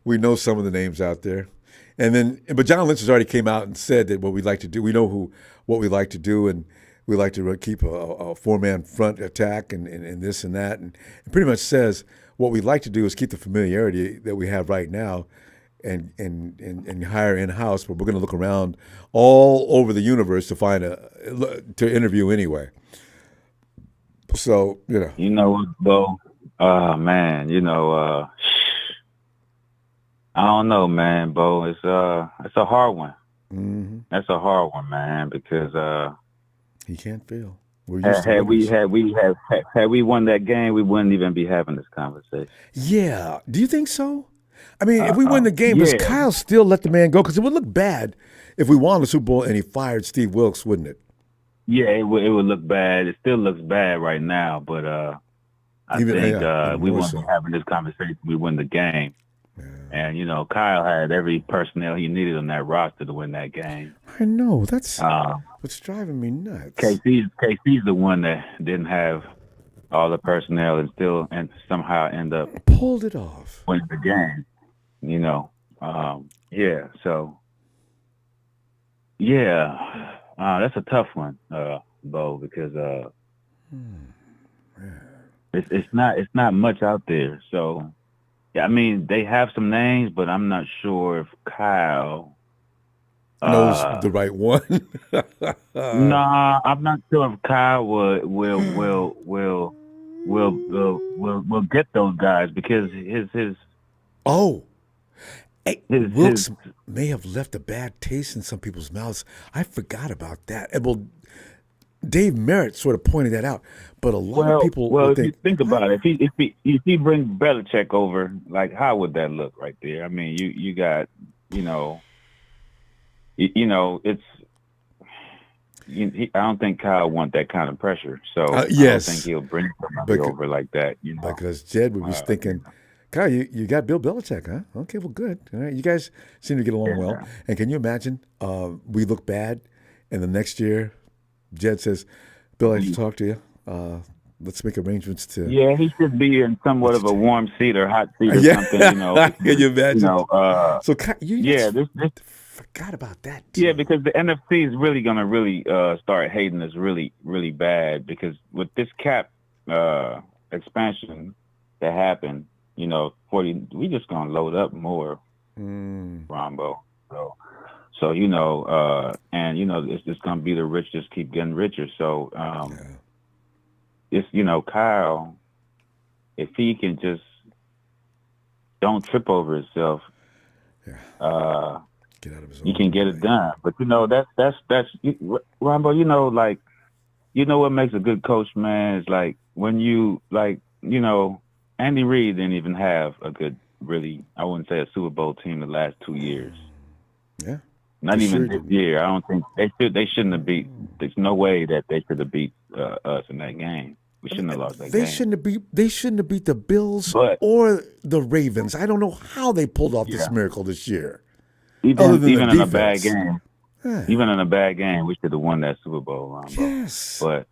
We know some of the names out there, but John Lynch has already came out and said that what we'd like to do. We know what we like to do, and we like to keep a four-man front attack and this and that, and it pretty much says what we'd like to do is keep the familiarity that we have right now, and hire in-house. But we're going to look around all over the universe to interview anyway. So, you know. You know what, Bo? Man, I don't know, man, Bo. It's a hard one. Mm-hmm. That's a hard one, man, because he can't feel. Had we won that game, we wouldn't even be having this conversation. Yeah. Do you think so? I mean, if we win the game, does Kyle still let the man go? Because it would look bad if we won the Super Bowl and he fired Steve Wilkes, wouldn't it? Yeah, it would look bad. It still looks bad right now, but I think we won't be having this conversation. We win the game. Yeah. And, Kyle had every personnel he needed on that roster to win that game. I know. That's what's driving me nuts. KC's the one that didn't have all the personnel and somehow end up pulled it off, winning the game. That's a tough one, Bo, because it's not much out there. So, yeah, I mean, they have some names, but I'm not sure if Kyle knows the right one. Nah, I'm not sure if Kyle will get those guys because Wilkes may have left a bad taste in some people's mouths. I forgot about that. Well, Dave Merritt sort of pointed that out, but a lot of people. Well, if you think about it, if he brings Belichick over, like how would that look right there? I mean, you got, it's. I don't think Kyle want that kind of pressure, so yes. I don't think he'll bring somebody over like that. Because Jed was thinking. Kyle, you got Bill Belichick, huh? Okay, well, good. All right, you guys seem to get along well. And can you imagine we look bad, and the next year, Jed says, "Bill, I have to talk to you. Let's make arrangements to." Yeah, he should be in somewhat of a warm seat or hot seat or something. Can you imagine? So this forgot about that. Too. Yeah, because the NFC is really going to start hating us really, really bad because with this cap expansion that happened. We just gonna load up more, Ronbo. So it's just gonna be the rich just keep getting richer. So it's Kyle, if he can just don't trip over himself, get out of his own he can get it done. But that's Ronbo. What makes a good coach, man, is like when Andy Reid didn't even have a good, I wouldn't say a Super Bowl team the last 2 years. Yeah. Not even this year. I don't think they shouldn't have beat. There's no way that they should have beat us in that game. We shouldn't have lost that game. They shouldn't have beat the Bills or the Ravens. I don't know how they pulled off this miracle this year. Even in a bad game. Even in a bad game, we should have won that Super Bowl, Ronbo. Yes. But,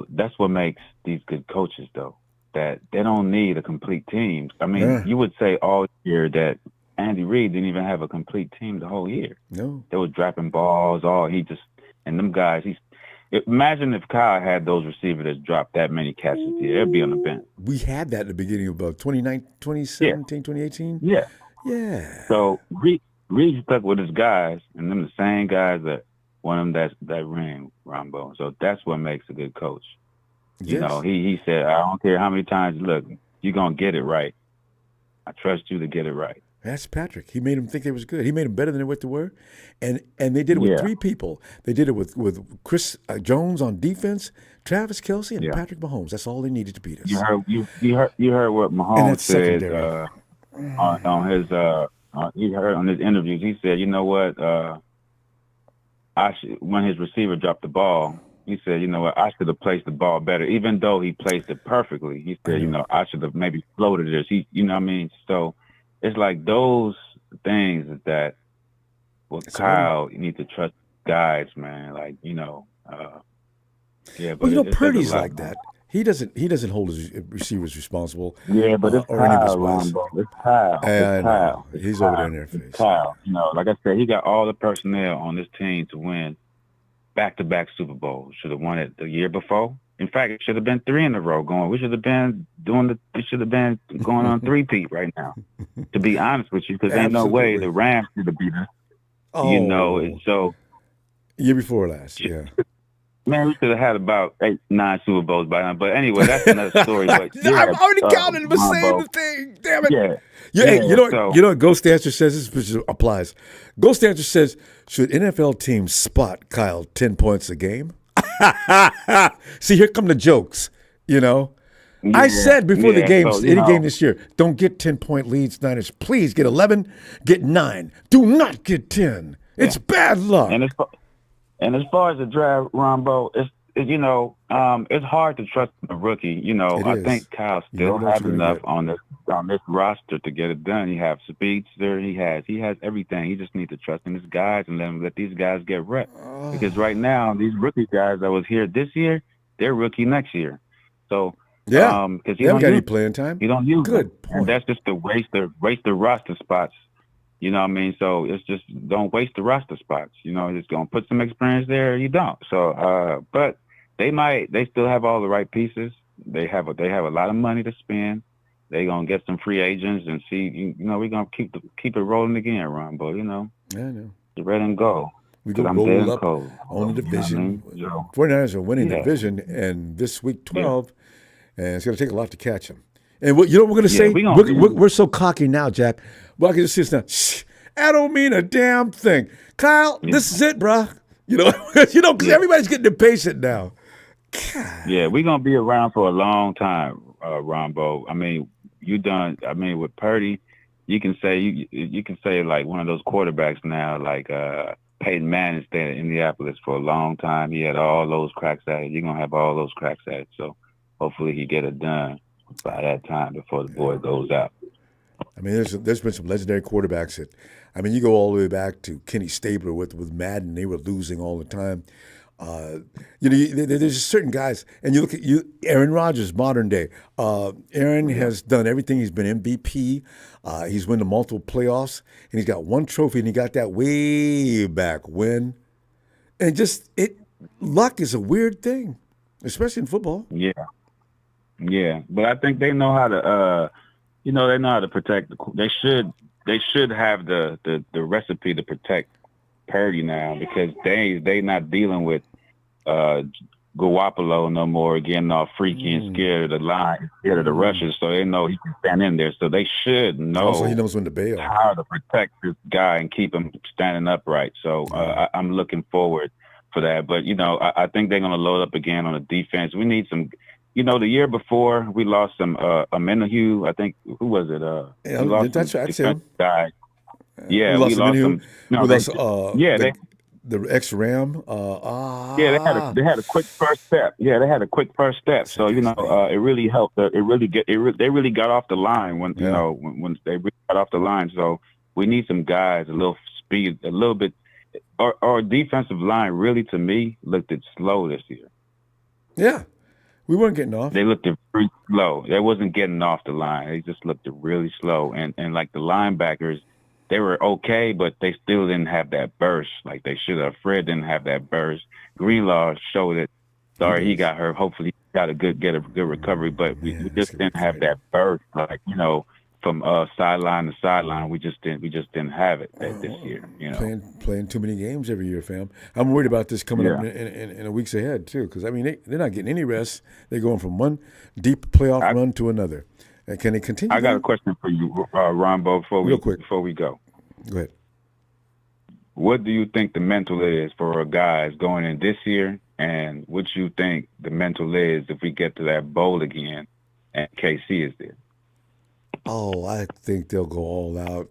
that's what makes these good coaches, though, that they don't need a complete team. I mean, you would say all year that Andy Reid didn't even have a complete team the whole year. No. They were dropping balls, and them guys, imagine if Kyle had those receivers that dropped that many catches here. They'd be on the bench. We had that at the beginning of 2017, 2018. Yeah. Yeah. So Reid stuck with his guys, and them the same guys that won him that ring, Ronbo. So that's what makes a good coach. Yes. He said, I don't care how many times you look, you're going to get it right. I trust you to get it right. That's Patrick. He made them think they was good. He made them better than what they were. And they did it with three people. They did it with Chris Jones on defense, Travis Kelce, and Patrick Mahomes. That's all they needed to beat us. You heard what Mahomes said on his interviews. He said, you know what, when his receiver dropped the ball, he said, you know what, I should have placed the ball better, even though he placed it perfectly. He said, I should have maybe floated this. You know what I mean? So it's like those things that Kyle, you need to trust guys, man. Like, But Purdy's like that. He doesn't hold his receivers responsible. Yeah, but it's Kyle, Ronbo. It's Kyle. It's Kyle. He's over there in their face. Kyle. Like I said, he got all the personnel on this team to win back-to-back Super Bowls. Should have won it the year before. In fact, it should have been 3 in a row going. We should have been going on 3-peat right now, to be honest with you, because ain't no way the Rams should have beat us. So year before last, yeah. Man, we should have had about 8-9 Super Bowls by now. But anyway, that's another story. But I'm already counting but saying the thing. Damn it. Yeah. You know what Ghost Answer says? This applies. Ghost Answer says, should NFL teams spot Kyle 10 points a game? See, here come the jokes, I said before the games, game this year, don't get 10-point leads, Niners. Please get 11, get 9. Do not get 10. It's bad luck. And as far as the draft, Ronbo, it's hard to trust a rookie. I think Kyle still has enough on this roster to get it done. He has speedster, he has everything. He just needs to trust in his guys and let these guys get rep. Because right now, these rookie guys that was here this year, they're rookie next year. So because they haven't got any playing time. You don't use Good them. point. And that's just to waste the roster spots. You know what I mean? So it's just don't waste the roster spots. Just gonna put some experience there or you don't. So but they still have all the right pieces. They have a lot of money to spend. They're gonna get some free agents and see, we're gonna keep it rolling again, Ronbo, Yeah, I know. Get ready and go. We go roll up cold. on the division. You know 49ers are winning the division, and this week 12, and it's going to take a lot to catch them. And what we're going to say? We're so cocky now, Jack. Well, I can just see us now. Shh, I don't mean a damn thing. Kyle, this is it, bro. Because everybody's getting impatient now. God. Yeah, we're going to be around for a long time, Ronbo. I mean, with Purdy, you can say like one of those quarterbacks now, like Peyton Manning stayed in Indianapolis for a long time. He had all those cracks at it. You're going to have all those cracks at it. So hopefully he get it done by that time before the boy goes out. I mean, there's been some legendary quarterbacks you go all the way back to Kenny Stabler with Madden. They were losing all the time. There's just certain guys, and you look at Aaron Rodgers, modern day. Aaron has done everything. He's been MVP. He's won the multiple playoffs, and he's got one trophy, and he got that way back when. And luck is a weird thing, especially in football. Yeah, but I think they know how to. They know how to protect. They should have the recipe to protect Purdy now, because they not dealing with Garoppolo no more, getting all freaky and scared of the line, scared of the rushes, so they know he can stand in there. So they should know. Also, he knows when to bail. How to protect this guy and keep him standing upright. So I'm looking forward for that. But I think they're going to load up again on the defense. We need some. The year before we lost some Amenahue. I think who was it? We lost that's right. That's him. Guy. Yeah, we lost him. The ex-Ram. They had a quick first step. Yeah, they had a quick first step. So it really helped. They really got off the line when when they really got off the line. So we need some guys, a little speed, a little bit. our defensive line really, to me, looked it slow this year. Yeah, we weren't getting off. They looked it pretty slow. They wasn't getting off the line. They just looked it really slow. And like the linebackers, they were okay, but they still didn't have that burst like they should have. Fred didn't have that burst. Greenlaw showed it. Sorry, he got hurt. Hopefully, he got a good recovery, but we just didn't have that burst, like, you know, from sideline to sideline. We just didn't have it this year. You know, playing too many games every year, fam. I'm worried about this coming up in the weeks ahead too, because I mean they're not getting any rest. They're going from one deep playoff run to another. And can they continue? I got a question for you, Ronbo, before we go. Go ahead. What do you think the mental is for our guys going in this year, and what you think the mental is if we get to that bowl again and KC is there? Oh, I think they'll go all out.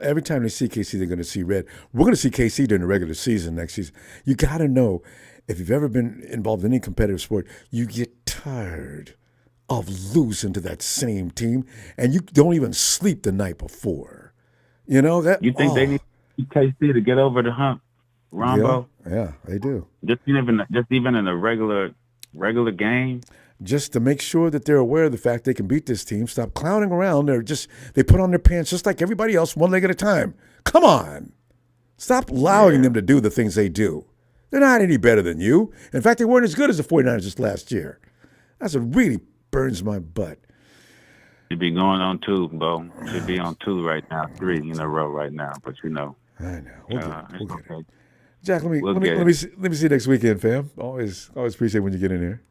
Every time they see KC, they're going to see red. We're going to see KC during the regular season next season. You got to know, if you've ever been involved in any competitive sport, you get tired of losing to that same team, and you don't even sleep the night before. You know that. You think they need KC to get over the hump, Ronbo? Yeah, they do. Just even in a regular game. Just to make sure that they're aware of the fact they can beat this team. Stop clowning around. They put on their pants just like everybody else, one leg at a time. Come on. Stop allowing them to do the things they do. They're not any better than you. In fact, they weren't as good as the 49ers just last year. That's what really burns my butt. Should be going on 2, Bo. Should be on 2 right now, 3 in a row right now. But you know. I know. We'll get it. Jack, let me see you next weekend, fam. Always appreciate when you get in here.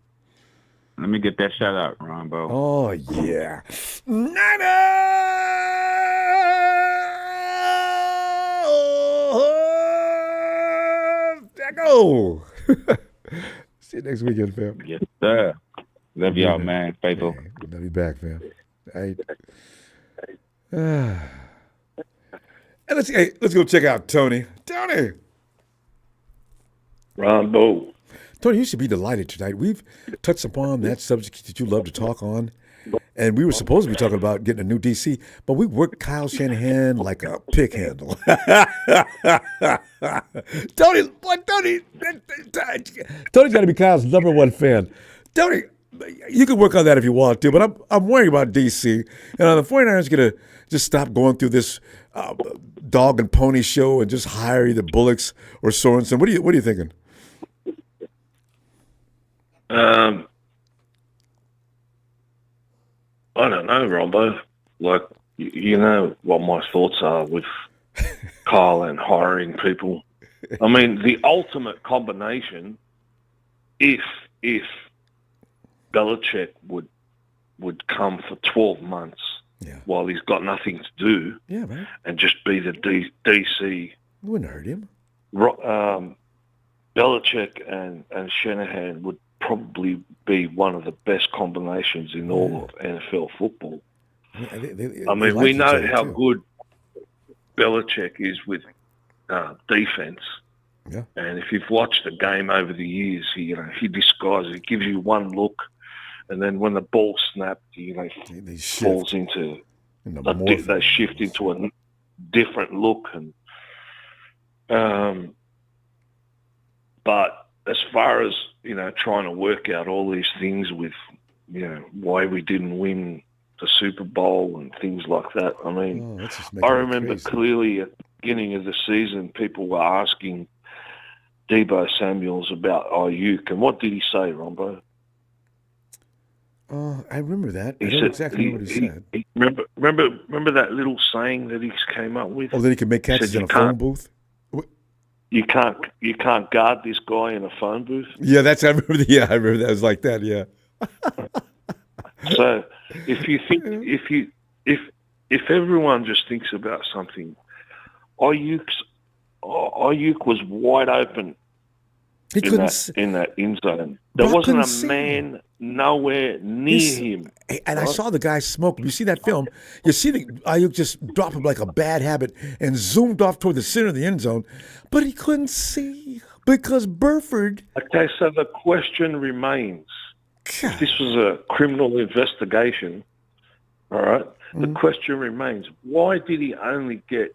Let me get that shout out, Ronbo. Oh, yeah. Niners! Go! See you next weekend, fam. Yes, sir. Love y'all, man. Faithful. Hey, love you back, fam. Hey. Let's go check out Tony. Tony! Ronbo. Tony, you should be delighted tonight. We've touched upon that subject that you love to talk on, and we were supposed to be talking about getting a new DC, but we worked Kyle Shanahan like a pig handle. Tony's got to be Kyle's #1 fan. Tony, you can work on that if you want to, but I'm worrying about DC, and are the 49ers going to just stop going through this dog and pony show and just hire either Bullocks or Sorensen? What are you thinking? I don't know, Ronbo. Like, you know what my thoughts are with Kyle and hiring people. I mean, the ultimate combination, if Belichick would come for 12 months while he's got nothing to do, right, and just be the DC. It wouldn't hurt him. Belichick and Shanahan would probably be one of the best combinations in all of NFL football. I mean, we know how good Belichick is with defense. Yeah. And if you've watched the game over the years, he disguises. He gives you one look, and then when the ball snapped, he falls into they shift into a different look. And but as far as trying to work out all these things with why we didn't win the Super Bowl and things like that, I mean, I remember clearly at the beginning of the season, people were asking Deebo Samuels about Ayuk, and what did he say, Ronbo? I remember that. I don't exactly know what he said. Remember that little saying that he came up with? Oh, that he could make catches in a phone booth? You can't guard this guy in a phone booth. Yeah, I remember that. It was like that. Yeah. So if you think if everyone just thinks about something, Ayuk was wide open in that end zone. There wasn't a man nowhere near him. And I saw the guy smoke. You see that film? You see Ayuk just drop him like a bad habit and zoomed off toward the center of the end zone, but he couldn't see because Burford. Okay, so the question remains: if this was a criminal investigation, all right, the question remains: why did he only get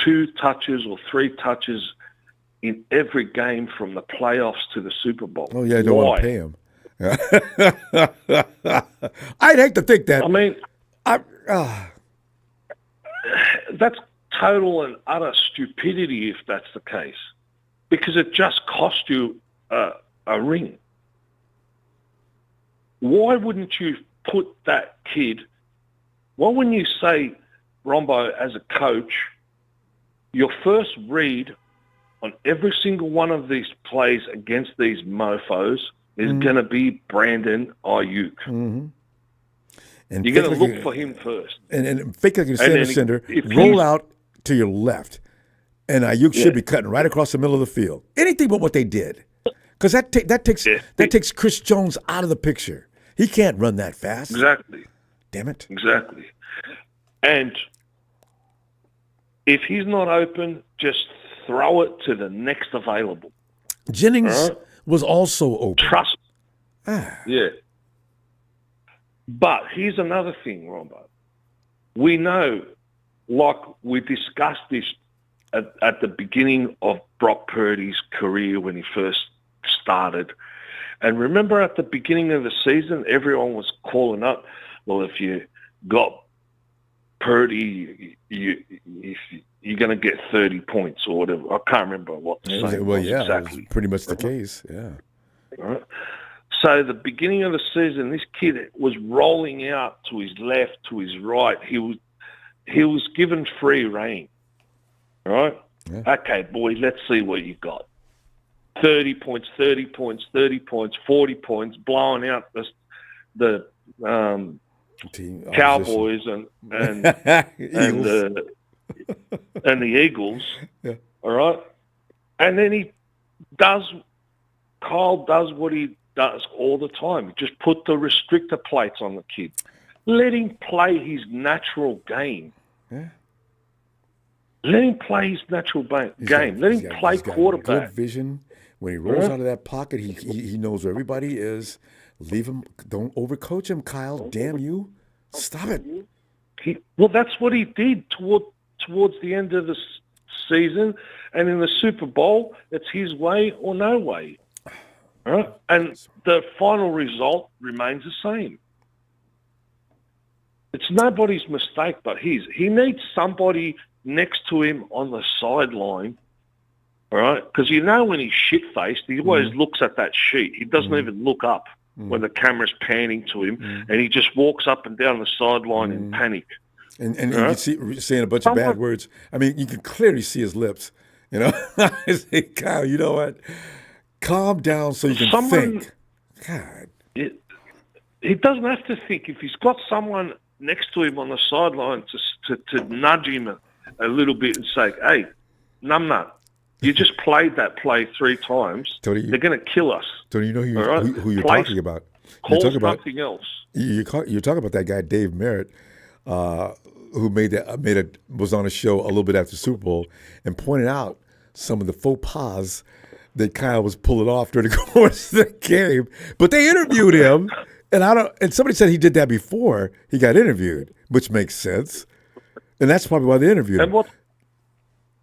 2 touches or 3 touches in every game from the playoffs to the Super Bowl. Oh, yeah, I don't want to pay him. I'd hate to think that. I mean, that's total and utter stupidity if that's the case, because it just cost you a ring. Why wouldn't you put that kid? Why wouldn't you say, Ronbo, as a coach, your first read on every single one of these plays against these mofos is going to be Brandon Ayuk. Mm-hmm. And you're going to look for him first. And fake like you're center, roll out to your left, and Ayuk should be cutting right across the middle of the field. Anything but what they did. Because that takes Chris Jones out of the picture. He can't run that fast. Exactly. Damn it. Exactly. And if he's not open, just throw it to the next available. Jennings was also open. Trust. Yeah. But here's another thing, Ronbo. We know, like we discussed this at the beginning of Brock Purdy's career when he first started. And remember at the beginning of the season, everyone was calling up, well, if you got Purdy, you're going to get 30 points or whatever. I can't remember what the saying was exactly. That was pretty much the case, yeah. All right. So the beginning of the season, this kid was rolling out to his left, to his right. He was given free rein. All right? Yeah. Okay, boys, let's see what you got. 30 points, 30 points, 30 points, 40 points, blowing out the Cowboys and the Eagles. Yeah. All right? And then Kyle does what he does all the time. He just put the restrictor plates on the kid. Let him play his natural game. Yeah. Let him play his natural game. Let him play quarterback. Good vision. When he rolls out of that pocket, he knows where everybody is. Leave him. Don't overcoach him, Kyle. Damn you. Stop it. Well, that's what he did towards the end of the season. And in the Super Bowl, it's his way or no way. All right? And the final result remains the same. It's nobody's mistake but his. He needs somebody next to him on the sideline, all right? Because you know when he's shit-faced, he always looks at that sheet. He doesn't even look up when the camera's panning to him, and he just walks up and down the sideline in panic. And you can see saying a bunch of bad words. I mean, you can clearly see his lips. You know, I say, Kyle, you know what? Calm down so you can think. God. He doesn't have to think. If he's got someone next to him on the sideline to nudge him a little bit and say, hey, numbnut, you just played that play 3 times. Tony, they're going to kill us. Tony, you know who you're talking about. Call something else. You're talking about that guy, Dave Merritt, who was on a show a little bit after the Super Bowl and pointed out some of the faux pas that Kyle was pulling off during the course of the game. But they interviewed him, and somebody said he did that before he got interviewed, which makes sense. And that's probably why they interviewed him.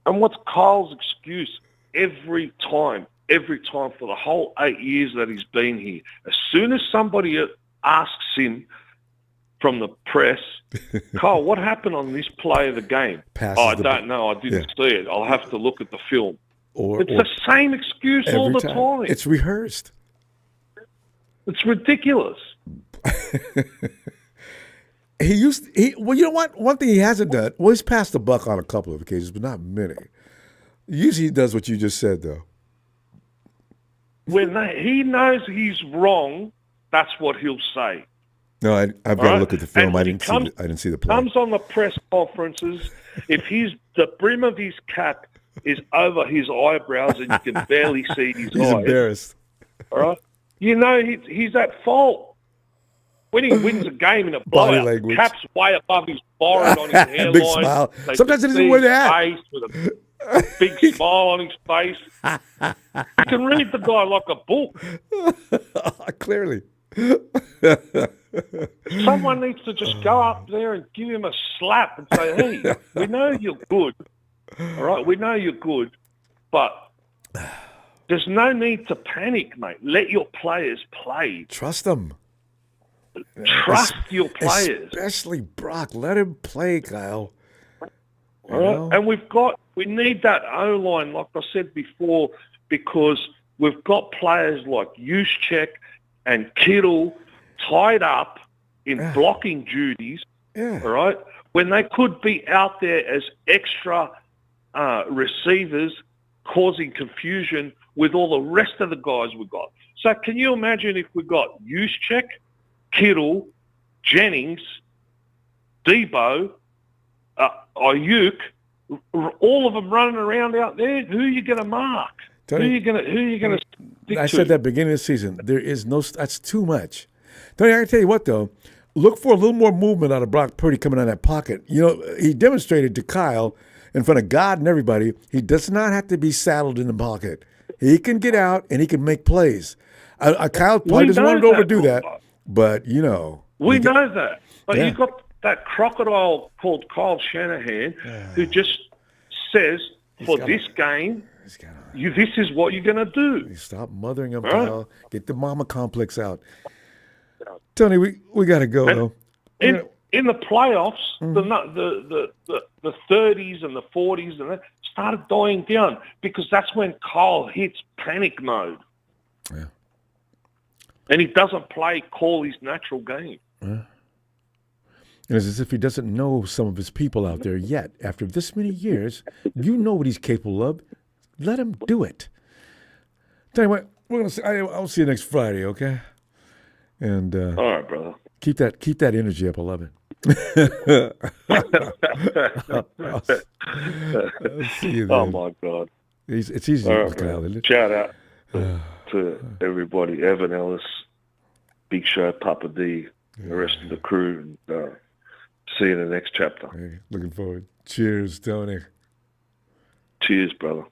And what's Kyle's excuse every time for the whole 8 years that he's been here? As soon as somebody asks him from the press, Kyle, what happened on this play of the game? I don't know. I didn't see it. I'll have to look at the film. It's the same excuse all the time. It's rehearsed. It's ridiculous. Well, you know what? One thing he hasn't done, he's passed the buck on a couple of occasions, but not many. Usually he does what you just said, though. When he knows he's wrong, that's what he'll say. No, I've got to look at the film. I didn't see the play. Comes on the press conferences. If the brim of his cap is over his eyebrows and you can barely see his eyes. He's embarrassed. All right? You know he's at fault. When he wins a game in a blowout, the cap's way above his forehead on his hairline. Big smile. Sometimes it isn't where they're at. Face with a big smile on his face. You can read the guy like a book. Clearly. Someone needs to just go up there and give him a slap and say, hey, we know you're good, All right, we know you're good, but there's no need to panic, mate. Let your players play. Trust them. Trust your players. Especially Brock. Let him play, Kyle. All right? And we need that O-line, like I said before, because we've got players like Juszczyk and Kittle tied up in blocking duties, all right, when they could be out there as extra receivers causing confusion with all the rest of the guys we've got. So can you imagine if we got Juszczyk, Kittle, Jennings, Debo, Ayuk, all of them running around out there? Who are you going to mark? Who are you going to stick I to? said that beginning of the season. There is no. That's too much. Tony, I can tell you what though. Look for a little more movement out of Brock Purdy coming out of that pocket. You know, he demonstrated to Kyle in front of God and everybody, he does not have to be saddled in the pocket. He can get out and he can make plays. Kyle probably doesn't want to overdo that, but you know. We know that. But you've got that crocodile called Kyle Shanahan who just says, for this game, this is what you're going to do. Stop mothering him, Kyle. Get the mama complex out. Tony, we got to go, though. In the playoffs, the 30s and the 40s and that started dying down because that's when Kyle hits panic mode. Yeah. And he doesn't call his natural game. Yeah. It's as if he doesn't know some of his people out there yet. After this many years, you know what he's capable of. Let him do it. Tell you what, I'll see you next Friday, okay? And all right, brother. Keep that energy up. I love it. I'll see you then. Oh my God! It's easy, right, Kyle, isn't it? Shout out to everybody: Evan Ellis, Big Show, Papa D, the rest of the crew. And, see you in the next chapter. Hey, looking forward. Cheers, Tony. Cheers, brother.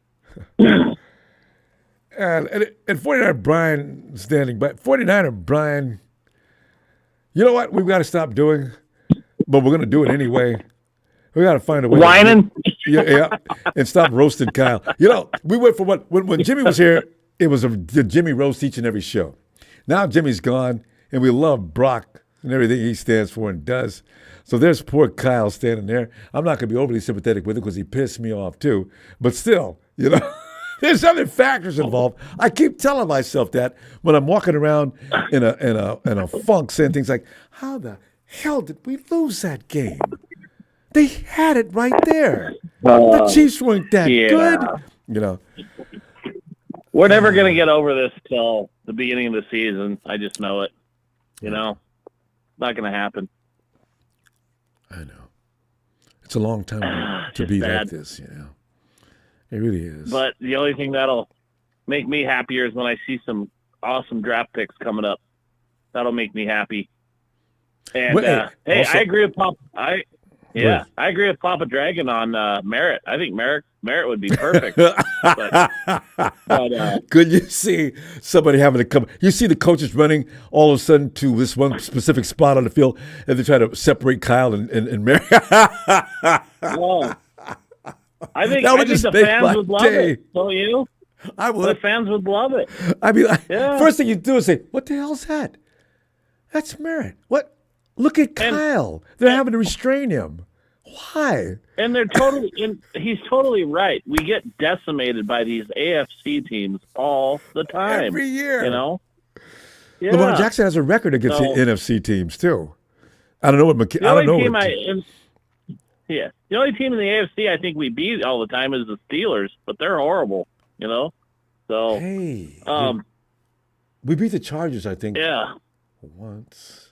And 49er Brian standing by. 49er Brian, you know what we've got to stop doing? But we're going to do it anyway. We got to find a way. Whining? Yeah. And stop roasting Kyle. You know, we went for what? When Jimmy was here, it was a Jimmy roast each and every show. Now Jimmy's gone, and we love Brock and everything he stands for and does. So there's poor Kyle standing there. I'm not going to be overly sympathetic with him because he pissed me off too. But still, you know. There's other factors involved. I keep telling myself that when I'm walking around in a funk, saying things like, "How the hell did we lose that game? They had it right there. The Chiefs weren't that good." You know, we're never gonna get over this till the beginning of the season. I just know it. You know, not gonna happen. I know. It's a long time to be like this. You know. It really is. But the only thing that'll make me happier is when I see some awesome draft picks coming up. That'll make me happy. And hey, also, I agree with Pop. I agree with Papa Dragon on Merritt. I think Merritt would be perfect. Could you see somebody having to come? You see the coaches running all of a sudden to this one specific spot on the field, and they try to separate Kyle and Merritt. Well, I think the fans would love it. Don't you? I would. The fans would love it. I mean, first thing you do is say, "What the hell's that? That's Merritt. What? Look at Kyle. They're having to restrain him. Why?" And he's totally right. We get decimated by these AFC teams all the time. Every year. You know? Yeah. Lamar Jackson has a record against the NFC teams, too. I don't know what Yeah. The only team in the AFC I think we beat all the time is the Steelers, but they're horrible, you know? So hey. We beat the Chargers, I think. Yeah. Once.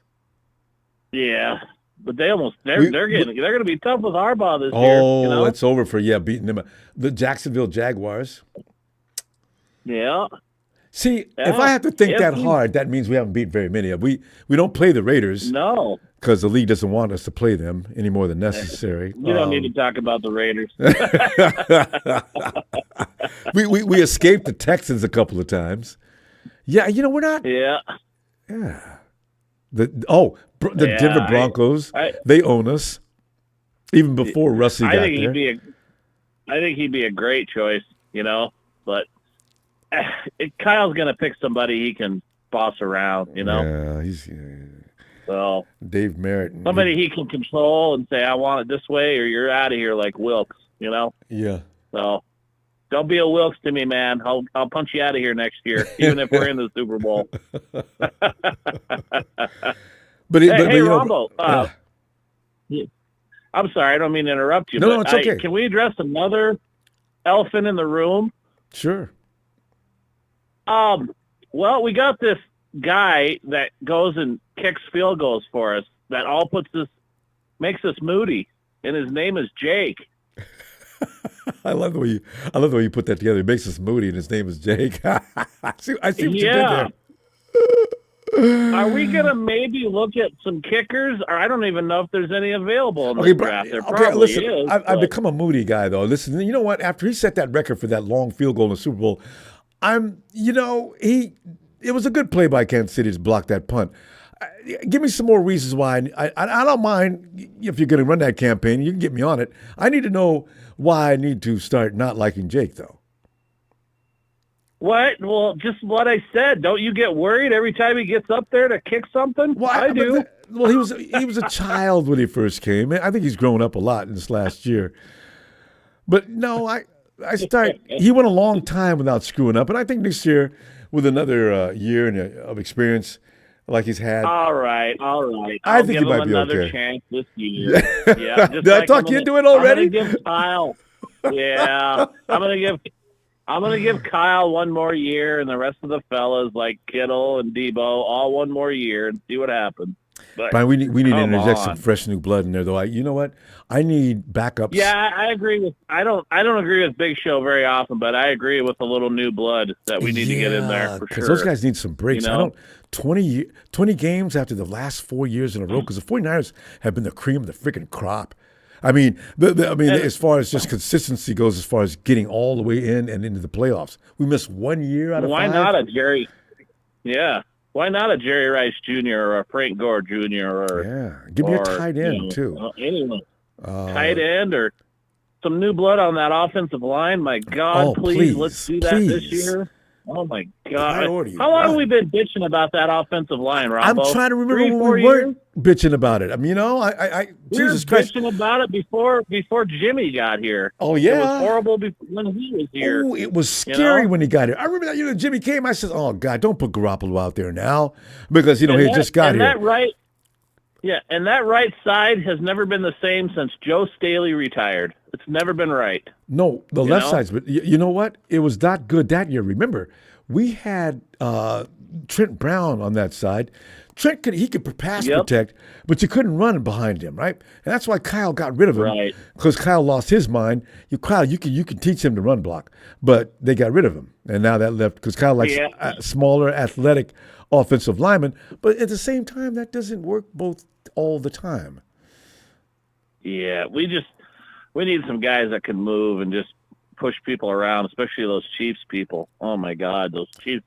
Yeah. But they're gonna be tough with Harbaugh this year. Oh, you know? It's over for beating them. The Jacksonville Jaguars. Yeah. See, if I have to think that hard, that means we haven't beat very many. We don't play the Raiders. No. Because the league doesn't want us to play them any more than necessary. You don't need to talk about the Raiders. we escaped the Texans a couple of times. Yeah, you know, we're not. Yeah. Yeah. The Denver Broncos, they own us. Even before Russie got there. I think he'd be a great choice, but Kyle's going to pick somebody he can boss around, Yeah, So Dave Merritt. Somebody he can control and say, I want it this way, or you're out of here like Wilkes, Yeah. So don't be a Wilkes to me, man. I'll punch you out of here next year, even if we're in the Super Bowl. Hey, Ronbo. I'm sorry, I don't mean to interrupt you. No, it's okay. Can we address another elephant in the room? Sure. Well, we got this guy that goes and kicks field goals for us that all makes us moody, and his name is Jake. I love the way you put that together. It makes us moody, and his name is Jake. I see what you did there. Are we gonna maybe look at some kickers? Or I don't even know if there's any available in the draft. There probably listen, is. I've become a moody guy, though. Listen, you know what? After he set that record for that long field goal in the Super Bowl, it was a good play by Kansas City to block that punt. Give me some more reasons why. I don't mind if you're going to run that campaign. You can get me on it. I need to know why I need to start not liking Jake, though. What? Well, just what I said. Don't you get worried every time he gets up there to kick something? Well, I do. He was a child when he first came. I think he's grown up a lot in this last year. But no, he went a long time without screwing up, and I think this year, with another year of experience like he's had. All right. I think he might be another okay. chance this year. Yeah. Did I talk you into it already? I'm gonna give Kyle. Yeah, I'm gonna give Kyle one more year, and the rest of the fellas like Kittle and Debo all one more year, and see what happens. But Brian, we need to interject some fresh new blood in there, though. You know what? I need backups. Yeah, I agree with. I don't agree with Big Show very often, but I agree with a little new blood that we need to get in there for sure. Those guys need some breaks. 20 games after the last 4 years in a row, because the 49ers have been the cream of the freaking crop. I mean, as far as just consistency goes, as far as getting all the way in and into the playoffs, we missed 1 year out of 5. Why not a Jerry? Yeah. Why not a Jerry Rice Jr. or a Frank Gore Jr. or give me a tight end too. Anyone, tight end or some new blood on that offensive line. My God, please, let's do that this year. Oh my God! How long have we been bitching about that offensive line, Ronbo? I'm trying to remember when we weren't bitching about it. I mean, Jesus Christ, bitching about it before Jimmy got here. Oh yeah, it was horrible when he was here. Oh, it was scary when he got here. I remember that. Jimmy came. I said, "Oh God, don't put Garoppolo out there now," because he just got here. And that right side has never been the same since Joe Staley retired. It's never been right. No, the left side's, but you know what? It was not good that year. Remember, we had Trent Brown on that side. Trent could pass protect, but you couldn't run behind him, right? And that's why Kyle got rid of him, because Kyle lost his mind. You can teach him to run block, but they got rid of him, and now that left because Kyle likes smaller, athletic offensive linemen. But at the same time, that doesn't work all the time. Yeah, we need some guys that can move and just push people around, especially those Chiefs people. Oh my God, those Chiefs!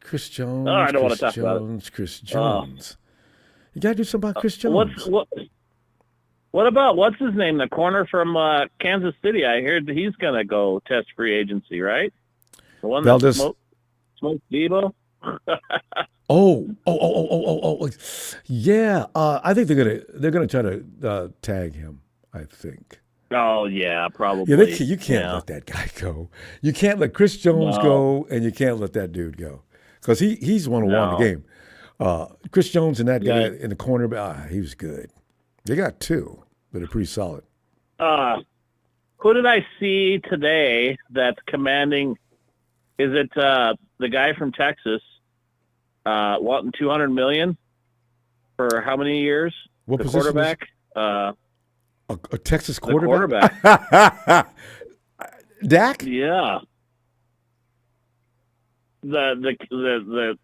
Chris Jones. Oh, I don't want to talk about it. Chris Jones. You gotta do something about Chris Jones. What about what's his name? The corner from Kansas City. I heard that he's gonna go test free agency, right? The one that smoked Debo. Oh, yeah. I think they're gonna try to tag him. I think. Oh yeah, probably. Yeah, you can't let that guy go. You can't let Chris Jones go, and you can't let that dude go, because he's one who won the game. Chris Jones and that guy in the corner, he was good. They got two that are pretty solid. Who did I see today that's commanding? Is it the guy from Texas wanting $200 million for how many years? What the position? Quarterback. A Texas quarterback. Dak? Yeah. The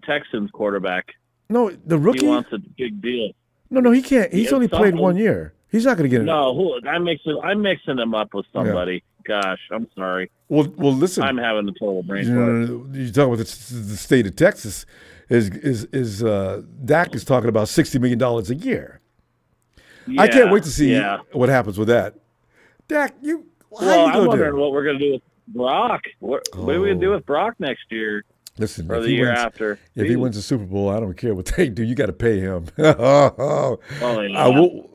Texans quarterback. No, the rookie. He wants a big deal. No, he can't. He's only played 1 year. He's not going to get it. No, I'm mixing him up with somebody. Yeah. Gosh, I'm sorry. Well, listen. I'm having a total brain fart. You talk about the state of Texas. Is Dak is talking about $60 million a year. Yeah, I can't wait to see what happens with that. Dak, Well, I'm wondering what we're going to do with Brock. What are we going to do with Brock next year? Listen, or the year after? If he wins the Super Bowl, I don't care what they do. You got to pay him.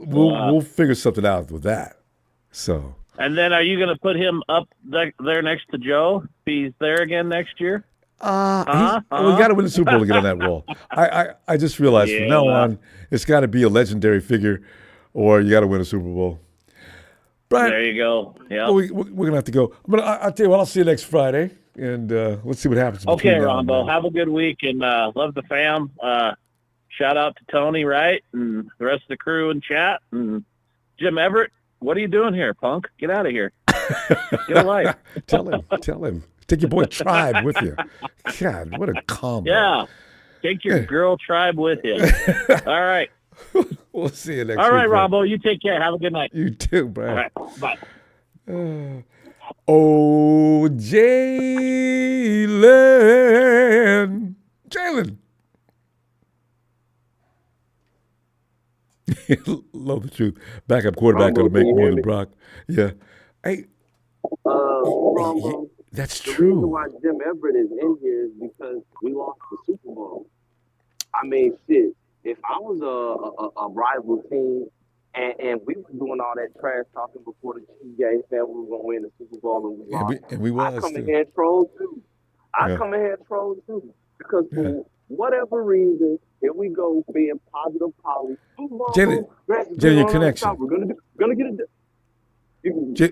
We'll figure something out with that. So. And then, are you going to put him up there next to Joe? If he's there again next year. You got to win the Super Bowl to get on that wall. I just realized from now on, it's got to be a legendary figure, or you got to win a Super Bowl. Brian, there you go. Yeah, we're gonna have to go. I'll tell you what. I'll see you next Friday, and let's see what happens. Okay, Ronbo. Have a good week, and love the fam. Shout out to Tony Wright and the rest of the crew in chat. And Jim Everett, what are you doing here, punk? Get out of here. Get a life. Tell him. Take your boy Tribe with you. God, what a combo. Yeah, take your girl Tribe with you. All right. We'll see you next week. All right, Ronbo. You take care. Have a good night. You too, bro. All right. Bye. Jalen. Love the truth. Backup quarterback going to make more than Brock. Yeah. Hey. That's true. The reason why Jim Everett is in here is because we lost the Super Bowl. I mean, shit. If I was a rival team and we were doing all that trash talking before the Chiefs game, saying we were going to win the Super Bowl and we lost, and we was I come in here and troll too. Because for whatever reason, here we go being positive Polly. Jalen, your connection. We're gonna get it.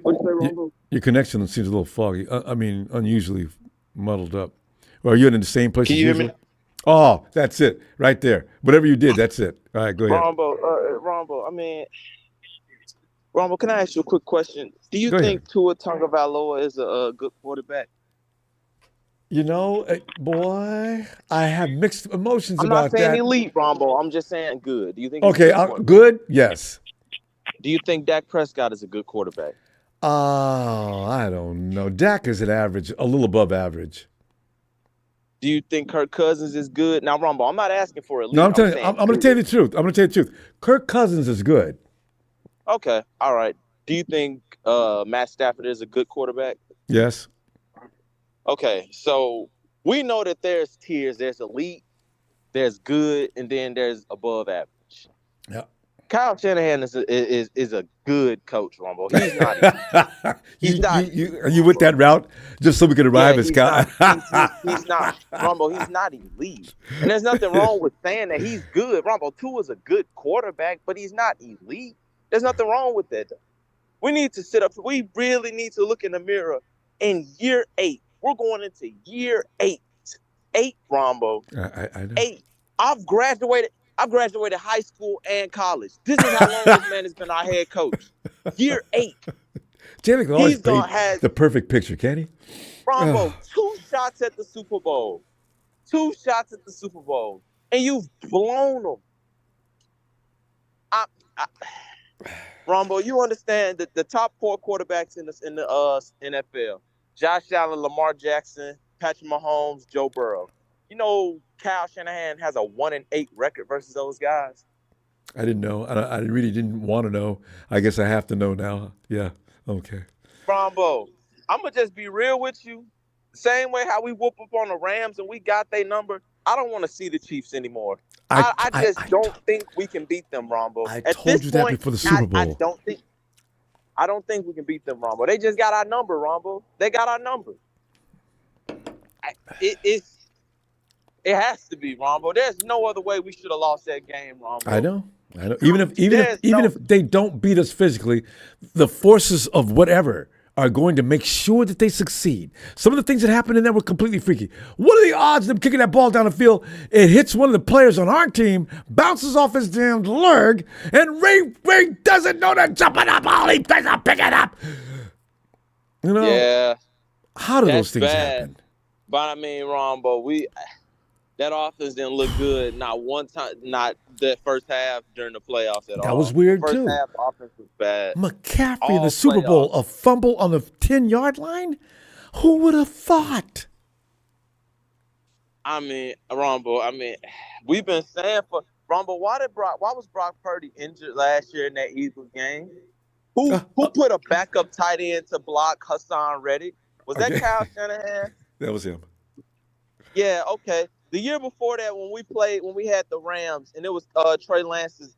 What you say, Ronbo? Your connection seems a little foggy. I mean, unusually muddled up. Or are you in the same place? Can you hear me? Oh, that's it, right there. Whatever you did, that's it. All right, go ahead. Ronbo, Ronbo, can I ask you a quick question? Do you think Tua Tagovailoa is a good quarterback? You know, boy, I have mixed emotions about that. I'm not saying elite, Ronbo. I'm just saying good. Do you think? Okay, good? Yes. Do you think Dak Prescott is a good quarterback? Oh, I don't know. Dak is an average, a little above average. Do you think Kirk Cousins is good? Now, Ronbo, I'm not asking for elite. No, I'm going to tell you the truth. Kirk Cousins is good. Okay, all right. Do you think Matt Stafford is a good quarterback? Yes. Okay, so we know that there's tiers. There's elite, there's good, and then there's above average. Yeah. Kyle Shanahan is a good coach, Ronbo. He's not. Are you with that route? Just so we can arrive at Kyle? He's not. Ronbo, he's not elite. And there's nothing wrong with saying that he's good. Ronbo, Tua's a good quarterback, but he's not elite. There's nothing wrong with that. We need to we really need to look in the mirror in year 8. We're going into year 8. 8, Ronbo. I know. 8. I've graduated high school and college. This is how long this man has been our head coach. Year 8. Jalen can always paint the perfect picture, can he? Ronbo, 2 shots at the Super Bowl. 2 shots at the Super Bowl. And you've blown them. Ronbo, you understand that the top 4 quarterbacks in the NFL, Josh Allen, Lamar Jackson, Patrick Mahomes, Joe Burrow. You know, Kyle Shanahan has a 1-8 record versus those guys. I didn't know. I really didn't want to know. I guess I have to know now. Yeah. Okay. Ronbo, I'm going to just be real with you. Same way how we whoop up on the Rams and we got their number, I don't want to see the Chiefs anymore. I just don't think we can beat them, Ronbo. I told you that before the Super Bowl. I don't think we can beat them, Ronbo. They just got our number, Ronbo. They got our number. It has to be, Ronbo. There's no other way we should have lost that game, Ronbo. I know. Even if they don't beat us physically, the forces of whatever are going to make sure that they succeed. Some of the things that happened in there were completely freaky. What are the odds of them kicking that ball down the field? It hits one of the players on our team, bounces off his damn leg, and Ray doesn't know to jump on the ball. He doesn't pick it up. You know? Yeah. How do those things happen? But I mean, Ronbo, that offense didn't look good. Not one time, not that first half during the playoffs at all. That was weird, first too. First half offense was bad. McCaffrey in the Super Bowl, a fumble on the 10-yard line? Who would have thought? I mean, Ronbo, we've been saying Ronbo, why was Brock Purdy injured last year in that Eagles game? Who put a backup tight end to block Hassan Reddick? Was that Kyle Shanahan? That was him. Yeah, okay. The year before that, when we had the Rams, and it was Trey Lance's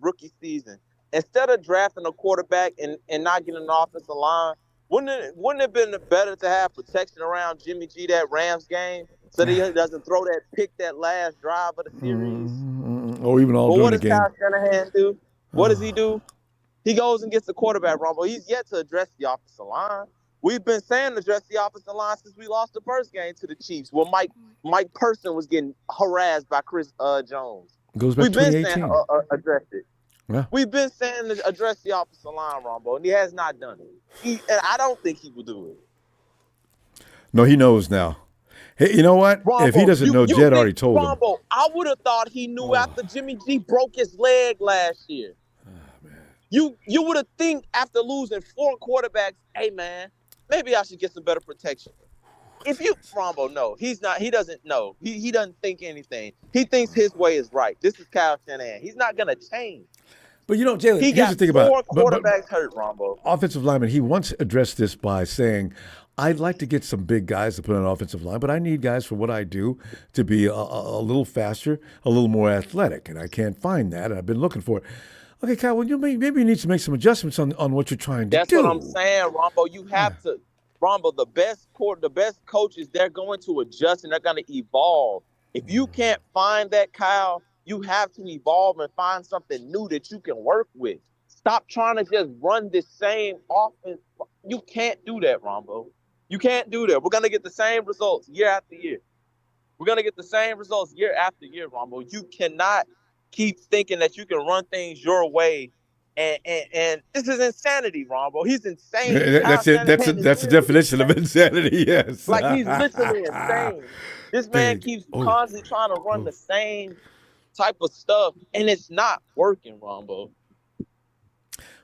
rookie season, instead of drafting a quarterback and not getting an offensive line, wouldn't it have been better to have protection around Jimmy G that Rams game so that he doesn't throw that pick that last drive of the series? Or even all during the game. What does Kyle Shanahan do? What does he do? He goes and gets the quarterback, Ronbo. He's yet to address the offensive line. We've been saying address the offensive line since we lost the first game to the Chiefs, when Mike Person was getting harassed by Chris Jones. Goes back to 2018. We've been saying address it. Yeah. We've been saying to address the offensive line, Ronbo, and he has not done it. And I don't think he will do it. No, he knows now. Hey, you know what? Ronbo, if he doesn't know, Jed already told him. Ronbo, I would have thought he knew after Jimmy G broke his leg last year. You would have think after losing 4 quarterbacks, hey man, maybe I should get some better protection. If you, Ronbo, no, he's not. He doesn't know. He doesn't think anything. He thinks his way is right. This is Kyle Shanahan. He's not gonna change. But you know, Jalen, he here's got the thing about 4 quarterbacks hurt, Ronbo. Offensive lineman. He once addressed this by saying, "I'd like to get some big guys to put on offensive line, but I need guys for what I do to be a little faster, a little more athletic, and I can't find that. And I've been looking for it." Okay, Kyle, well, maybe you need to make some adjustments on what you're trying to do. That's what I'm saying, Ronbo. You have to, Ronbo, the best coaches, they're going to adjust and they're going to evolve. If you can't find that, Kyle, you have to evolve and find something new that you can work with. Stop trying to just run this same offense. You can't do that, Ronbo. You can't do that. We're going to get the same results year after year. We're going to get the same results year after year, Ronbo. You cannot keep thinking that you can run things your way, and this is insanity, Ronbo. He's insane. That's it. That's the definition of insanity. Yes, like he's literally insane. This man keeps constantly trying to run the same type of stuff, and it's not working, Ronbo.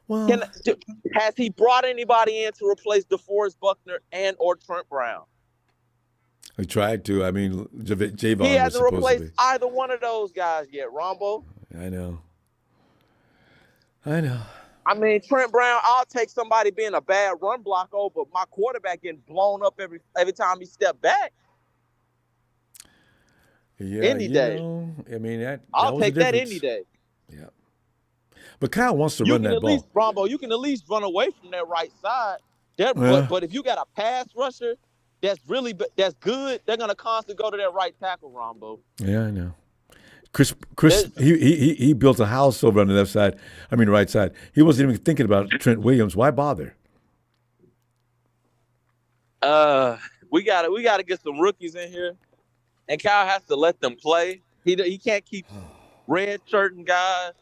Well, has he brought anybody in to replace DeForest Buckner and or Trent Brown? He tried to. I mean, Javon he hasn't was replaced either one of those guys yet, Ronbo. I know. I mean, Trent Brown, I'll take somebody being a bad run block over my quarterback getting blown up every time he stepped back. Yeah, any day. I mean, I'll take that any day. Yeah. But Kyle wants to run that ball. Ronbo, you can at least run away from that right side. But if you got a pass rusher that's good, they're gonna constantly go to that right tackle, Ronbo. Yeah, I know. Chris, he built a house over on the left side. I mean, right side. He wasn't even thinking about Trent Williams. Why bother? We gotta get some rookies in here, and Kyle has to let them play. He can't keep red shirting guys.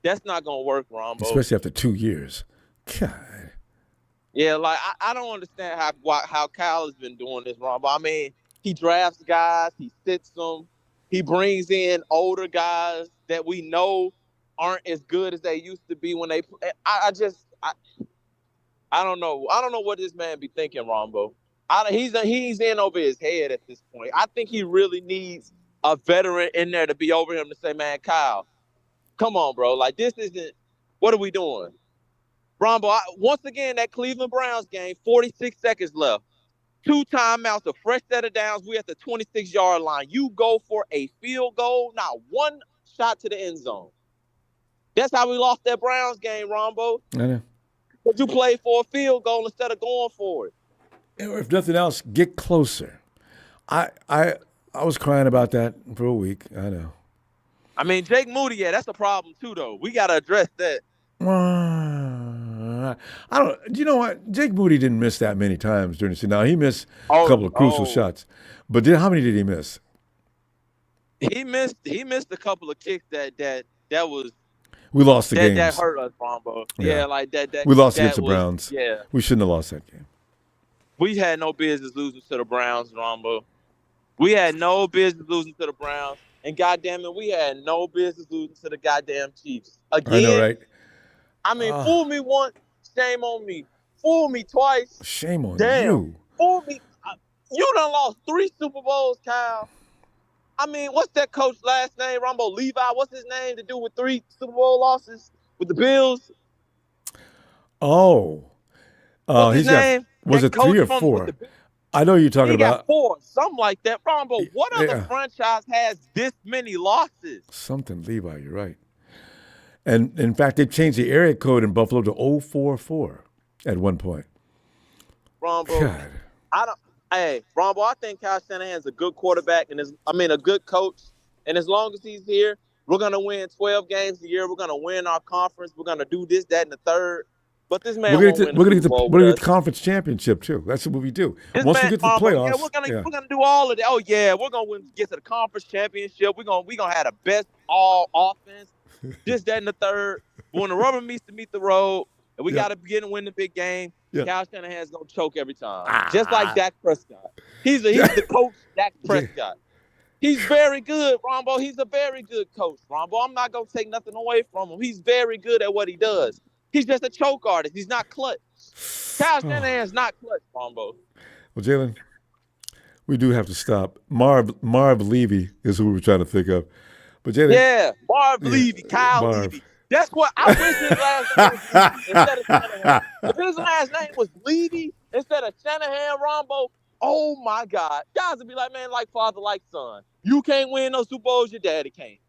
That's not gonna work, Ronbo. Especially after 2 years. God. Yeah, like I don't understand how Kyle has been doing this, Ronbo. I mean, he drafts guys, he sits them, he brings in older guys that we know aren't as good as they used to be when they. I don't know. I don't know what this man be thinking, Ronbo. He's in over his head at this point. I think he really needs a veteran in there to be over him to say, "Man, Kyle, come on, bro. Like this isn't. What are we doing?" Ronbo, once again, that Cleveland Browns game, 46 seconds left. 2 timeouts, a fresh set of downs. We at the 26-yard line. You go for a field goal, not one shot to the end zone. That's how we lost that Browns game, Ronbo. I know. But you played for a field goal instead of going for it. If nothing else, get closer. I was crying about that for a week. I know. I mean, Jake Moody, that's a problem too, though. We got to address that. I don't. Do you know what? Jake Moody didn't miss that many times during the season. Now he missed a couple of crucial shots, but how many did he miss? He missed a couple of kicks that was. We lost the game. That hurt us, Ronbo. Yeah, like that. We lost against the Browns. Yeah, we shouldn't have lost that game. We had no business losing to the Browns, Ronbo. We had no business losing to the Browns, and goddamn it, we had no business losing to the goddamn Chiefs again. I know, right? I mean, fool me once, shame on me. Fool me twice, shame on you. Fool me. You done lost 3 Super Bowls, Kyle. I mean, what's that coach last name, Ronbo? Levi, what's his name to do with 3 Super Bowl losses with the Bills? Oh. What's his name? Was That it 3 or coach 4? with the I know you're talking He got about 4, something like that. Rombo, what other yeah. franchise has this many losses? Something, Levi, you're right. And in fact, they changed the area code in Buffalo to 044 at one point. Rombo, God. Rombo, I think Kyle Shanahan's a good quarterback and a good coach. And as long as he's here, we're gonna win 12 games a year. We're gonna win our conference. We're gonna do this, that, and the third. But this man won't win the Super Bowl. We're gonna get the conference championship too. That's what we do. Once we get to the playoffs, we're gonna do all of that. Oh yeah, we're gonna get to the conference championship. We're gonna have the best all offense. This, that, and the third. But when the rubber meets the road, and we gotta begin to win the big game, Kyle Shanahan's gonna choke every time, just like Dak Prescott. He's the coach, Dak Prescott. He's very good, Rombo. He's a very good coach, Rombo. I'm not gonna take nothing away from him. He's very good at what he does. He's just a choke artist. He's not clutch. Kyle Shanahan's not clutch, Ronbo. Well, Jalen, we do have to stop. Marv Levy is who we were trying to think of. But Jalen, Marv Levy, Kyle Levy. That's what I wish his last name was instead of Shanahan. If his last name was Levy instead of Shanahan, Ronbo, oh my God. Guys would be like, man, like father, like son. You can't win no Super Bowls, your daddy can't.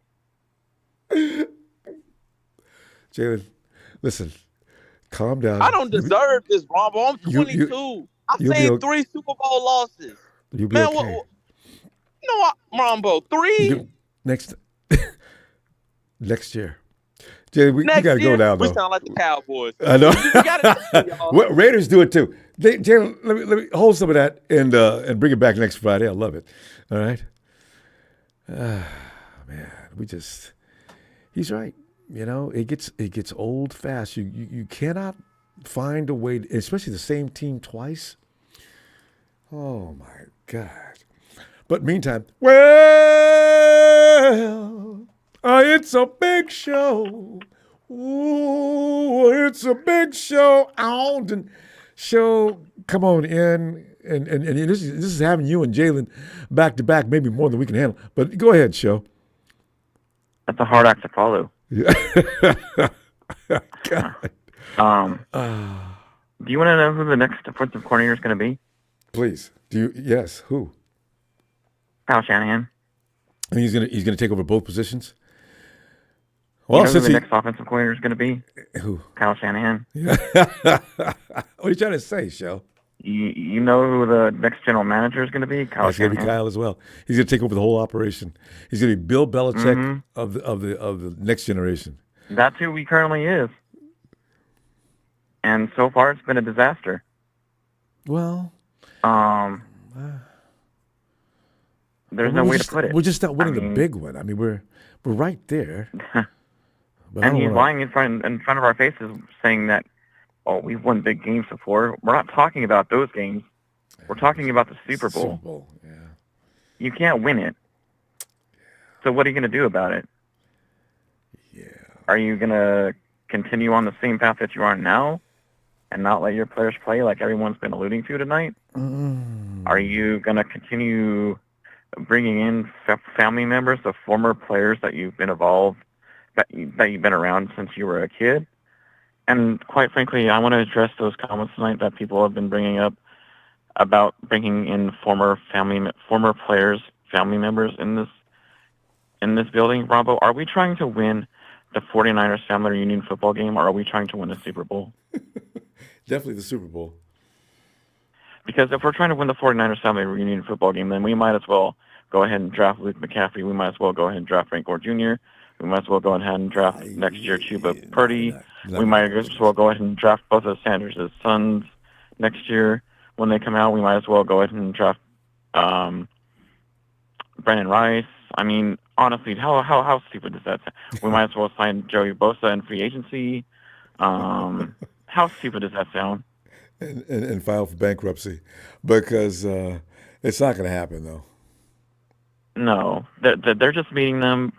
Jalen, listen, calm down. I don't deserve this, Ronbo. I'm 22. I've seen 3 Super Bowl losses. You'll be man, okay. You know what, Ronbo? 3? Next year. Jalen, we got to go now, though. We sound like the Cowboys. I know. We gotta Raiders do it, too. Jalen, let me hold some of that and bring it back next Friday. I love it. All right? Man, he's right. You know, it gets old fast. You cannot find a way, especially the same team twice. Oh, my God. But meantime, it's a big show. Ooh, it's a big show. Alden show. Come on in. And this is having you and Jalen back to back, maybe more than we can handle. But go ahead, show. That's a hard act to follow. God. Do you want to know who the next offensive coordinator is going to be? Please. Yes. Who? Kyle Shanahan. And he's gonna take over both positions. Well, you know who the next offensive coordinator is going to be? Who? Kyle Shanahan. What are you trying to say, Shell? You know who the next general manager is going to be? Kyle It's going to be Kyle as well. He's going to take over the whole operation. He's going to be Bill Belichick of the next generation. That's who he currently is. And so far, it's been a disaster. Well, there's no way to put it. We're just not winning the big one. I mean, we're right there. And he's lying in front of our faces, saying that, oh, we've won big games before. We're not talking about those games. We're talking about the Super Bowl. Super Bowl, yeah. You can't win it. So what are you going to do about it? Yeah. Are you going to continue on the same path that you are now and not let your players play like everyone's been alluding to tonight? Are you going to continue bringing in family members of former players that you've been involved, that you've been around since you were a kid? And quite frankly, I want to address those comments tonight that people have been bringing up about bringing in former players, family members in this building. Ronbo, are we trying to win the 49ers family reunion football game, or are we trying to win the Super Bowl? Definitely the Super Bowl. Because if we're trying to win the 49ers family reunion football game, then we might as well go ahead and draft Luke McCaffrey. We might as well go ahead and draft Frank Gore Jr. We might as well go ahead and draft next year Chuba Purdy. We might as well go ahead and draft both of Sanders' sons next year. When they come out, we might as well go ahead and draft Brandon Rice. I mean, honestly, how stupid is that? We might as well sign Joey Bosa in free agency. How stupid does that sound? And file for bankruptcy, because it's not going to happen, though. No, they're just meeting them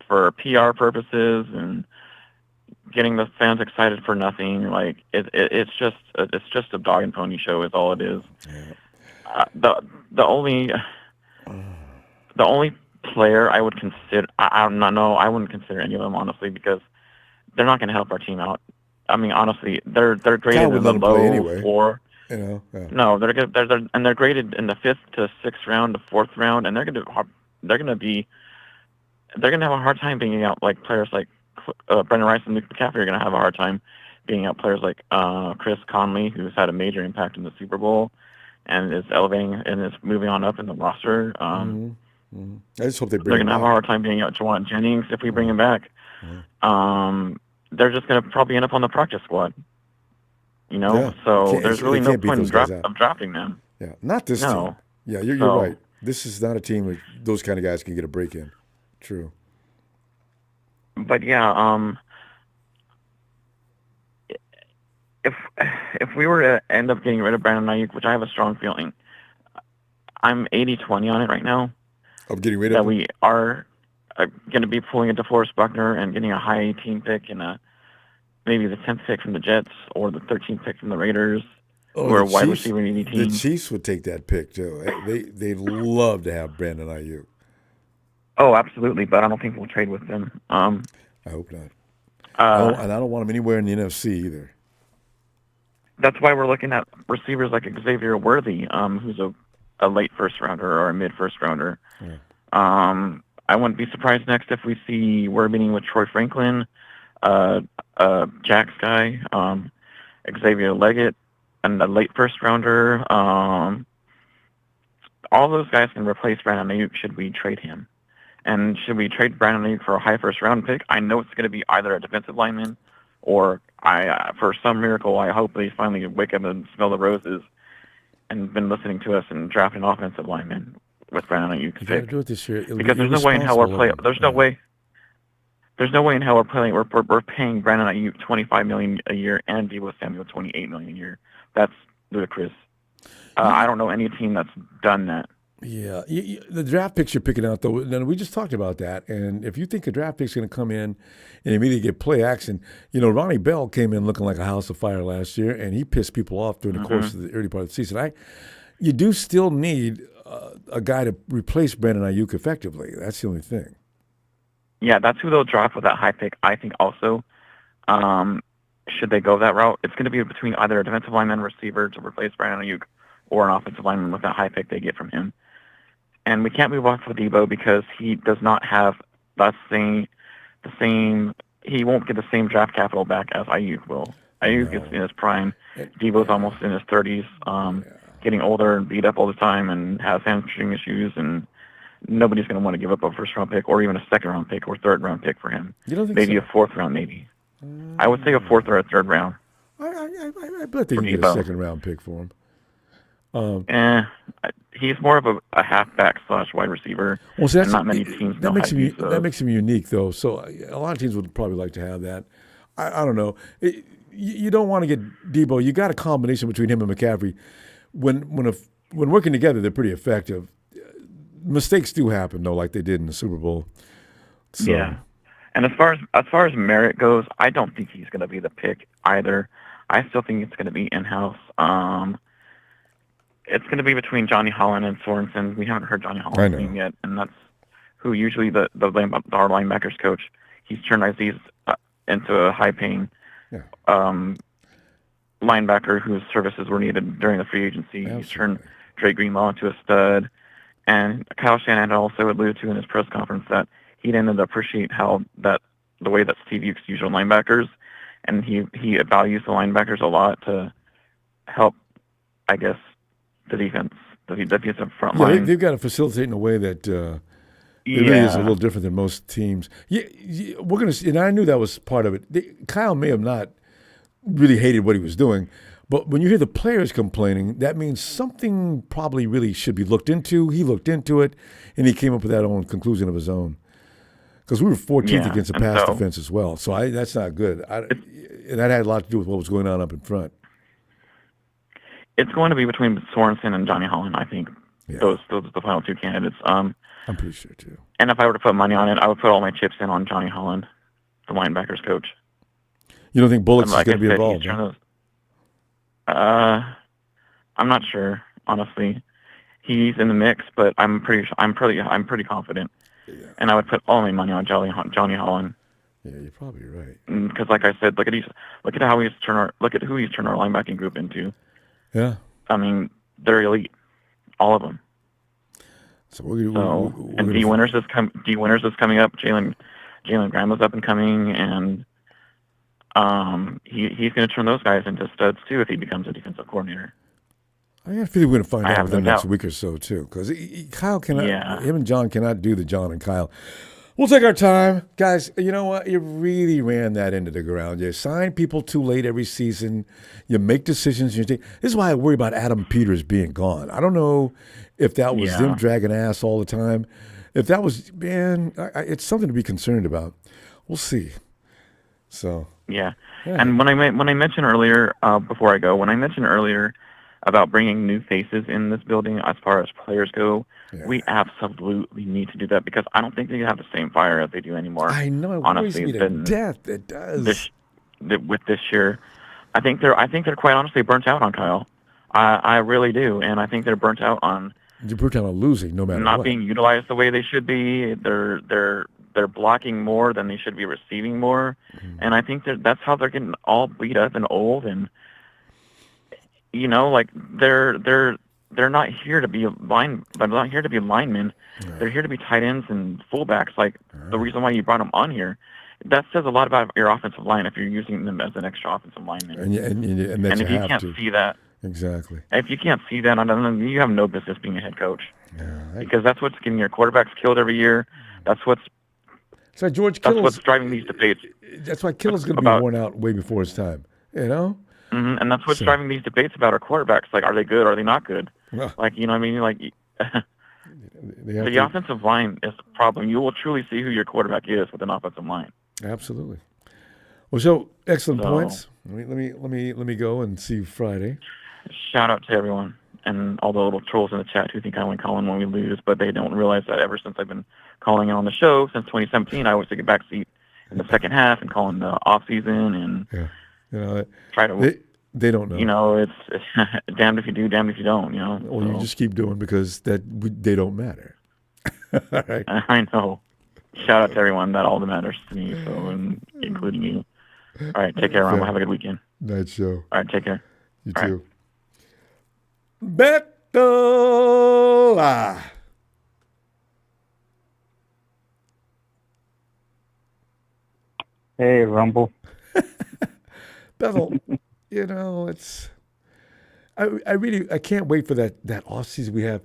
for PR purposes and getting the fans excited for nothing. Like it's just a dog and pony show is all it is. Yeah. The only player I would consider, I wouldn't consider any of them, honestly, because they're not going to help our team out I mean, honestly, they're graded Cal would in the let him play low anyway. four. You know, yeah. No, they're good. They're graded in the 5th to 6th round, to 4th round, and they're gonna have a hard time being out like players like Brendan Rice and Luke McCaffrey are gonna have a hard time being out players like Chris Conley, who's had a major impact in the Super Bowl and is elevating and is moving on up in the roster. I just hope they bring They're him gonna have a back. hard time being out Jawan Jennings if we bring him back. They're just gonna probably end up on the practice squad. You know, Yeah. so there's really no can't beat point those guys out. of drafting them. Yeah, not this No. team. Yeah, you're So- right. This is not a team where those kind of guys can get a break in. True. But yeah, if we were to end up getting rid of Brandon Ayuk, which I have a strong feeling, I'm 80-20 on it right now. Of getting rid that of him? we are going to be pulling into DeForest Buckner and getting a high 18 pick and maybe the 10th pick from the Jets or the 13th pick from the Raiders, who are a the wide Chiefs- receiver needy The team. Chiefs would take that pick too. They'd love to have Brandon Ayuk. Oh, absolutely, but I don't think we'll trade with them. I hope not. And I don't want him anywhere in the NFC either. That's why we're looking at receivers like Xavier Worthy, who's a late first rounder or a mid first rounder. I wouldn't be surprised next if we see we're meeting with Troy Franklin, Jack's guy, Xavier Leggett, and a late first rounder. All those guys can replace Brandon Ayuk should we trade him. And should we trade Brandon Ayuk for a high first round pick? I know it's going to be either a defensive lineman or for some miracle, I hope they finally wake up and smell the roses and been listening to us and draft an offensive lineman with Brandon Ayuk's You got to pick. do it this year. It'll Because be there's no way in hell we're irresponsible playing. of them. There's no way in hell we're playing. We're paying Brandon Ayuk $25 million a year and Deebo Samuel $28 million a year. That's ludicrous. I don't know any team that's done that. Yeah, the draft picks you're picking out, though, and we just talked about that. And if you think a draft pick's going to come in and immediately get play action, you know, Ronnie Bell came in looking like a house of fire last year, and he pissed people off during the course of the early part of the season. You do still need a guy to replace Brandon Ayuk effectively. That's the only thing. Yeah, that's who they'll draft with that high pick. I think also, should they go that route, it's going to be between either a defensive lineman receiver to replace Brandon Ayuk or an offensive lineman with that high pick they get from him. And we can't move off of Deebo because he does not have the same. He won't get the same draft capital back as Ayuk will. Ayuk is in his prime. Deebo's almost in his 30s, getting older and beat up all the time and has hamstring issues, and nobody's going to want to give up a first-round pick or even a second-round pick or third-round pick for him. You don't think maybe so? a fourth-round, maybe. I would say a fourth or a third round. I bet they For can get a Deebo. second-round pick for him. He's more of a halfback / wide receiver. Well, see, and not many teams know how to use those. that makes him unique, though. So a lot of teams would probably like to have that. I don't know. You don't want to get Deebo. You got a combination between him and McCaffrey. When working together, they're pretty effective. Mistakes do happen, though, like they did in the Super Bowl. So. Yeah. And as far as merit goes, I don't think he's going to be the pick either. I still think it's going to be in-house. It's going to be between Johnny Holland and Sorensen. We haven't heard Johnny Holland's name yet, and that's who usually our linebackers coach. He's turned Aziz into a high-paying linebacker whose services were needed during the free agency. Absolutely. He's turned Dre Greenlaw into a stud. And Kyle Shanahan also alluded to in his press conference that he didn't appreciate the way that Steve Ukes used our linebackers, and he values the linebackers a lot to help, I guess, the defense, the defensive front line. Yeah, they've got to facilitate in a way that it really is a little different than most teams. We're going to see, and I knew that was part of it. Kyle may have not really hated what he was doing, but when you hear the players complaining, that means something probably really should be looked into. He looked into it, and he came up with that own conclusion of his own. Because we were 14th against the pass defense as well, so that's not good. And that had a lot to do with what was going on up in front. It's going to be between Sorensen and Johnny Holland, I think. Yeah. Those are the final two candidates. I'm pretty sure, too. And if I were to put money on it, I would put all my chips in on Johnny Holland, the linebackers coach. You don't think Bullocks is like going to be involved? I'm not sure, honestly. He's in the mix, but I'm pretty confident. Yeah. And I would put all my money on Johnny Holland. Yeah, you're probably right. Because, like I said, look at who he's turned our linebacking group into. Yeah. I mean, they're elite, all of them. So and D Winters is coming up. Jalen Graham is up and coming, and he's going to turn those guys into studs too if he becomes a defensive coordinator. I got a feeling we're going to find out within the next doubt. week or so too, because Kyle cannot. Yeah. Him and John cannot do the John and Kyle. We'll take our time, guys. You know what? You really ran that into the ground. You sign people too late every season. You make decisions. This is why I worry about Adam Peters being gone. I don't know if that was them dragging ass all the time. If that was, man, it's something to be concerned about. We'll see. So. Yeah. And when I mentioned earlier, before I go, when I mentioned earlier about bringing new faces in this building as far as players go, we absolutely need to do that because I don't think they have the same fire as they do anymore. I know, it honestly, worries me to death. It does. With this year, I think they're quite honestly burnt out on Kyle. I really do, and I think they're burnt out on. You're burnt out on losing, no matter not what. being utilized the way they should be. They're blocking more than they should be receiving more, and I think that's how they're getting all beat up and old, and like they're not here to be linemen. They're here to be tight ends and fullbacks. Like the reason why you brought them on here, that says a lot about your offensive line if you're using them as an extra offensive lineman. And if you can't see that, exactly. If you can't see that, you have no business being a head coach. Because that's what's getting your quarterbacks killed every year. That's what's driving these debates. That's why Kittle's going to be worn out way before his time. You know. Mm-hmm. And that's what's driving these debates about our quarterbacks. Like, are they good? Or are they not good? Well, like, you know what I mean? Like, the offensive line is the problem. You will truly see who your quarterback is with an offensive line. Absolutely. Well, so excellent points. Let me go and see you Friday. Shout out to everyone and all the little trolls in the chat who think I only call in when we lose, but they don't realize that ever since I've been calling on the show since 2017, I always take a back seat in the second half and call in the off season and try to. They don't know. It's damned if you do, damned if you don't. Well, you just keep doing because they don't matter. All right. I know. Shout out to everyone. That all that matters to me. So, and including you. All right. Take care, Ronbo. Have a good weekend. Night show. All right. Take care. You all too. Right. Beto. Hey, Ronbo. Bevel, it's. I can't wait for that off season we have.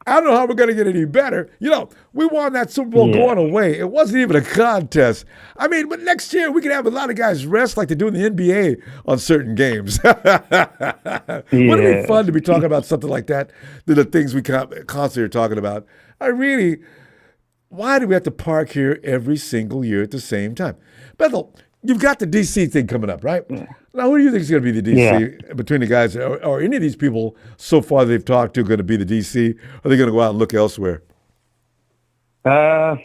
I don't know how we're going to get any better. We won that Super Bowl going away. It wasn't even a contest. I mean, but next year we can have a lot of guys rest like they do in the NBA on certain games. Wouldn't it be fun to be talking about something like that? The things we constantly are talking about. Why do we have to park here every single year at the same time? Bethel, you've got the DC thing coming up, right? Now, who do you think is going to be the DC between the guys? Or any of these people so far they've talked to going to be the DC? Or are they going to go out and look elsewhere? Probably,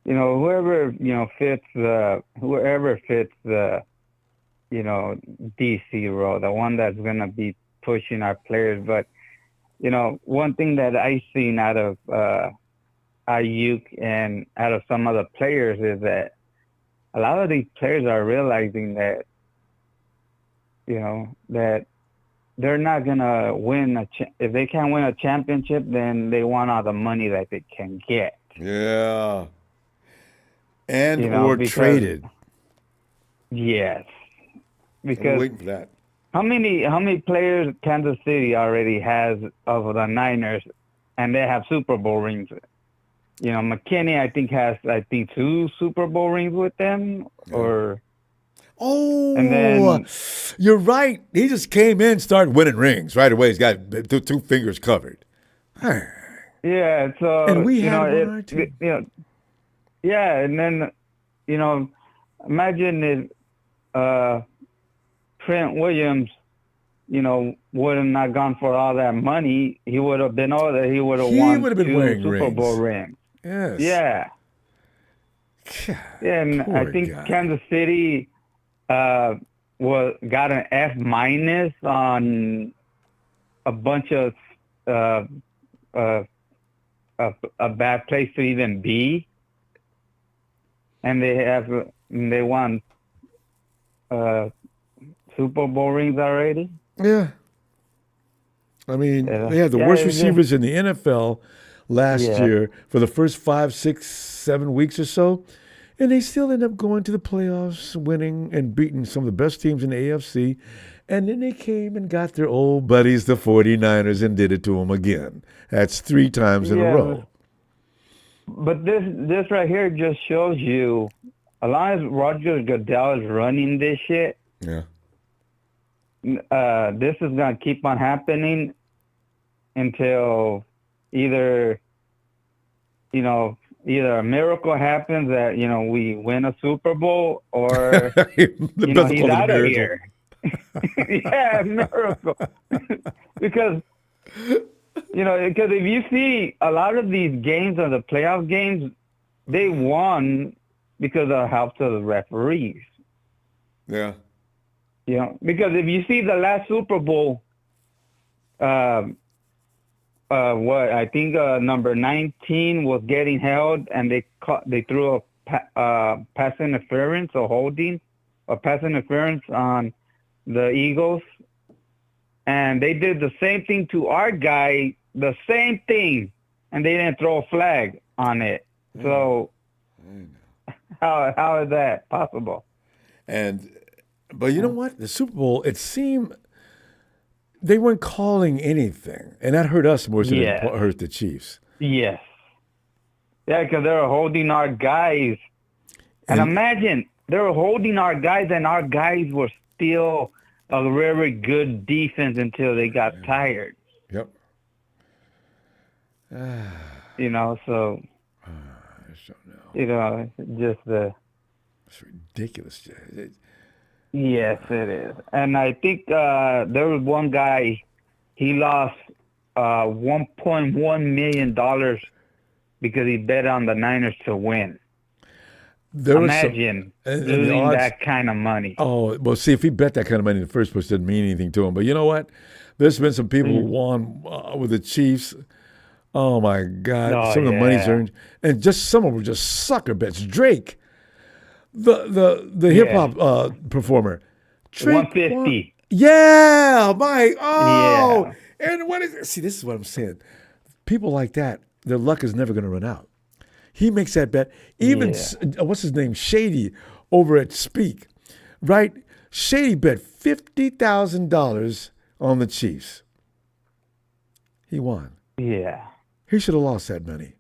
whoever fits the DC role, the one that's going to be pushing our players. But one thing that I've seen out of Ayuk and out of some other players is that a lot of these players are realizing that, that they're not going to win. If they can't win a championship, then they want all the money that they can get. Yeah. Or traded. Yes. Because I'm waiting for that. How many players Kansas City already has of the Niners, and they have Super Bowl rings? McKinney, I think, has 2 Super Bowl rings with them. And then, you're right. He just came in, started winning rings right away. He's got 2 fingers covered. Yeah, so and we had one or two. Yeah, and then imagine if Trent Williams, would have not gone for all that money, he would have been over there. He would have won 2 Super Bowl rings. Yes. Yeah. And I think Kansas City got an F- on a bunch of a bad place to even be, and they won Super Bowl rings already. Yeah. I mean, they had the worst receivers in the NFL last year for the first 5, 6, 7 weeks or so, and they still end up going to the playoffs, winning and beating some of the best teams in the AFC. And then they came and got their old buddies, the 49ers, and did it to them again. That's 3 times in a row. But this right here just shows you, as long as Roger Goodell is running this shit, this is going to keep on happening until either a miracle happens that, we win a Super Bowl, or, he's out of here. Yeah, miracle. because if you see a lot of these games or the playoff games, they won because of help to the referees. Yeah. Because if you see the last Super Bowl, I think number 19 was getting held, and they threw a pass interference or holding, a pass interference on the Eagles, and they did the same thing to our guy, the same thing, and they didn't throw a flag on it. So how is that possible? But you know what? The Super Bowl, it seemed they weren't calling anything, and that hurt us more than it hurt the Chiefs. Yes. Yeah, because they were holding our guys. And imagine, they were holding our guys, and our guys were still a very good defense until they got tired. Yep. So, just the... It's ridiculous. Yes, it is. And I think there was one guy, he lost $1.1 million because he bet on the Niners to win. Imagine losing that kind of money. Oh, well, see, if he bet that kind of money in the first place, it didn't mean anything to him. But you know what? There's been some people who won with the Chiefs. Oh, my God. Some of the money's earned. And just some of them were just sucker bets. Drake, the hip-hop performer. Drake 150. Yeah, Mike. Oh. Yeah. And what is it? See, this is what I'm saying. People like that, their luck is never going to run out. He makes that bet. Even, what's his name? Shady over at Speak, right? Shady bet $50,000 on the Chiefs. He won. Yeah. He should have lost that money.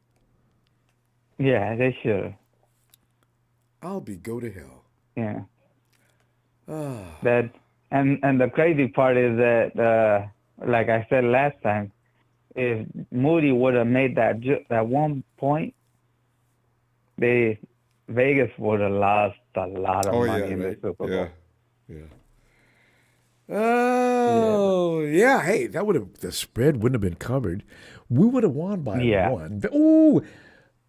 Yeah, they should. I'll go to hell. Yeah. And the crazy part is that, like I said last time, if Moody would have made that 1 point, Vegas would have lost a lot of money in the Super Bowl. Oh, yeah. Hey, the spread wouldn't have been covered. We would have won by 1. Ooh,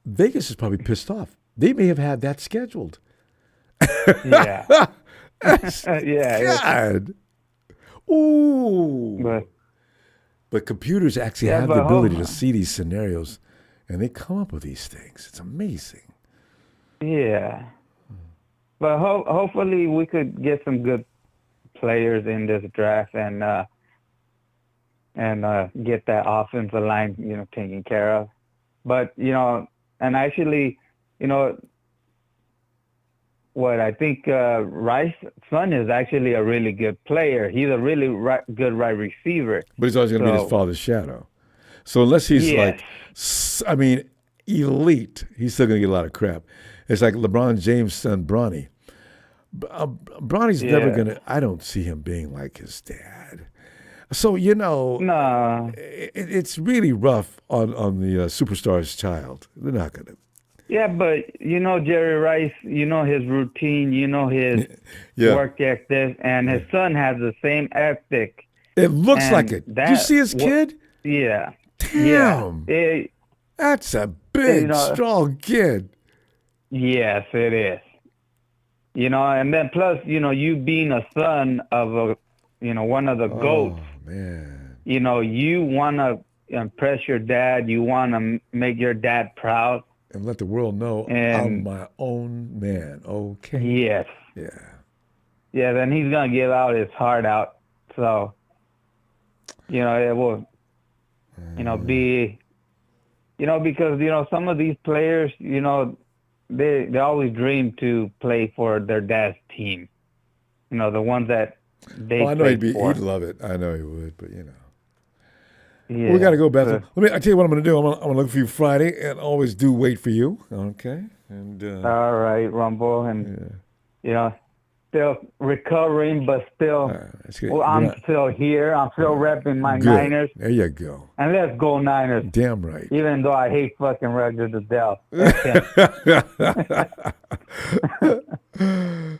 Vegas is probably pissed off. They may have had that scheduled. Yeah. God. Ooh. But computers actually have the ability to see these scenarios, and they come up with these things. It's amazing. Yeah. But hopefully we could get some good players in this draft and get that offensive line, taken care of. But, and actually, what I think Rice's son is actually a really good player. He's a really good right receiver. But he's always going to be his father's shadow. So unless he's elite, he's still going to get a lot of crap. It's like LeBron James' son, Bronny. Bronny's never going to, I don't see him being like his dad. So, it's really rough on the superstar's child. They're not going to. Yeah, but Jerry Rice, his routine, his work ethic, and his son has the same ethic. It looks like it. Do you see his kid? Yeah. Damn. Yeah. That's a big, strong kid. Yes, it is. And then plus, you being a son of one of the GOATs. Man. You want to impress your dad. You want to make your dad proud. And let the world know I'm my own man. Okay. Yes. Yeah. Yeah, then he's going to give out his heart out. So, it will, be, because, some of these players, they always dream to play for their dad's team. The ones that they I know he'd love it. I know he would, but Yeah, well, we got to go, Bethel. I tell you what I'm going to do. I'm going to look for you Friday and always do wait for you. Okay. And all right, Ronbo, and still recovering, but still, I'm still here. I'm still repping my Niners. There you go. And let's go Niners. Damn right. Even though I hate fucking Roger to death.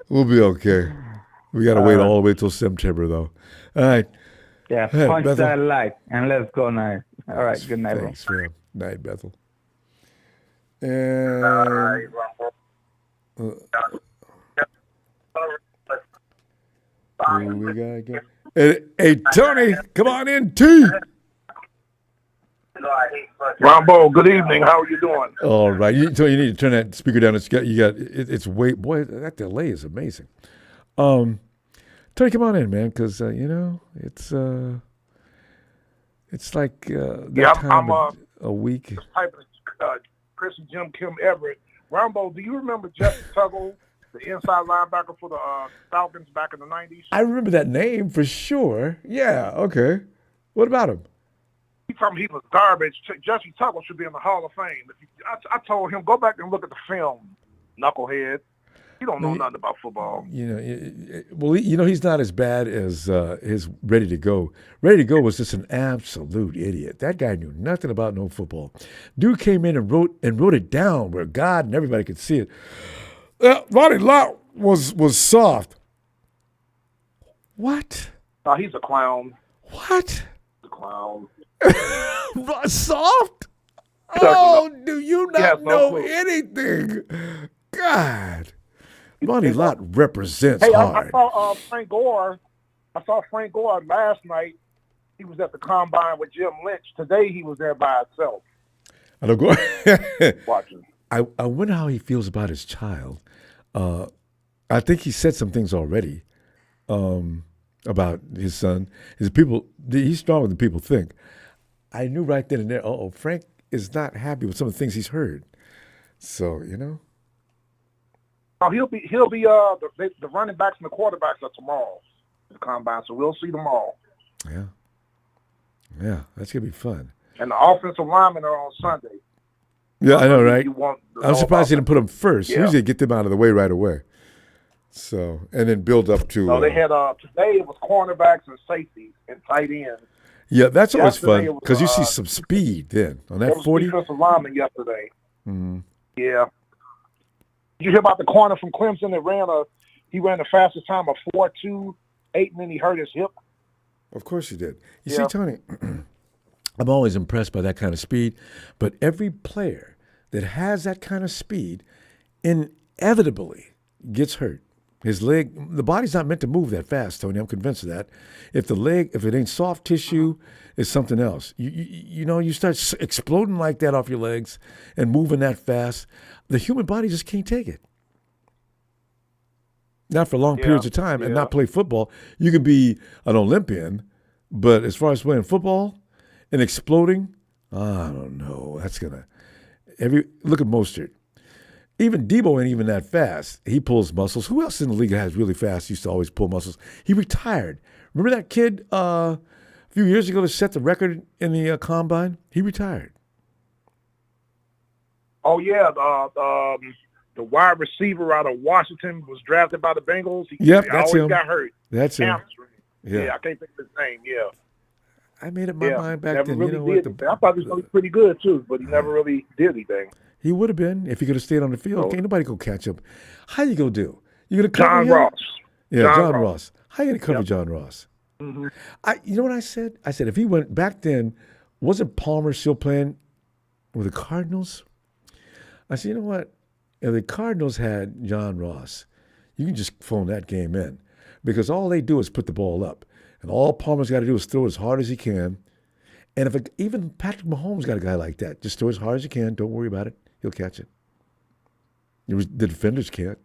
We'll be okay. We got to wait all the way till September, though. All right. Yeah, punch that light, and let's go Niners. All right, good night, Thanks, man. Night, Bethel. And all right, we gotta go. Hey, Tony, come on in, T. Ronbo, good evening. How are you doing? All right, you need to turn that speaker down. It's way, boy, that delay is amazing. Tony, come on in, man, because it's like that time of a week. Typing Chris and Jim Kim Everett. Ronbo, do you remember Jesse Tuggle, the inside linebacker for the Falcons back in the 90s? I remember that name for sure. Yeah, okay. What about him? He told me he was garbage. Jesse Tuggle should be in the Hall of Fame. I told him, go back and look at the film, knucklehead. You don't know nothing about football. He's not as bad as his Ready to Go. Ready to Go was just an absolute idiot. That guy knew nothing about no football. Dude came in and wrote it down where God and everybody could see it. Ronnie Lott was soft. What? He's a clown. What? He's a clown. Soft? Oh, do you not know anything? God. Ronnie Lott represents hard. I saw Frank Gore. I saw Frank Gore last night. He was at the combine with Jim Lynch. Today he was there by himself. I don't go. Watching. I wonder how he feels about his child. I think he said some things already about his son. He's stronger than people think. I knew right then and there. Frank is not happy with some of the things he's heard. So he'll be the running backs and the quarterbacks are tomorrow in the combine, so we'll see them all. Yeah, that's gonna be fun. And the offensive linemen are on Sunday. Yeah, I know, right? I'm surprised he didn't put them first. Yeah. Usually get them out of the way right away. So, and then build up to. No, they had today it was cornerbacks and safeties and tight ends. Yeah, that's always Yesterday fun because you see some speed then on that 40. Defensive lineman yesterday. Mm-hmm. Yeah. Did you hear about the corner from Clemson that he ran the fastest time of 4.28, and then he hurt his hip? Of course you did. You see, Tony, I'm always impressed by that kind of speed, but every player that has that kind of speed inevitably gets hurt. His leg, the body's not meant to move that fast, Tony. I'm convinced of that. If it ain't soft tissue, it's something else. You start exploding like that off your legs and moving that fast, the human body just can't take it. Not for long periods of time and not play football. You can be an Olympian, but as far as playing football and exploding, I don't know. That's look at Mostert. Even Debo ain't even that fast. He pulls muscles. Who else in the league has really fast? Used to always pull muscles. He retired. Remember that kid a few years ago that set the record in the combine? He retired. Oh yeah, the wide receiver out of Washington was drafted by the Bengals. He that's him. Got hurt. That's him. Yeah, I can't think of his name. Yeah. I made up my mind back then. Really I thought he was going to be pretty good too, but he never really did anything. He would have been if he could have stayed on the field. Can't nobody go catch up. How you gonna do? You gonna cover John him? Ross? Yeah, John Ross. How you gonna cover John Ross? Mm-hmm. You know what I said? I said if he went back then, wasn't Palmer still playing with the Cardinals? I said, you know what? If the Cardinals had John Ross, you can just phone that game in because all they do is put the ball up, and all Palmer's got to do is throw as hard as he can, And if even Patrick Mahomes got a guy like that, just throw as hard as you can. Don't worry about it. He'll catch it. The defenders can't.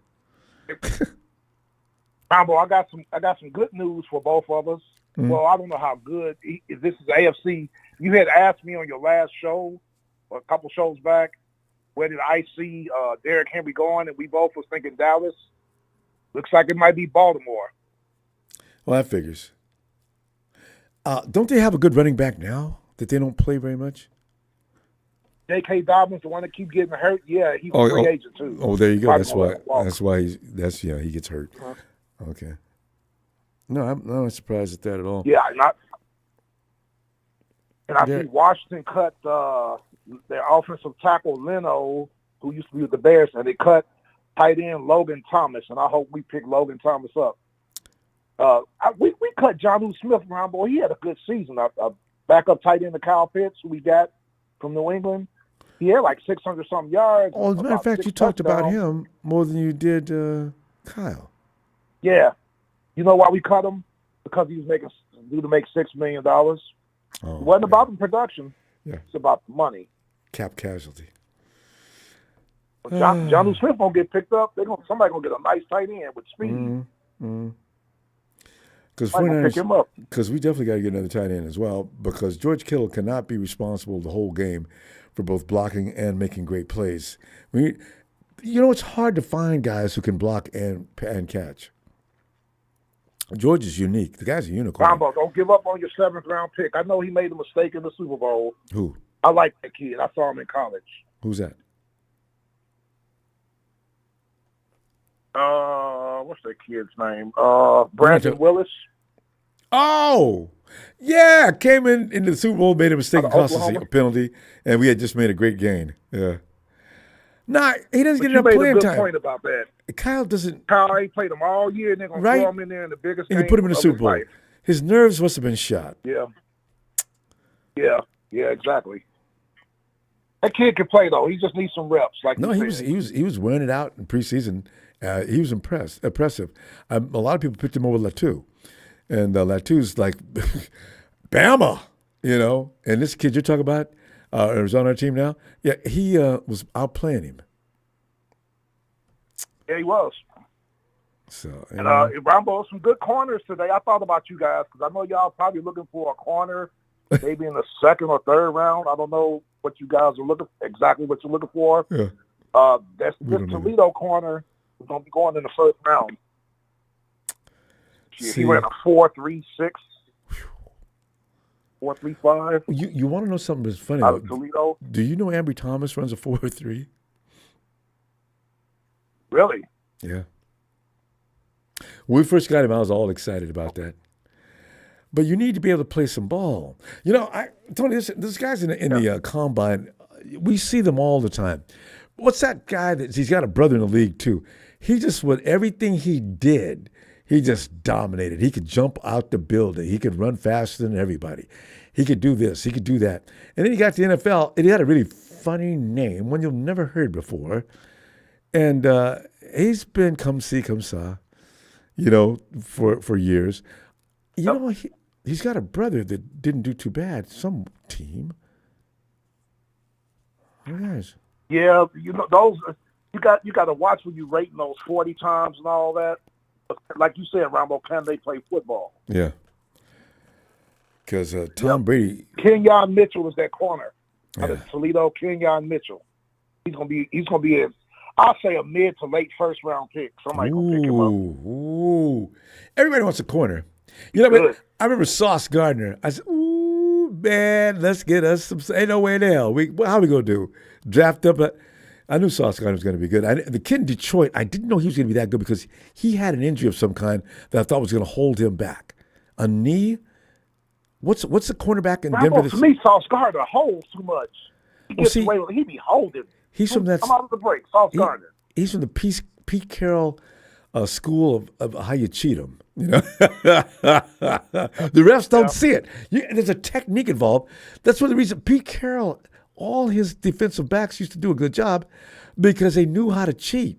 Ronbo, I got some good news for both of us. Mm. Well, I don't know how good. This is AFC. You had asked me on your last show, or a couple shows back, where did I see Derrick Henry going, and we both was thinking Dallas. Looks like it might be Baltimore. Well, that figures. Don't they have a good running back now that they don't play very much? J.K. Dobbins, the one that keeps getting hurt. Yeah, he's a free agent too. Oh, there you go. Baltimore. That's why he gets hurt. Okay. No, I'm not surprised at that at all. Yeah, I see Washington cut their offensive tackle Leno, who used to be with the Bears, and they cut tight end Logan Thomas, and I hope we pick Logan Thomas up. We cut Jonnu Smith around, boy. He had a good season. Backup tight end to Kyle Pitts, who we got from New England. He had like 600-something yards. Oh, as a matter of fact, you talked about him more than you did Kyle. Yeah. You know why we cut him? Because he was due to make $6 million. It wasn't about the production. Yeah. It's about the money. Cap casualty. Jonnu Smith won't get picked up. Somebody gonna get a nice tight end with speed. Because we definitely got to get another tight end as well, because George Kittle cannot be responsible the whole game for both blocking and making great plays. It's hard to find guys who can block and catch. George is unique. The guy's a unicorn. Ronbo, don't give up on your 7th-round pick. I know he made a mistake in the Super Bowl. Who? I like that kid. I saw him in college. Who's that? What's that kid's name? Brandon Willis. Oh, yeah. Came into the Super Bowl, made a mistake, and cost us a penalty, and we had just made a great gain. Yeah. Nah, he doesn't get enough playing time. You made a good point about that. Kyle doesn't. Kyle ain't played him all year, and they're going to throw him in there in the biggest game and you put him in the Super Bowl. Life. His nerves must have been shot. Yeah. Yeah, exactly. That kid can play, though. He just needs some reps. He was wearing it out in preseason. He was impressive. A lot of people picked him over LVIII. And Latu's like, Bama, And this kid you're talking about, is on our team now. Yeah, he was outplaying him. Yeah, he was. So, and Ronbo, some good corners today. I thought about you guys because I know y'all probably looking for a corner, maybe in the 2nd or 3rd round. I don't know what you guys are exactly what you're looking for. Yeah. This Toledo corner is going to be going in the 1st round. He ran a 4.36, 4.35. You want to know something that's funny? Out of Toledo. Do you know Ambry Thomas runs a 4.3? Really? Yeah. When we first got him, I was all excited about that. But you need to be able to play some ball. Tony, this guy's in the combine. We see them all the time. What's that guy he's got a brother in the league too. He just, with everything he did, he just dominated. He could jump out the building. He could run faster than everybody. He could do this. He could do that. And then he got to the NFL, and he had a really funny name, one you've never heard before. And he's been come see, come saw, for years. He's got a brother that didn't do too bad. Some team. Yes. Yeah, those you got to watch when you rating those 40 times and all that. Like you said, Ronbo, can they play football? Yeah. Because Tom Brady. Kenyon Mitchell is that corner out of Toledo. Kenyon Mitchell. He's gonna be I'll say a mid to late 1st-round pick. Somebody gonna pick him up. Ooh. Everybody wants a corner. But I remember Sauce Gardner. I said, ooh, man, let's get us some. Ain't no way in hell. How we going to do? Draft up? I knew Sauce Gardner was going to be good. The kid in Detroit, I didn't know he was going to be that good because he had an injury of some kind that I thought was going to hold him back. A knee? What's the cornerback in Denver? To me, Sauce Gardner holds too much. He gets away with it. He be holding. He's from that. Come out of the break, Sauce Gardner. He's from the Pete Carroll school of how you cheat them. The refs don't see it. There's a technique involved. That's one of the reasons Pete Carroll, all his defensive backs used to do a good job because they knew how to cheat.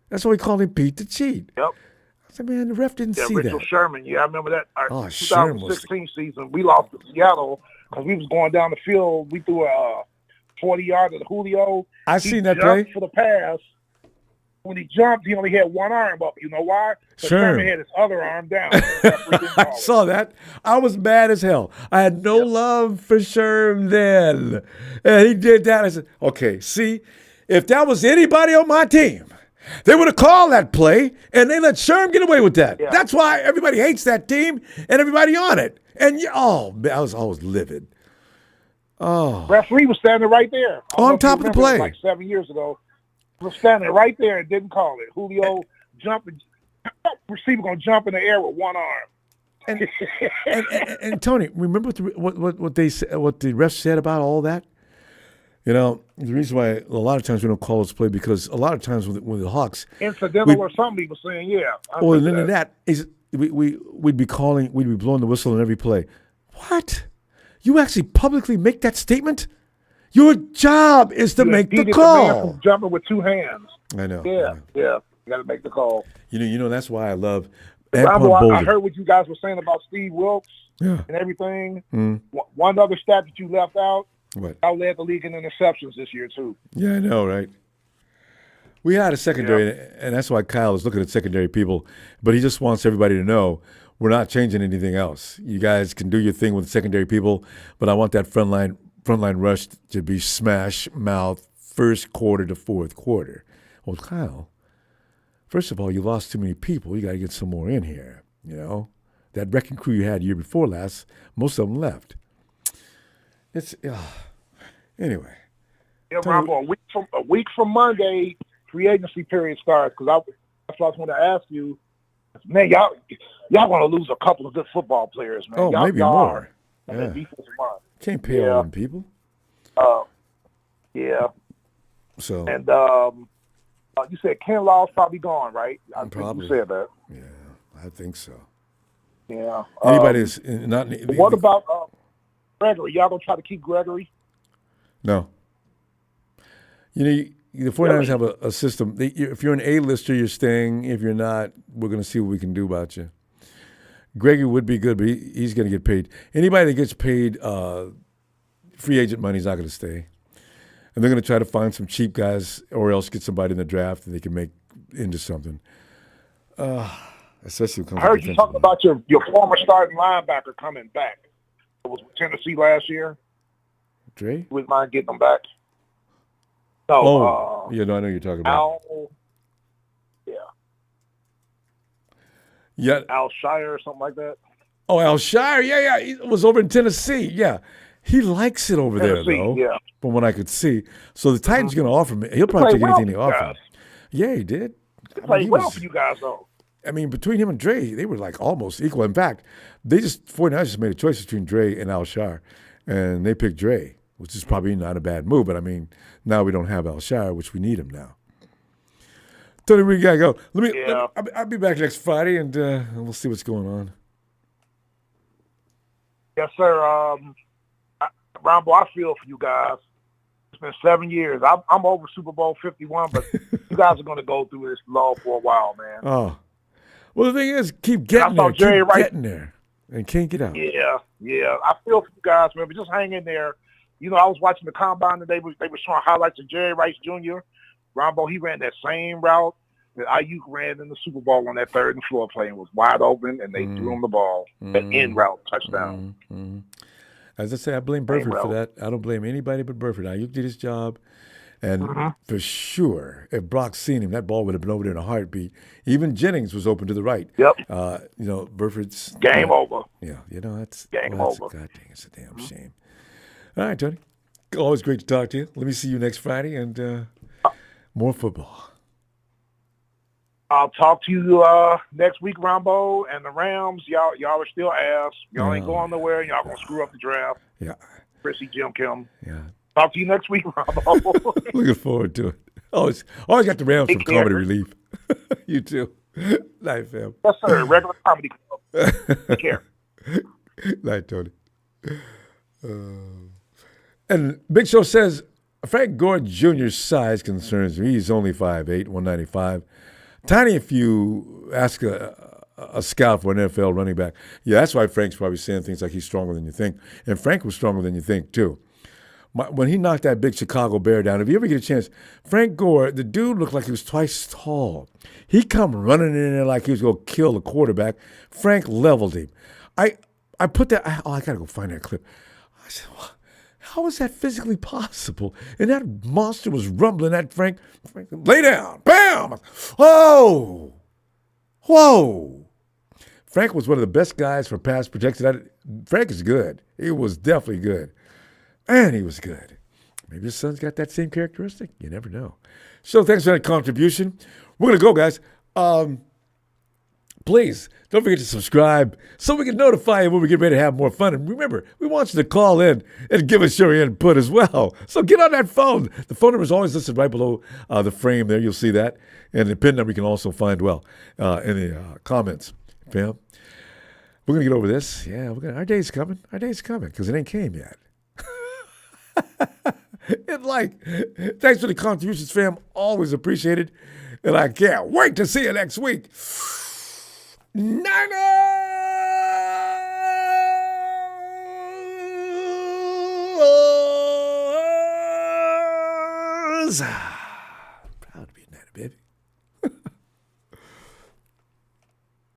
That's why we called him Pete the Cheat. Yep. I said, man, the ref didn't see Richard that. Sherman. Yeah, I remember that. Our Sherman 2016 season, we lost to Seattle because we was going down the field. We threw a 40-yard to Julio. I seen that play for the pass. When he jumped, he only had one arm up. You know why? Because Sure. Sherman had his other arm down. I saw that. I was mad as hell. I had no love for Sherm then. And he did that. I said, okay, see, if that was anybody on my team, they would have called that play, and they let Sherm get away with that. Yeah. That's why everybody hates that team and everybody on it. And, man, I was always livid. Oh. Referee was standing right there. On top of the play. Like 7 years ago. He was standing right there and didn't call it. Julio jumping. Receiver going to jump in the air with one arm. And Tony, remember what they said, what the refs said about all that? You know, the reason why a lot of times we don't call this play because a lot of times with the Hawks, incidental or something, he was saying, yeah. Well, then that is we'd be blowing the whistle in every play. What? You actually publicly make that statement? Your job is to make the call. Jumping with two hands. I know. Yeah. You got to make the call. You know that's why I love. Ronbo, I heard what you guys were saying about Steve Wilkes and everything. Mm. One other stat that you left out. What? I led the league in interceptions this year too. Yeah, I know, right? We had a secondary, and that's why Kyle is looking at secondary people. But he just wants everybody to know we're not changing anything else. You guys can do your thing with secondary people, but I want that frontline rush to be smash mouth first quarter to fourth quarter. Well, Kyle, first of all, you lost too many people. You got to get some more in here. You know, that wrecking crew you had year before last, most of them left. It's anyway. Yeah, Ronbo, a week from Monday, free agency period starts. Because that's what I was going to ask you. Man, y'all going to lose a couple of good football players, man. Oh, maybe more. Yeah. Defensive line. Can't pay all them people. Yeah. So. And you said Ken Law's probably gone, right? I probably. think you said that. Yeah, I think so. Yeah. Anybody's not. What about Gregory? Y'all gonna try to keep Gregory? No. You know, the 49ers have a system. If you're an A-lister, you're staying. If you're not, we're going to see what we can do about you. Gregory would be good, but he's going to get paid. Anybody that gets paid free agent money is not going to stay. And they're going to try to find some cheap guys or else get somebody in the draft that they can make into something. Especially when it comes I heard you talking about your former starting linebacker coming back. It was with Tennessee last year. Dre? You wouldn't mind getting him back? No. I know you're talking about. Al. Yeah. Al Shire or something like that. Oh, Al Shire. Yeah. He was over in Tennessee. Yeah. He likes it over there, though, from what I could see. So the Titans going to offer him. He'll probably take anything they offer him. Yeah, he did. He played well for you guys, though. I mean, between him and Dre, they were like almost equal. In fact, 49ers just made a choice between Dre and Al Shire, and they picked Dre, which is probably not a bad move. But, I mean, now we don't have Al Shire, which we need him now. Tony, we got to go. I'll be back next Friday, and we'll see what's going on. Yes, sir. Ronbo, I feel for you guys. It's been 7 years. I'm over Super Bowl 51, but you guys are going to go through this lull for a while, man. Oh. Well, the thing is, keep getting there, and can't get out. Yeah. I feel for you guys, man, but just hang in there. You know, I was watching the combine today. They were showing highlights of Jerry Rice Jr. Ronbo, he ran that same route that Ayuk ran in the Super Bowl on that third and floor play and was wide open, and they threw him the ball. That end route, touchdown. As I say, I blame Burford for that. I don't blame anybody but Burford. Ayuk did his job. And for sure, if Brock seen him, that ball would have been over there in a heartbeat. Even Jennings was open to the right. Yep. Burford's game over. Yeah, that's game over. God dang, it's a damn shame. All right, Tony. Always great to talk to you. Let me see you next Friday and more football. I'll talk to you next week, Ronbo, and the Rams. Y'all are still ass. Y'all ain't going nowhere. Y'all gonna screw up the draft. Yeah. Chrissy, Jim Kim. Yeah. Talk to you next week, Ronbo. Looking forward to it. Always got the Rams from comedy relief. You too. Night, fam. Yes, sir. Regular comedy club. Take care. Night, Tony. And Big Show says, Frank Gore Jr.'s size concerns me. He's only 5'8", 195. Tiny if you ask a a scout for an NFL running back. Yeah, that's why Frank's probably saying things like he's stronger than you think. And Frank was stronger than you think, too. When he knocked that big Chicago Bear down, if you ever get a chance, Frank Gore, the dude looked like he was twice tall. He come running in there like he was going to kill the quarterback. Frank leveled him. I put that, I got to go find that clip. I said, how is that physically possible? And that monster was rumbling at Frank, lay down, bam! Whoa! Whoa! Frank was one of the best guys for pass protection. Frank is good. He was definitely good. And he was good. Maybe his son's got that same characteristic. You never know. So thanks for that contribution. We're going to go, guys. Please, don't forget to subscribe so we can notify you when we get ready to have more fun. And remember, we want you to call in and give us your input as well. So get on that phone. The phone number is always listed right below the frame there. You'll see that. And the PIN number you can also find in the comments. Fam, we're going to get over this. Yeah, our day's coming. Our day's coming because it ain't came yet. Thanks for the contributions, fam. Always appreciated. And I can't wait to see you next week. Niners!